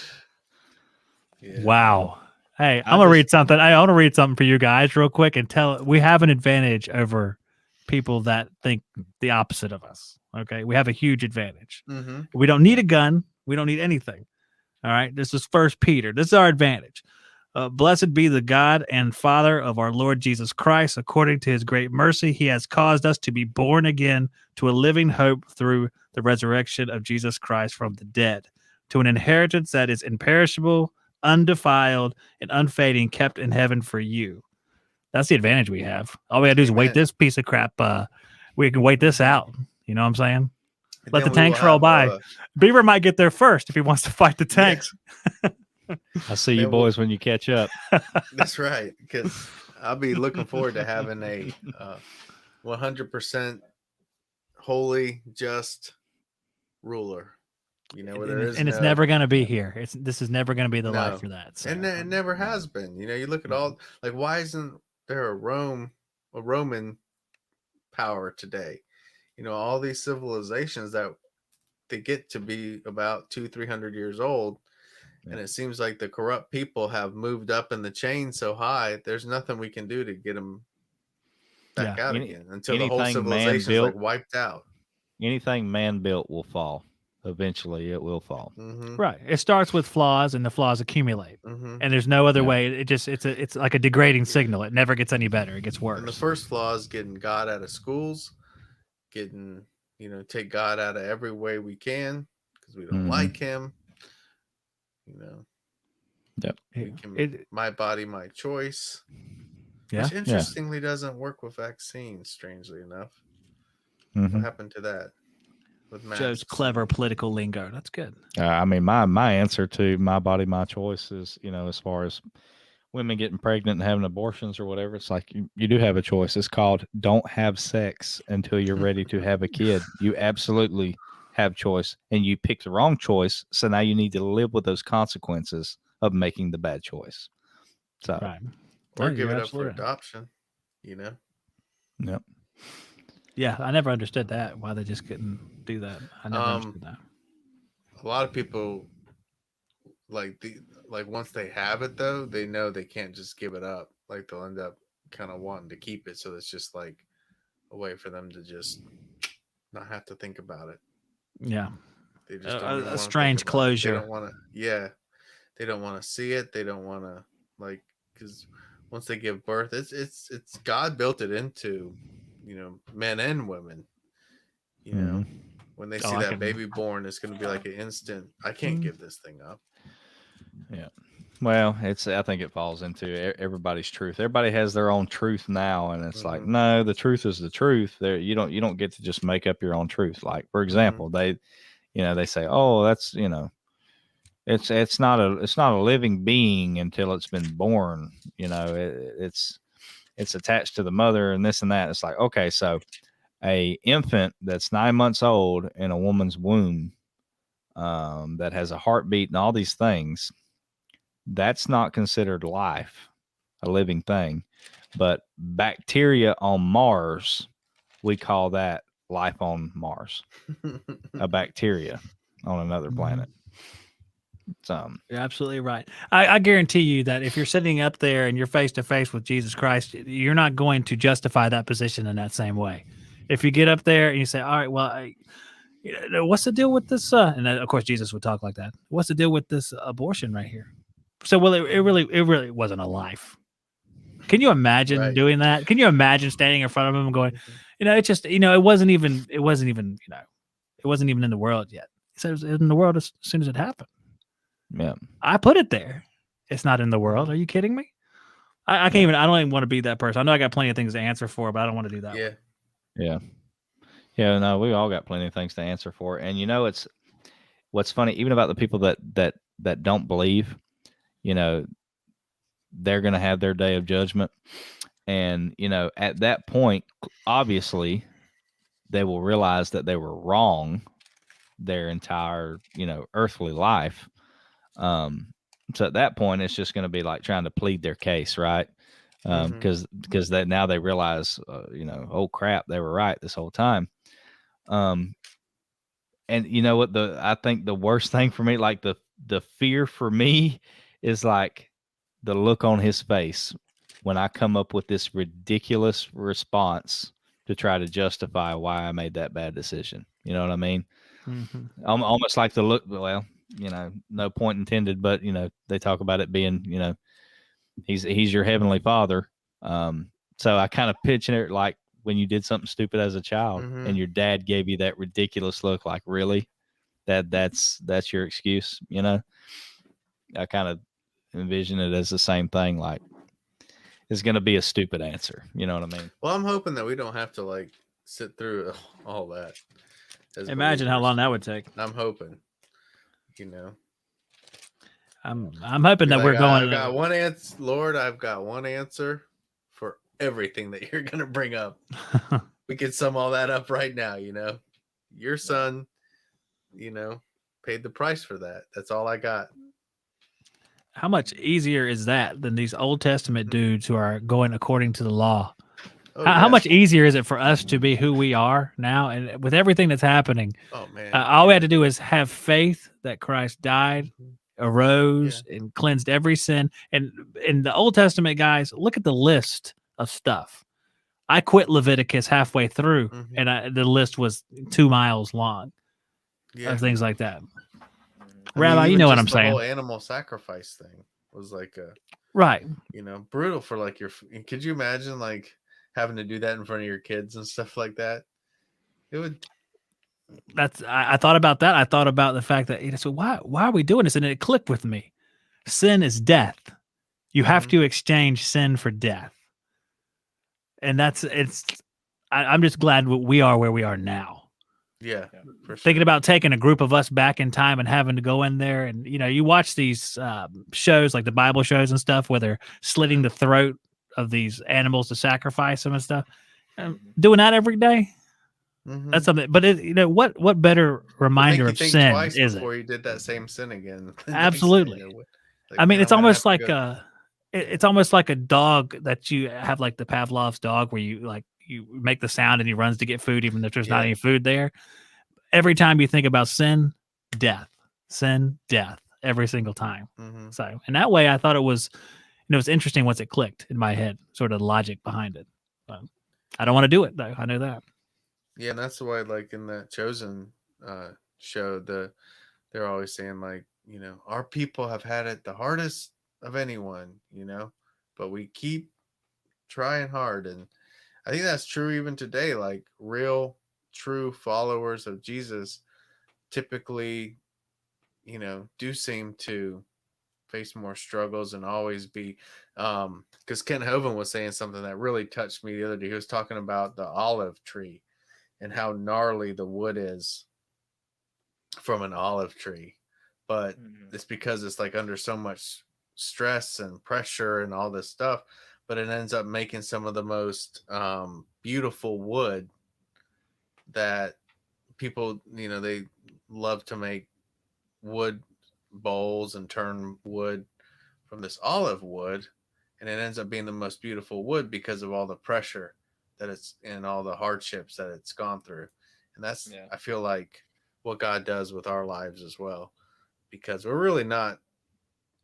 [SPEAKER 3] Yeah.
[SPEAKER 1] Wow. Hey,
[SPEAKER 4] I
[SPEAKER 1] I'm gonna
[SPEAKER 4] just-
[SPEAKER 1] read something. I want to read something for you guys real quick and tell. We have an advantage over people that think the opposite of us. Okay, we have a huge advantage.
[SPEAKER 3] Mm-hmm.
[SPEAKER 1] We don't need a gun. We don't need anything. All right. This is 1 Peter. This is our advantage. Blessed be the God and Father of our Lord Jesus Christ. According to his great mercy, he has caused us to be born again to a living hope through the resurrection of Jesus Christ from the dead, to an inheritance that is imperishable, undefiled, and unfading, kept in heaven for you. That's the advantage we have. All we gotta do is wait this piece of crap. We can wait this out. You know what I'm saying?
[SPEAKER 3] And
[SPEAKER 1] Let the
[SPEAKER 3] then we will
[SPEAKER 1] tanks roll
[SPEAKER 3] have,
[SPEAKER 1] by. Beaver might get there first if he wants to fight the tanks.
[SPEAKER 2] I see you
[SPEAKER 3] Then we'll-
[SPEAKER 2] boys when you catch up.
[SPEAKER 3] That's right, because I'll be looking forward to having a 100% holy, just ruler. You know, where there is
[SPEAKER 1] And it's
[SPEAKER 3] no-
[SPEAKER 1] never going to be here. This is never going to be the
[SPEAKER 3] No.
[SPEAKER 1] life for that. So.
[SPEAKER 3] and it never has been. You know, you look at all, like, why isn't there a Roman power today? You know, all these civilizations that they get to be about 200-300 years old, and it seems like the corrupt people have moved up in the chain so high. There's nothing we can do to get them back out again until the whole civilization is like wiped out.
[SPEAKER 2] Anything man built will fall. Eventually, it will fall.
[SPEAKER 3] Mm-hmm.
[SPEAKER 1] Right. It starts with flaws, and the flaws accumulate.
[SPEAKER 3] Mm-hmm.
[SPEAKER 1] And there's no other way. It's like a degrading signal. It never gets any better. It gets worse.
[SPEAKER 3] And the first flaw is getting God out of schools, take God out of every way we can because we don't like him. You know.
[SPEAKER 2] Yep.
[SPEAKER 3] My body, my choice.
[SPEAKER 1] Yeah.
[SPEAKER 3] Which interestingly doesn't work with vaccines, strangely enough.
[SPEAKER 2] Mm-hmm.
[SPEAKER 3] What happened to that? With
[SPEAKER 1] Joe's clever political lingo. That's good.
[SPEAKER 2] I mean, my answer to my body, my choice is, as far as women getting pregnant and having abortions or whatever, it's like you do have a choice. It's called don't have sex until you're ready to have a kid. You absolutely have choice, and you picked the wrong choice. So now you need to live with those consequences of making the bad choice. So,
[SPEAKER 1] right.
[SPEAKER 3] Or give it up for adoption, Yep.
[SPEAKER 1] Yeah, I never understood that. Why they just couldn't do that. I never understood that.
[SPEAKER 3] A lot of people once they have it though, they know they can't just give it up. Like they'll end up kind of wanting to keep it, so it's just like a way for them to just not have to think about it.
[SPEAKER 1] Yeah,
[SPEAKER 3] they just
[SPEAKER 1] a strange closure.
[SPEAKER 3] They don't want to. Yeah, they don't want to see it. They don't want to because once they give birth, it's God built it into men and women. When they see that baby born, it's going to be like an instant. I can't give this thing up.
[SPEAKER 2] Yeah. Well, I think it falls into everybody's truth. Everybody has their own truth now, and it's like, no, the truth is the truth. There, you don't get to just make up your own truth. Like, for example, they say, oh, that's it's not a living being until it's been born. It's attached to the mother and this and that. It's like, okay, so a infant that's 9 months old in a woman's womb, that has a heartbeat and all these things, that's not considered life, a living thing. But bacteria on Mars, we call that life on Mars, a bacteria on another planet.
[SPEAKER 1] You're absolutely right. I guarantee you that if you're sitting up there and you're face to face with Jesus Christ, you're not going to justify that position in that same way. If you get up there and you say, all right, well, what's the deal with this? And then, of course, Jesus would talk like that. What's the deal with this abortion right here? So, well, it really wasn't a life. Can you imagine doing that? Can you imagine standing in front of him and going, it's just, it wasn't even in the world yet. He said it was in the world as soon as it happened.
[SPEAKER 2] Yeah.
[SPEAKER 1] I put it there. It's not in the world. Are you kidding me? I can't even, I don't even want to be that person. I know I got plenty of things to answer for, but I don't want to do that.
[SPEAKER 3] Yeah.
[SPEAKER 2] Yeah. No, we all got plenty of things to answer for. And it's what's funny, even about the people that don't believe, they're going to have their day of judgment. And, at that point, obviously they will realize that they were wrong their entire, earthly life. So at that point, it's just going to be like trying to plead their case, right? Because that now they realize, oh crap, they were right this whole time. And you know what? I think the worst thing for me, like the fear for me, is like the look on his face when I come up with this ridiculous response to try to justify why I made that bad decision. You know what I mean?
[SPEAKER 1] Mm-hmm.
[SPEAKER 2] Almost like the look. Well, no point intended, but they talk about it being,
[SPEAKER 4] He's your heavenly Father. So I kind of picture it like when you did something stupid as a child,
[SPEAKER 3] Mhm.
[SPEAKER 4] and your dad gave you that ridiculous look, like, really, that's your excuse, you know? I kind of envision it as the same thing, like it's going to be a stupid answer. You know what I mean?
[SPEAKER 3] Well, I'm hoping that we don't have to like sit through all that. As
[SPEAKER 1] Imagine how
[SPEAKER 3] believers.
[SPEAKER 1] long that would take.
[SPEAKER 3] I'm hoping, you know.
[SPEAKER 1] I'm hoping
[SPEAKER 3] Be
[SPEAKER 1] that
[SPEAKER 3] like,
[SPEAKER 1] we're going.
[SPEAKER 3] I've got one answer, Lord. I've got one answer for everything that you're gonna bring up. We could sum all that up right now. You know, your son, you know, paid the price for that. That's all I got.
[SPEAKER 1] How much easier is that than these Old Testament dudes who are going according to the law?
[SPEAKER 3] Oh,
[SPEAKER 1] How
[SPEAKER 3] yeah.
[SPEAKER 1] much easier is it for us to be who we are now? And with everything that's happening,
[SPEAKER 3] Oh man,
[SPEAKER 1] all we had to do is have faith that Christ died,
[SPEAKER 3] Mhm.
[SPEAKER 1] arose, and cleansed every sin. And in the Old Testament, guys, look at the list of stuff. I quit Leviticus halfway through,
[SPEAKER 3] Mhm.
[SPEAKER 1] and the list was 2 miles long
[SPEAKER 3] Yeah.
[SPEAKER 1] of things like that.
[SPEAKER 3] I mean,
[SPEAKER 1] Rabbi, you
[SPEAKER 3] even
[SPEAKER 1] know what
[SPEAKER 3] just
[SPEAKER 1] I'm
[SPEAKER 3] the
[SPEAKER 1] saying.
[SPEAKER 3] whole animal sacrifice thing was like a,
[SPEAKER 1] Right.
[SPEAKER 3] you know, brutal for like your. Could you imagine like having to do that in front of your kids and stuff like that? It would.
[SPEAKER 1] I thought about that. I thought about the fact that, so why are we doing this? And it clicked with me. Sin is death. You have
[SPEAKER 3] Mhm.
[SPEAKER 1] to exchange sin for death. And I'm just glad we are where we are now.
[SPEAKER 3] Yeah, for sure.
[SPEAKER 1] Thinking about taking a group of us back in time and having to go in there, and you watch these shows like the Bible shows and stuff where they're slitting the throat of these animals to sacrifice them and stuff. Doing that every day,
[SPEAKER 3] Mhm.
[SPEAKER 1] that's something. But what better
[SPEAKER 3] It'd make
[SPEAKER 1] reminder
[SPEAKER 3] you
[SPEAKER 1] of
[SPEAKER 3] think
[SPEAKER 1] sin
[SPEAKER 3] twice
[SPEAKER 1] is it?
[SPEAKER 3] before you did that same sin again. the next day,
[SPEAKER 1] Absolutely.
[SPEAKER 3] you know, like,
[SPEAKER 1] I mean,
[SPEAKER 3] man,
[SPEAKER 1] it's
[SPEAKER 3] I'm gonna
[SPEAKER 1] almost
[SPEAKER 3] have to
[SPEAKER 1] like
[SPEAKER 3] go-
[SPEAKER 1] it's almost like a dog that you have, like the Pavlov's dog, where you make the sound and he runs to get food, even if there's not
[SPEAKER 3] Yeah.
[SPEAKER 1] any food there. Every time you think about sin, death, every single time.
[SPEAKER 3] Mhm.
[SPEAKER 1] So, and that way, I thought it was, it was interesting once it clicked in my head, sort of the logic behind it. But I don't want to do it though. I know that.
[SPEAKER 3] Yeah, and that's why, like in that Chosen show, they're always saying like, you know, our people have had it the hardest of anyone, you know, but we keep trying hard, and I think that's true even today. Like real, true followers of Jesus typically, you know, do seem to face more struggles and always be because Ken Hovind was saying something that really touched me the other day. He was talking about the olive tree and how gnarly the wood is from an olive tree, but it's because it's like under so much stress and pressure and all this stuff, but it ends up making some of the most beautiful wood that people, you know, they love to make wood bowls and turn wood from this olive wood, and it ends up being the most beautiful wood because of all the pressure that it's and all the hardships that it's gone through. And that's I feel like what God does with our lives as well, because we're really not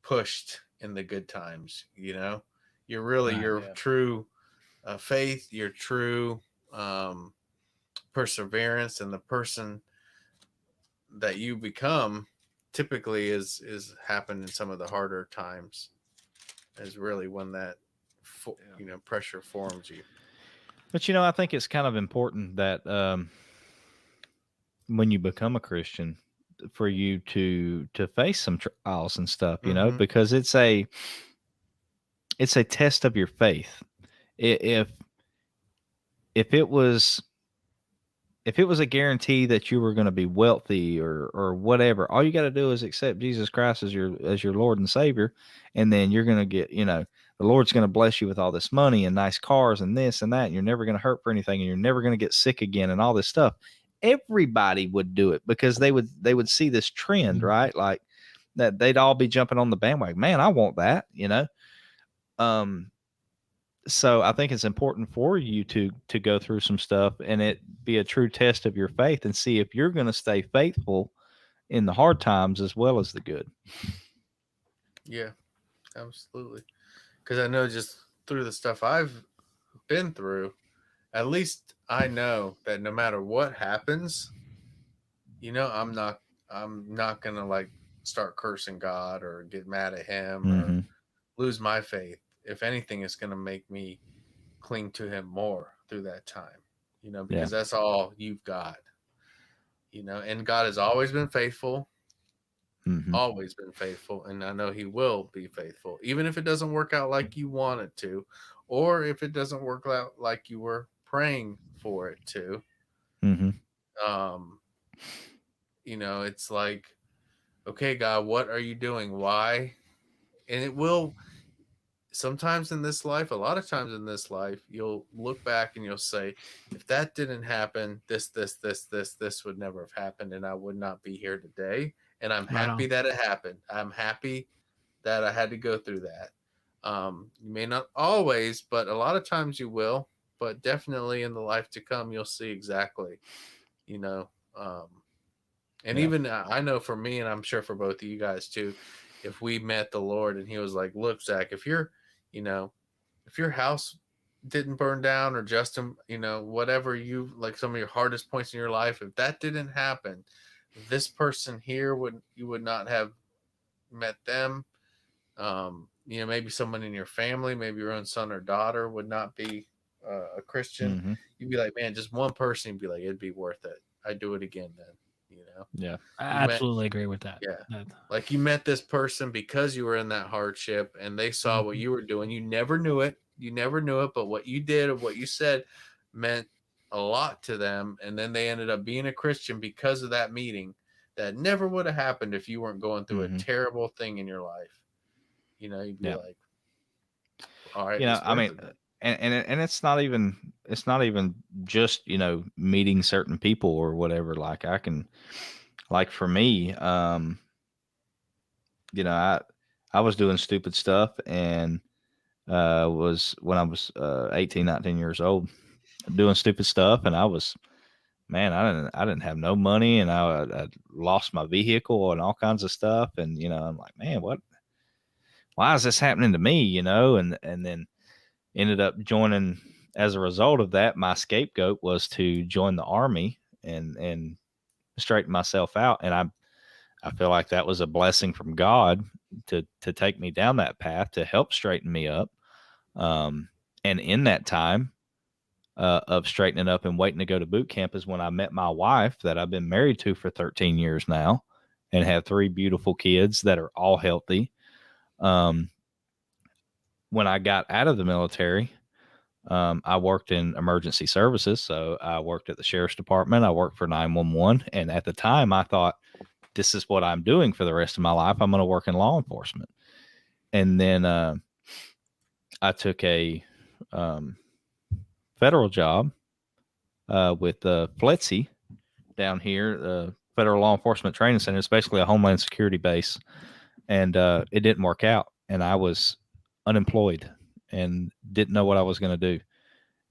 [SPEAKER 3] pushed in the good times, you know. You're really your true faith, your true perseverance, and the person that you become typically is happened in some of the harder times, is really when that you know, pressure forms you.
[SPEAKER 4] But I think it's kind of important that when you become a Christian, for you to face some trials and stuff,
[SPEAKER 3] Mhm.
[SPEAKER 4] because it's a test of your faith. If it was a guarantee that you were going to be wealthy or whatever, all you got to do is accept Jesus Christ as your Lord and Savior, and then you're going to get, the Lord's going to bless you with all this money and nice cars and this and that, and you're never going to hurt for anything, and you're never going to get sick again and all this stuff. Everybody would do it because they would see this trend, right? Like that they'd all be jumping on the bandwagon. Man, I want that, So I think it's important for you to go through some stuff and it be a true test of your faith and see if you're going to stay faithful in the hard times as well as the good.
[SPEAKER 3] Yeah, absolutely. Because I know just through the stuff I've been through, at least I know that no matter what happens, you know, I'm not gonna like start cursing God or get mad at him or lose my faith. If anything, it's going to make me cling to him more through that time, because that's all you've got, and God has always been faithful, always been faithful. And I know he will be faithful, even if it doesn't work out like you want it to, or if it doesn't work out like you were praying for it to. It's like, okay, God, what are you doing? Why? And it will sometimes in this life, a lot of times in this life, you'll look back and you'll say, if that didn't happen, this would never have happened, and I would not be here today. And I'm happy that it happened. I'm happy that I had to go through that. You may not always, but a lot of times you will. But definitely in the life to come, you'll see exactly, and even I know for me, and I'm sure for both of you guys too, if we met the Lord and he was like, look, Zach, if your house didn't burn down, or Justin, whatever you like, some of your hardest points in your life, if that didn't happen, this person here you would not have met them. Maybe someone in your family, maybe your own son or daughter would not be a Christian. You'd be like, man, just one person, you'd be like, it'd be worth it. I'd do it again then.
[SPEAKER 1] Yeah, I absolutely agree with that.
[SPEAKER 3] Yeah, like you met this person because you were in that hardship, and they saw what you were doing. You never knew it. But what you did or what you said meant a lot to them, and then they ended up being a Christian because of that meeting. That never would have happened if you weren't going through a terrible thing in your life. You'd be like, all right,
[SPEAKER 4] I mean, and it's not even just meeting certain people or whatever. Like I can, like for me, I was doing stupid stuff, and was when I was 18, 19 years old, doing stupid stuff, and I didn't have no money, and I lost my vehicle and all kinds of stuff, and I'm like, man, why is this happening to me? And then ended up joining. As a result of that, my scapegoat was to join the Army and straighten myself out, and I feel like that was a blessing from God to take me down that path to help straighten me up. And in that time of straightening up and waiting to go to boot camp is when I met my wife that I've been married to for 13 years now, and have 3 beautiful kids that are all healthy. When I got out of the military, I worked in emergency services. So I worked at the sheriff's department. I worked for 911. And at the time I thought, this is what I'm doing for the rest of my life. I'm going to work in law enforcement. And then I took a federal job with FLETC down here, the Federal Law Enforcement Training Center. It's basically a Homeland Security base. And it didn't work out. And I was unemployed and didn't know what I was going to do,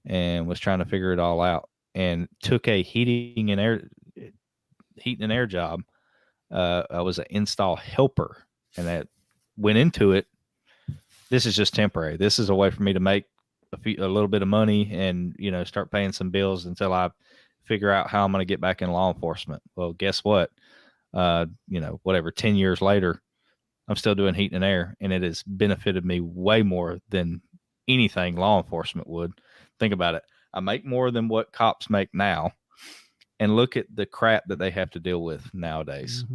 [SPEAKER 4] and was trying to figure it all out, and took a heating and air job. I was an install helper, and that went into it. This is just temporary. This is a way for me to make a little bit of money and, start paying some bills until I figure out how I'm going to get back in law enforcement. Well, guess what? 10 years later, I'm still doing heat and air, and it has benefited me way more than anything law enforcement would. Think about it. I make more than what cops make now, and look at the crap that they have to deal with nowadays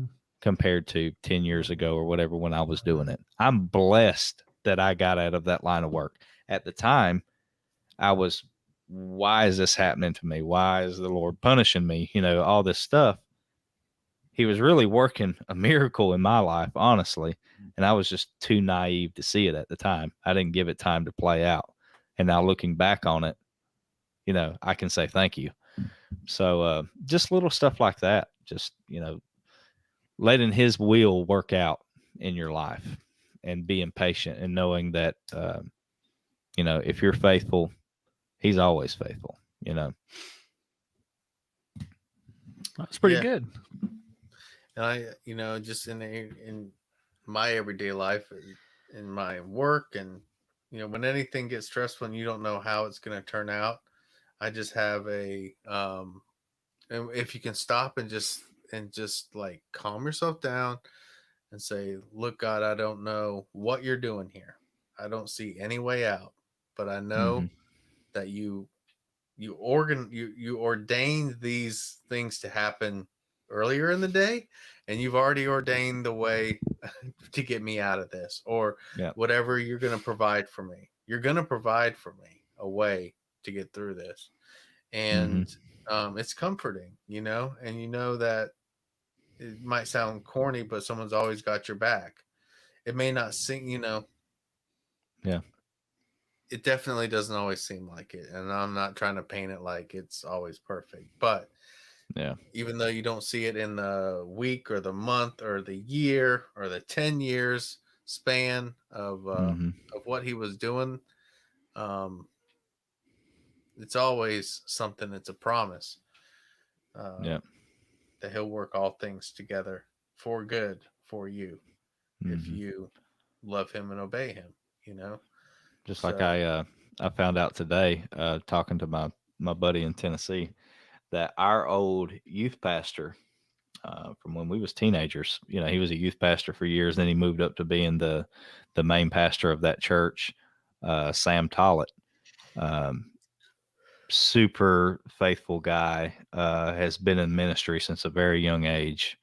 [SPEAKER 4] compared to 10 years ago or whatever when I was doing it. I'm blessed that I got out of that line of work. At the time, I was, why is this happening to me? Why is the Lord punishing me? All this stuff. He was really working a miracle in my life, honestly. And I was just too naive to see it at the time. I didn't give it time to play out. And now looking back on it, I can say thank you. So just little stuff like that, just, letting his will work out in your life and being patient and knowing that, if you're faithful, he's always faithful,
[SPEAKER 1] That's pretty good.
[SPEAKER 3] And I, just in my everyday life, in my work, and when anything gets stressful and you don't know how it's going to turn out, I just have and if you can stop and just like calm yourself down and say, look, God, I don't know what you're doing here. I don't see any way out, but I know that you ordained these things to happen earlier in the day, and you've already ordained the way to get me out of this, or whatever you're going to provide for me. You're going to provide for me a way to get through this. And it's comforting, and that it might sound corny, but someone's always got your back. It may not seem,
[SPEAKER 4] Yeah.
[SPEAKER 3] It definitely doesn't always seem like it. And I'm not trying to paint it like it's always perfect, but even though you don't see it in the week or the month or the year or the 10 years span of what he was doing, it's always something. It's a promise that he'll work all things together for good for you if you love him and obey him,
[SPEAKER 4] Just like I found out today, talking to my buddy in Tennessee, that our old youth pastor from when we was teenagers, he was a youth pastor for years. Then he moved up to being the main pastor of that church, Sam Tollett. Super faithful guy, has been in ministry since a very young age.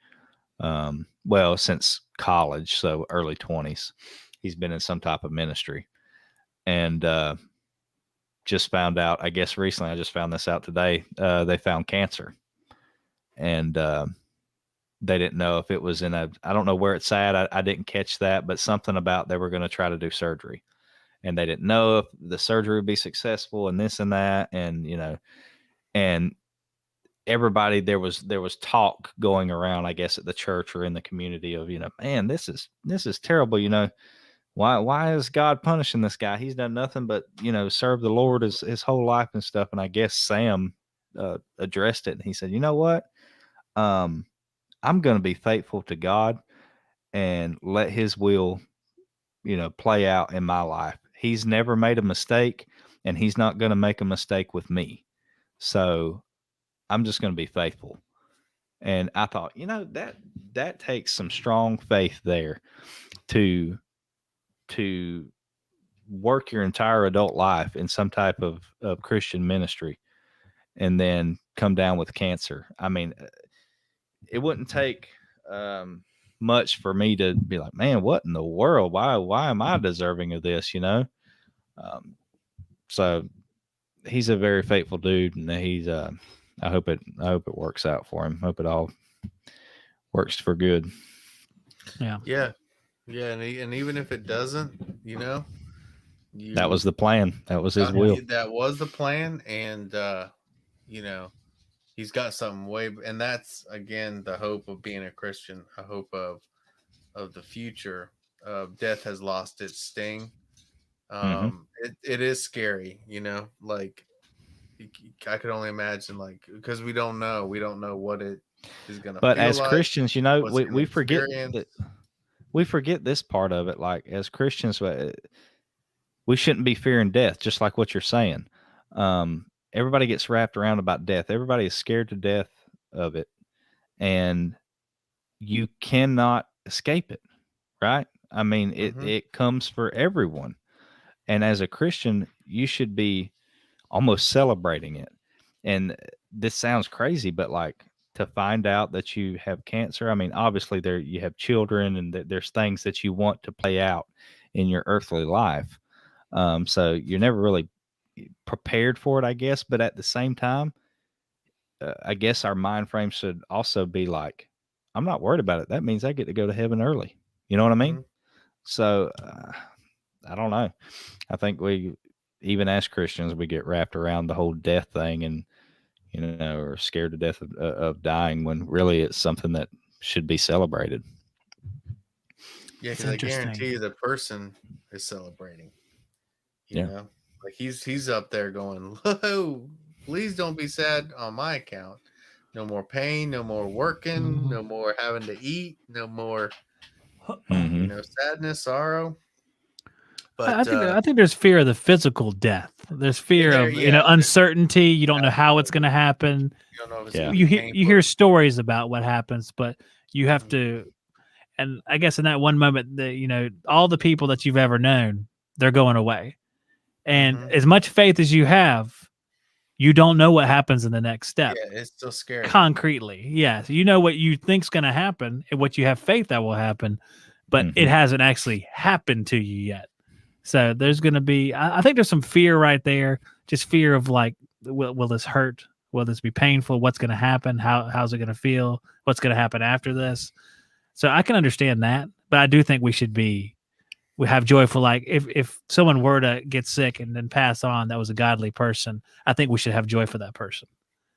[SPEAKER 4] Well, since college, so early 20s, he's been in some type of ministry. And just found out, I guess recently, I just found this out today, they found cancer. And they didn't know if it was I don't know where it's at. I didn't catch that, but something about they were going to try to do surgery. And they didn't know if the surgery would be successful and this and that. And, and everybody, there was talk going around, I guess, at the church or in the community of, man, this is terrible. Why is God punishing this guy? He's done nothing but, serve the Lord his whole life and stuff. And I guess Sam addressed it. And he said, you know what? I'm going to be faithful to God and let his will, play out in my life. He's never made a mistake, and he's not going to make a mistake with me. So I'm just going to be faithful. And I thought, that takes some strong faith there to work your entire adult life in some type of Christian ministry and then come down with cancer. I mean, it wouldn't take much for me to be like, man, what in the world? Why am I deserving of this? So he's a very faithful dude, and he's I hope it works out for him. Hope it all works for good.
[SPEAKER 3] Yeah. And even if it doesn't,
[SPEAKER 4] that was the plan. That was his will.
[SPEAKER 3] That was the plan. And, he's got something and that's, again, the hope of being a Christian, a hope of the future. Death has lost its sting. It is scary, like I could only imagine, like, because we don't know what it is going to.
[SPEAKER 4] But as Christians, we forget that. We forget this part of it. Like, as Christians, we shouldn't be fearing death, just like what you're saying. Everybody gets wrapped around about death. Everybody is scared to death of it. And you cannot escape it, right? I mean, it comes for everyone. And as a Christian, you should be almost celebrating it. And this sounds crazy, but like, to find out that you have cancer, I mean, obviously you have children, and there's things that you want to play out in your earthly life. So you're never really prepared for it, I guess. But at the same time, I guess our mind frame should also be like, I'm not worried about it. That means I get to go to heaven early. You know what I mean? So I don't know. I think even as Christians, we get wrapped around the whole death thing, and are scared to death of dying, when really it's something that should be celebrated.
[SPEAKER 3] Yeah, because I guarantee you the person is celebrating. You know, like he's up there going, "Whoa, please don't be sad on my account. No more pain, no more working, no more having to eat, no more, sadness, sorrow." But
[SPEAKER 1] I think there's fear of the physical death. There's fear of uncertainty. You don't know how it's going to happen.
[SPEAKER 3] You don't know if it's
[SPEAKER 1] you hear stories about what happens, but you have to. And I guess in that one moment, that all the people that you've ever known, they're going away. And
[SPEAKER 3] Mhm.
[SPEAKER 1] as much faith as you have, you don't know what happens in the next step.
[SPEAKER 3] Yeah, it's still scary.
[SPEAKER 1] Concretely, yes. You know what you think's going to happen and what you have faith that will happen, but it
[SPEAKER 4] Mhm.
[SPEAKER 1] hasn't actually happened to you yet. So there's going to be, I think there's some fear right there, just fear of like, will this hurt? Will this be painful? What's going to happen? How's it going to feel? What's going to happen after this? So I can understand that, but I do think we have joy for, like, if someone were to get sick and then pass on, that was a godly person, I think we should have joy for that person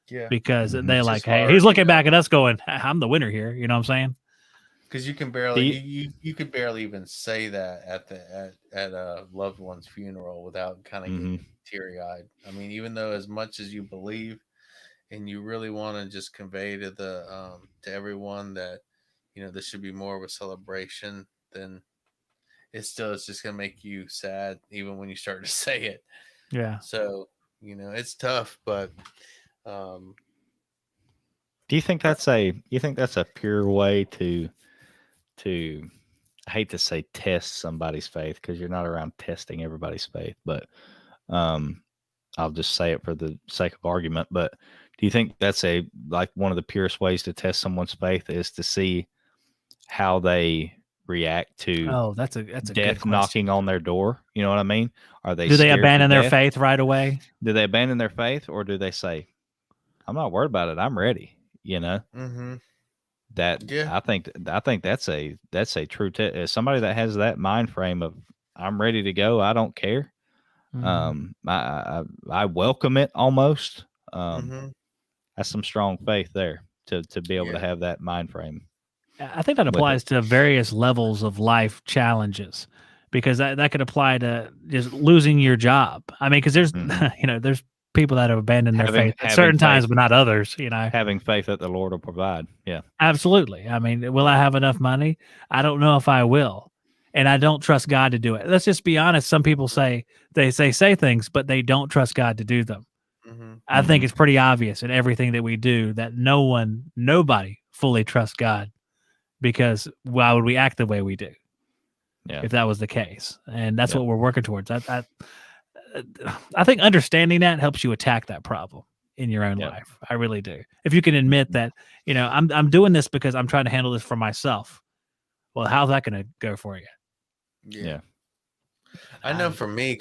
[SPEAKER 3] Yeah,
[SPEAKER 1] because
[SPEAKER 4] Mhm.
[SPEAKER 1] they're
[SPEAKER 3] It's
[SPEAKER 1] like,
[SPEAKER 3] just
[SPEAKER 1] hey,
[SPEAKER 3] hard,
[SPEAKER 1] he's
[SPEAKER 3] you
[SPEAKER 1] looking back
[SPEAKER 3] know?
[SPEAKER 1] at us going, I'm the winner here. You know what I'm saying?
[SPEAKER 3] because you can
[SPEAKER 4] Do
[SPEAKER 3] barely
[SPEAKER 4] you-
[SPEAKER 3] you could barely even say that at a loved one's funeral without kind of
[SPEAKER 4] Mhm.
[SPEAKER 3] getting teary eyed. I mean, even though as much as you believe and you really want to just convey to the to everyone that this should be more of a celebration, then it still is just gonna make you sad even when you start to say it.
[SPEAKER 1] Yeah.
[SPEAKER 3] So it's tough, but
[SPEAKER 4] Do you think that's a pure way to I hate to say test somebody's faith because you're not around testing everybody's faith, but um I'll just say it for the sake of argument. But do you think that's like one of the purest ways to test someone's faith is to see how they react to
[SPEAKER 1] Oh, that's a good
[SPEAKER 4] death
[SPEAKER 1] question.
[SPEAKER 4] knocking on their door? You know what I mean? Are they
[SPEAKER 1] Do they
[SPEAKER 4] scared to
[SPEAKER 1] abandon their
[SPEAKER 4] death?
[SPEAKER 1] faith right away?
[SPEAKER 4] Do they abandon their faith, or do they say, "I'm not worried about it. I'm ready"? You know
[SPEAKER 3] mm-hmm.
[SPEAKER 4] that
[SPEAKER 3] Yeah.
[SPEAKER 4] I think that's a true somebody that has that mind frame of I'm ready to go. I don't care.
[SPEAKER 1] Mhm.
[SPEAKER 4] I welcome it almost.
[SPEAKER 3] Mm-hmm.
[SPEAKER 4] That's some strong faith there to be able to
[SPEAKER 3] Yeah.
[SPEAKER 4] have that mind frame
[SPEAKER 1] I think that
[SPEAKER 4] with it.
[SPEAKER 1] applies to various levels of life challenges because that could apply to just losing your job. I mean, because there's
[SPEAKER 4] Mhm.
[SPEAKER 1] there's people that have abandoned their faith at
[SPEAKER 4] Having
[SPEAKER 1] certain times,
[SPEAKER 4] faith,
[SPEAKER 1] but not others.
[SPEAKER 4] having faith that the Lord will provide. Yeah.
[SPEAKER 1] Absolutely. I mean, will I have enough money? I don't know if I will, and I don't trust God to do it. Let's just be honest. Some people say say things, but they don't trust God to do them.
[SPEAKER 3] Mm-hmm.
[SPEAKER 1] I think
[SPEAKER 4] Mhm.
[SPEAKER 1] it's pretty obvious in everything that we do that nobody fully trusts God because why would we act the way we do
[SPEAKER 4] Yeah.
[SPEAKER 1] if that was the case? And that's
[SPEAKER 4] Yeah.
[SPEAKER 1] what we're working towards. I think understanding that helps you attack that problem in your own
[SPEAKER 4] Yeah.
[SPEAKER 1] life. I really do. If you can admit that, I'm doing this because I'm trying to handle this for myself. Well, how's that going to go for you?
[SPEAKER 3] Yeah. I know for me,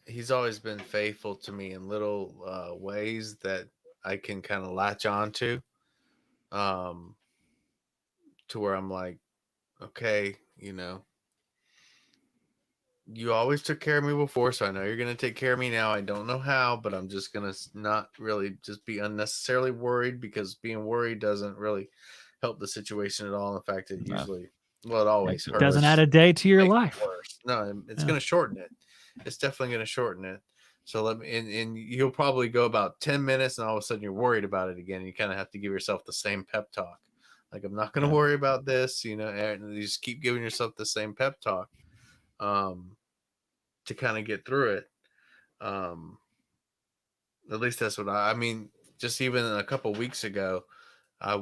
[SPEAKER 3] he's always been faithful to me in little ways that I can kind of latch on to where I'm like, okay, you always took care of me before, so I know you're going to take care of me now. I don't know how, but I'm just going to not really just be unnecessarily worried because being worried doesn't really help the situation at all. In fact, it
[SPEAKER 4] No.
[SPEAKER 3] it always
[SPEAKER 4] Makes it
[SPEAKER 3] hurts.
[SPEAKER 1] Doesn't add a day to your
[SPEAKER 3] Makes it
[SPEAKER 1] life.
[SPEAKER 3] worse. No, it's
[SPEAKER 1] Yeah.
[SPEAKER 3] going to shorten it. It's definitely going to shorten it. So let me, and you'll probably go about 10 minutes and all of a sudden you're worried about it again. You kind of have to give yourself the same pep talk. Like, I'm not going to worry about this, and you just keep giving yourself the same pep talk to kind of get through it. At least that's what I mean, just even a couple weeks ago, I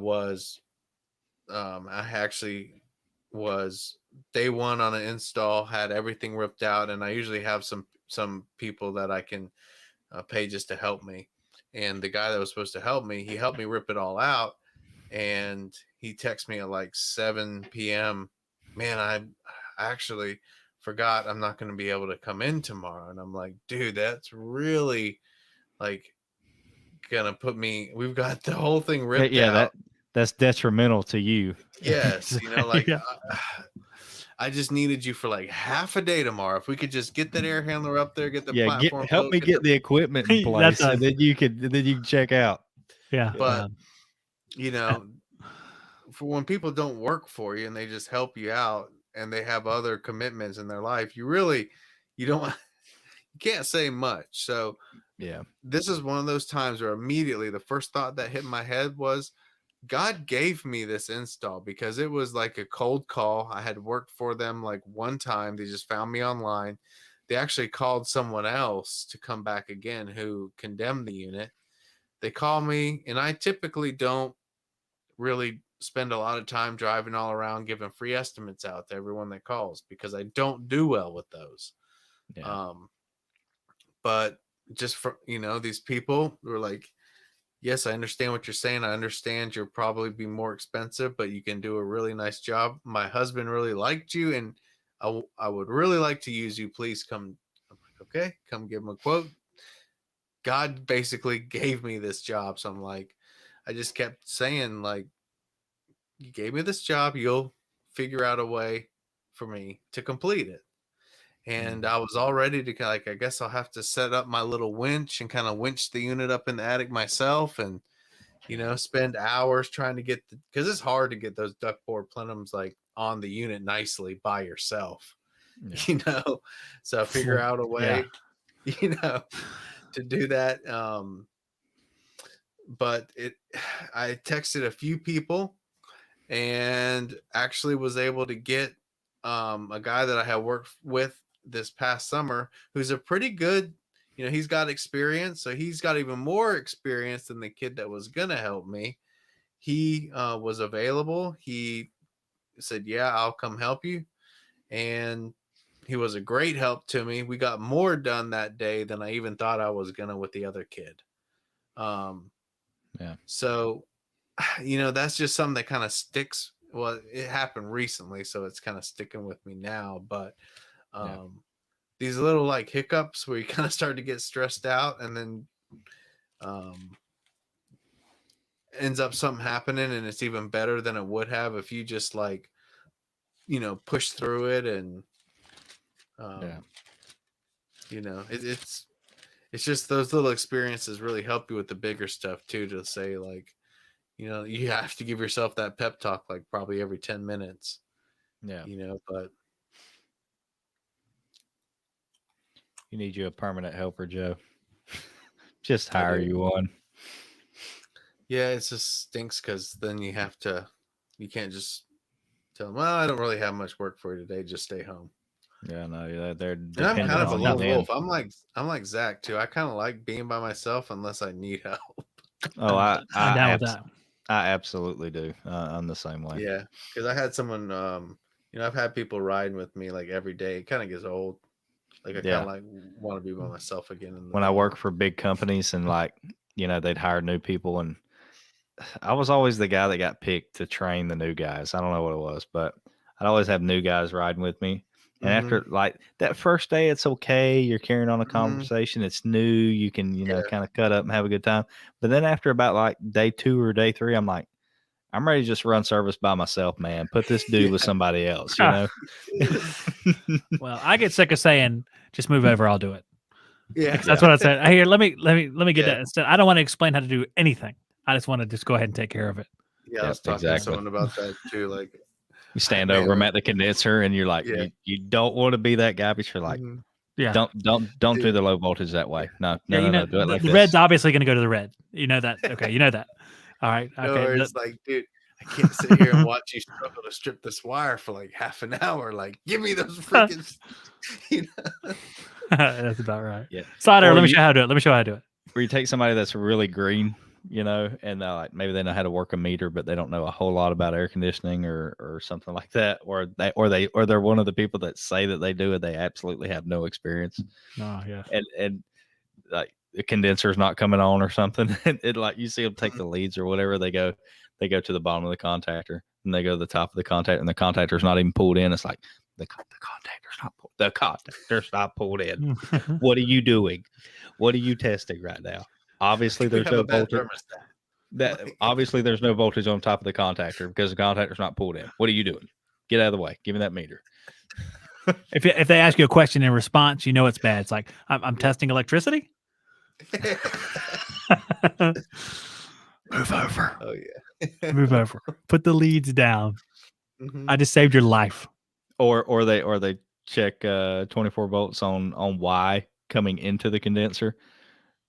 [SPEAKER 3] actually was day one on an install, had everything ripped out, and I usually have some people that I can pay just to help me. And the guy that was supposed to help me, he helped me rip it all out, and he texted me at like 7 p.m. Man, I actually forgot I'm not going to be able to come in tomorrow. And I'm like, dude, that's really like gonna put me. We've got the whole thing ripped out.
[SPEAKER 4] That's detrimental to you.
[SPEAKER 3] Yes, like
[SPEAKER 1] Yeah.
[SPEAKER 3] I just needed you for like half a day tomorrow. If we could just get that air handler up there, get the
[SPEAKER 4] Yeah,
[SPEAKER 3] platform
[SPEAKER 4] help
[SPEAKER 3] built,
[SPEAKER 4] me get the equipment in place,
[SPEAKER 1] That's
[SPEAKER 4] and then you can check out.
[SPEAKER 1] Yeah.
[SPEAKER 3] But for when people don't work for you and they just help you out and they have other commitments in their life, you don't you can't say much. So
[SPEAKER 4] Yeah.
[SPEAKER 3] this is one of those times where immediately the first thought that hit my head was, God gave me this install because it was like a cold call. I had worked for them like one time. They just found me online. They actually called someone else to come back again who condemned the unit. They call me, and I typically don't really spend a lot of time driving all around giving free estimates out to everyone that calls because I don't do well with those.
[SPEAKER 2] Yeah.
[SPEAKER 3] But just for, these people were like, yes, I understand what you're saying. I understand you'll probably be more expensive, but you can do a really nice job. My husband really liked you, and I would really like to use you. Please come. I'm like, okay, come give him a quote. God basically gave me this job. So I'm like, I just kept saying, like, you gave me this job. You'll figure out a way for me to complete it. And I was all ready to, like, I guess I'll have to set up my little winch and kind of winch the unit up in the attic myself, and spend hours trying to get because it's hard to get those duckboard plenums like on the unit nicely by yourself. So figure out a way to do that. But I texted a few people and actually was able to get a guy that I had worked with this past summer who's a pretty good, he's got experience. So he's got even more experience than the kid that was going to help me. He was available. He said, yeah, I'll come help you. And he was a great help to me. We got more done that day than I even thought I was going to with the other kid. So, that's just something that kind of sticks. Well, it happened recently, so it's kind of sticking with me now. But these little like hiccups where you kind of start to get stressed out, and then ends up something happening, and it's even better than it would have if you just like, push through it. And it's just those little experiences really help you with the bigger stuff too, to say like, you have to give yourself that pep talk like probably every 10 minutes. But
[SPEAKER 2] you need you a permanent helper, Joe. Just hire you one.
[SPEAKER 3] Yeah, it just stinks because then you can't just tell them, well, I don't really have much work for you today. Just stay home.
[SPEAKER 2] Yeah, no, they're
[SPEAKER 3] and I'm kind of a lone wolf. I'm like Zach too. I kind of like being by myself unless I need help.
[SPEAKER 2] Oh,
[SPEAKER 1] I'm down with that.
[SPEAKER 2] I absolutely do. I'm the same way.
[SPEAKER 3] Yeah, because I had someone, I've had people riding with me like every day. It kind of gets old. Like I kind of like want to be by myself again.
[SPEAKER 2] When I work for big companies and like, they'd hire new people, and I was always the guy that got picked to train the new guys. I don't know what it was, but I'd always have new guys riding with me. And after like that first day, it's okay. You're carrying on a conversation. It's new. You can, kind of cut up and have a good time. But then after about like day 2 or day 3, I'm like, I'm ready to just run service by myself, man. Put this dude with somebody else, Well,
[SPEAKER 1] I get sick of saying, just move over. I'll do it.
[SPEAKER 3] Yeah.
[SPEAKER 1] That's what I said. Here, let me get that instead. I don't want to explain how to do anything. I just want to just go ahead and take care of it.
[SPEAKER 3] Yeah. I was talking to someone about that too. Like,
[SPEAKER 2] you stand over them at the condenser and you're like, you don't want to be be that guy, but you're like, don't do the low voltage that way. No, do it like
[SPEAKER 1] the
[SPEAKER 2] this.
[SPEAKER 1] red's obviously going to go to the red. You know that. Okay. You know that. All right. Okay.
[SPEAKER 3] It's like, dude, I can't sit here and watch you struggle to strip this wire for like half an hour. Like, give me those freaking,
[SPEAKER 1] That's about right.
[SPEAKER 2] Yeah.
[SPEAKER 1] Solder, let me show you how to do it.
[SPEAKER 2] Where you take somebody that's really green, and like maybe they know how to work a meter, but they don't know a whole lot about air conditioning or something like that, or they're one of the people that say that they do it. They absolutely have no experience.
[SPEAKER 1] Oh yeah.
[SPEAKER 2] And like the condenser's not coming on or something. It like you see them take the leads or whatever. They go to the bottom of the contactor and they go to the top of the contactor, and the contactor's not even pulled in. It's like the contactor's not pulled. The contactor's not pulled in. What are you doing? What are you testing right now? Obviously, there's no voltage. Obviously there's no voltage on top of the contactor because the contactor's not pulled in. What are you doing? Get out of the way. Give me that meter.
[SPEAKER 1] If they ask you a question in response, it's bad. It's like I'm testing electricity. Move over.
[SPEAKER 3] Oh yeah.
[SPEAKER 1] Move over. Put the leads down. I just saved your life.
[SPEAKER 2] Or they check 24 volts on Y coming into the condenser,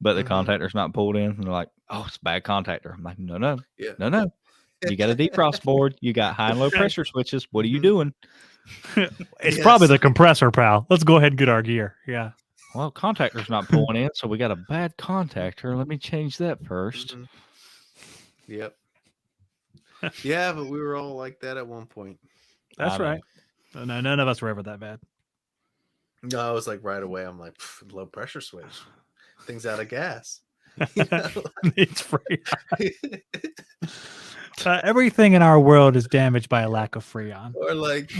[SPEAKER 2] but the contactor's not pulled in, and they're like, oh, it's a bad contactor. I'm like, no. You got a defrost board. You got high and low pressure switches. What are you doing?
[SPEAKER 1] It's probably the compressor, pal. Let's go ahead and get our gear. Yeah.
[SPEAKER 2] Well, contactor's not pulling in, so we got a bad contactor. Let me change that first.
[SPEAKER 3] Yep. Yeah, but we were all like that at one point.
[SPEAKER 1] That's right. No, none of us were ever that bad.
[SPEAKER 3] No, I was like right away. I'm like, low pressure switch. Thing's out of gas. You know?
[SPEAKER 1] It's Freon. Everything in our world is damaged by a lack of Freon.
[SPEAKER 3] Or like,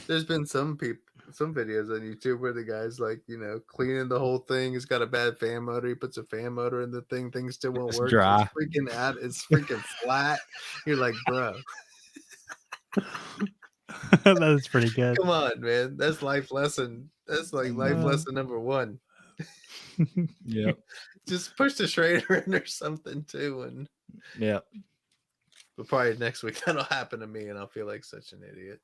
[SPEAKER 3] there's been some videos on YouTube where the guy's like, cleaning the whole thing. He's got a bad fan motor. He puts a fan motor in the thing. Things still won't
[SPEAKER 4] It's
[SPEAKER 3] work.
[SPEAKER 4] dry.
[SPEAKER 3] It's freaking out. It's freaking flat. You're like, bro.
[SPEAKER 1] That is pretty good.
[SPEAKER 3] Come on, man. That's life lesson. That's like life lesson number 1.
[SPEAKER 4] Yep.
[SPEAKER 3] Just push the Schrader in or something too. And
[SPEAKER 4] Yep.
[SPEAKER 3] but probably next week that'll happen to me and I'll feel like such an idiot.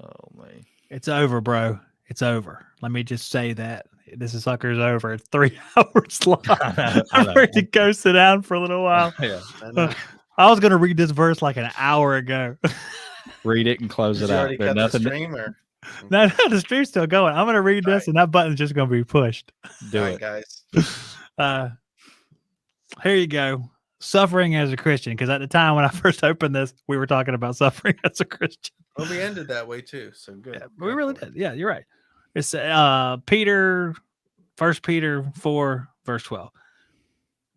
[SPEAKER 4] Oh man.
[SPEAKER 1] It's over, bro. It's over. Let me just say that. This sucker's over. It's 3 hours long. I'm ready to go sit down for a little while.
[SPEAKER 4] Yeah.
[SPEAKER 3] I know.
[SPEAKER 1] I was going to read this verse like an hour ago.
[SPEAKER 4] Read it and close
[SPEAKER 3] Did
[SPEAKER 4] it
[SPEAKER 3] you
[SPEAKER 4] out.
[SPEAKER 3] already
[SPEAKER 4] There's
[SPEAKER 3] cut the
[SPEAKER 4] nothing.
[SPEAKER 3] stream or?
[SPEAKER 1] No, the stream's still going. I'm going to read this, and that button's just going to be pushed.
[SPEAKER 4] Do
[SPEAKER 3] All right,
[SPEAKER 4] it.
[SPEAKER 3] guys.
[SPEAKER 1] Here you go. Suffering as a Christian, because at the time when I first opened this, we were talking about suffering as a Christian.
[SPEAKER 3] Well, we ended that way too. So good.
[SPEAKER 1] Yeah, we really did. Yeah, you're right. It's Peter, 1 Peter 4, verse 12.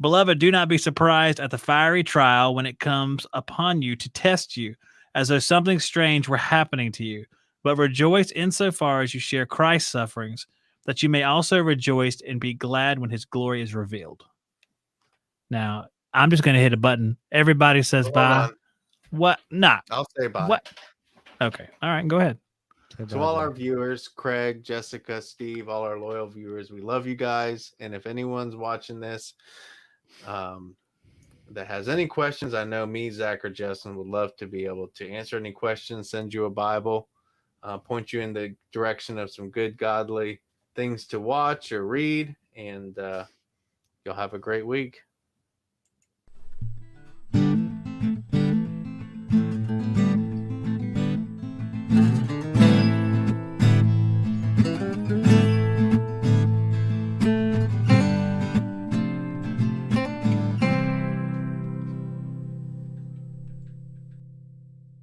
[SPEAKER 1] Beloved, do not be surprised at the fiery trial when it comes upon you to test you, as though something strange were happening to you. But rejoice insofar as you share Christ's sufferings, that you may also rejoice and be glad when his glory is revealed. Now, I'm just going to hit a button. Everybody says
[SPEAKER 3] Hold
[SPEAKER 1] bye.
[SPEAKER 3] on.
[SPEAKER 1] What? Nah.
[SPEAKER 3] I'll say bye.
[SPEAKER 1] What? Okay. All right. Go ahead.
[SPEAKER 3] To all our viewers, Craig, Jessica, Steve, all our loyal viewers, we love you guys. And if anyone's watching this that has any questions, I know me, Zach, or Justin would love to be able to answer any questions, send you a Bible, point you in the direction of some good, godly things to watch or read. And you'll have a great week.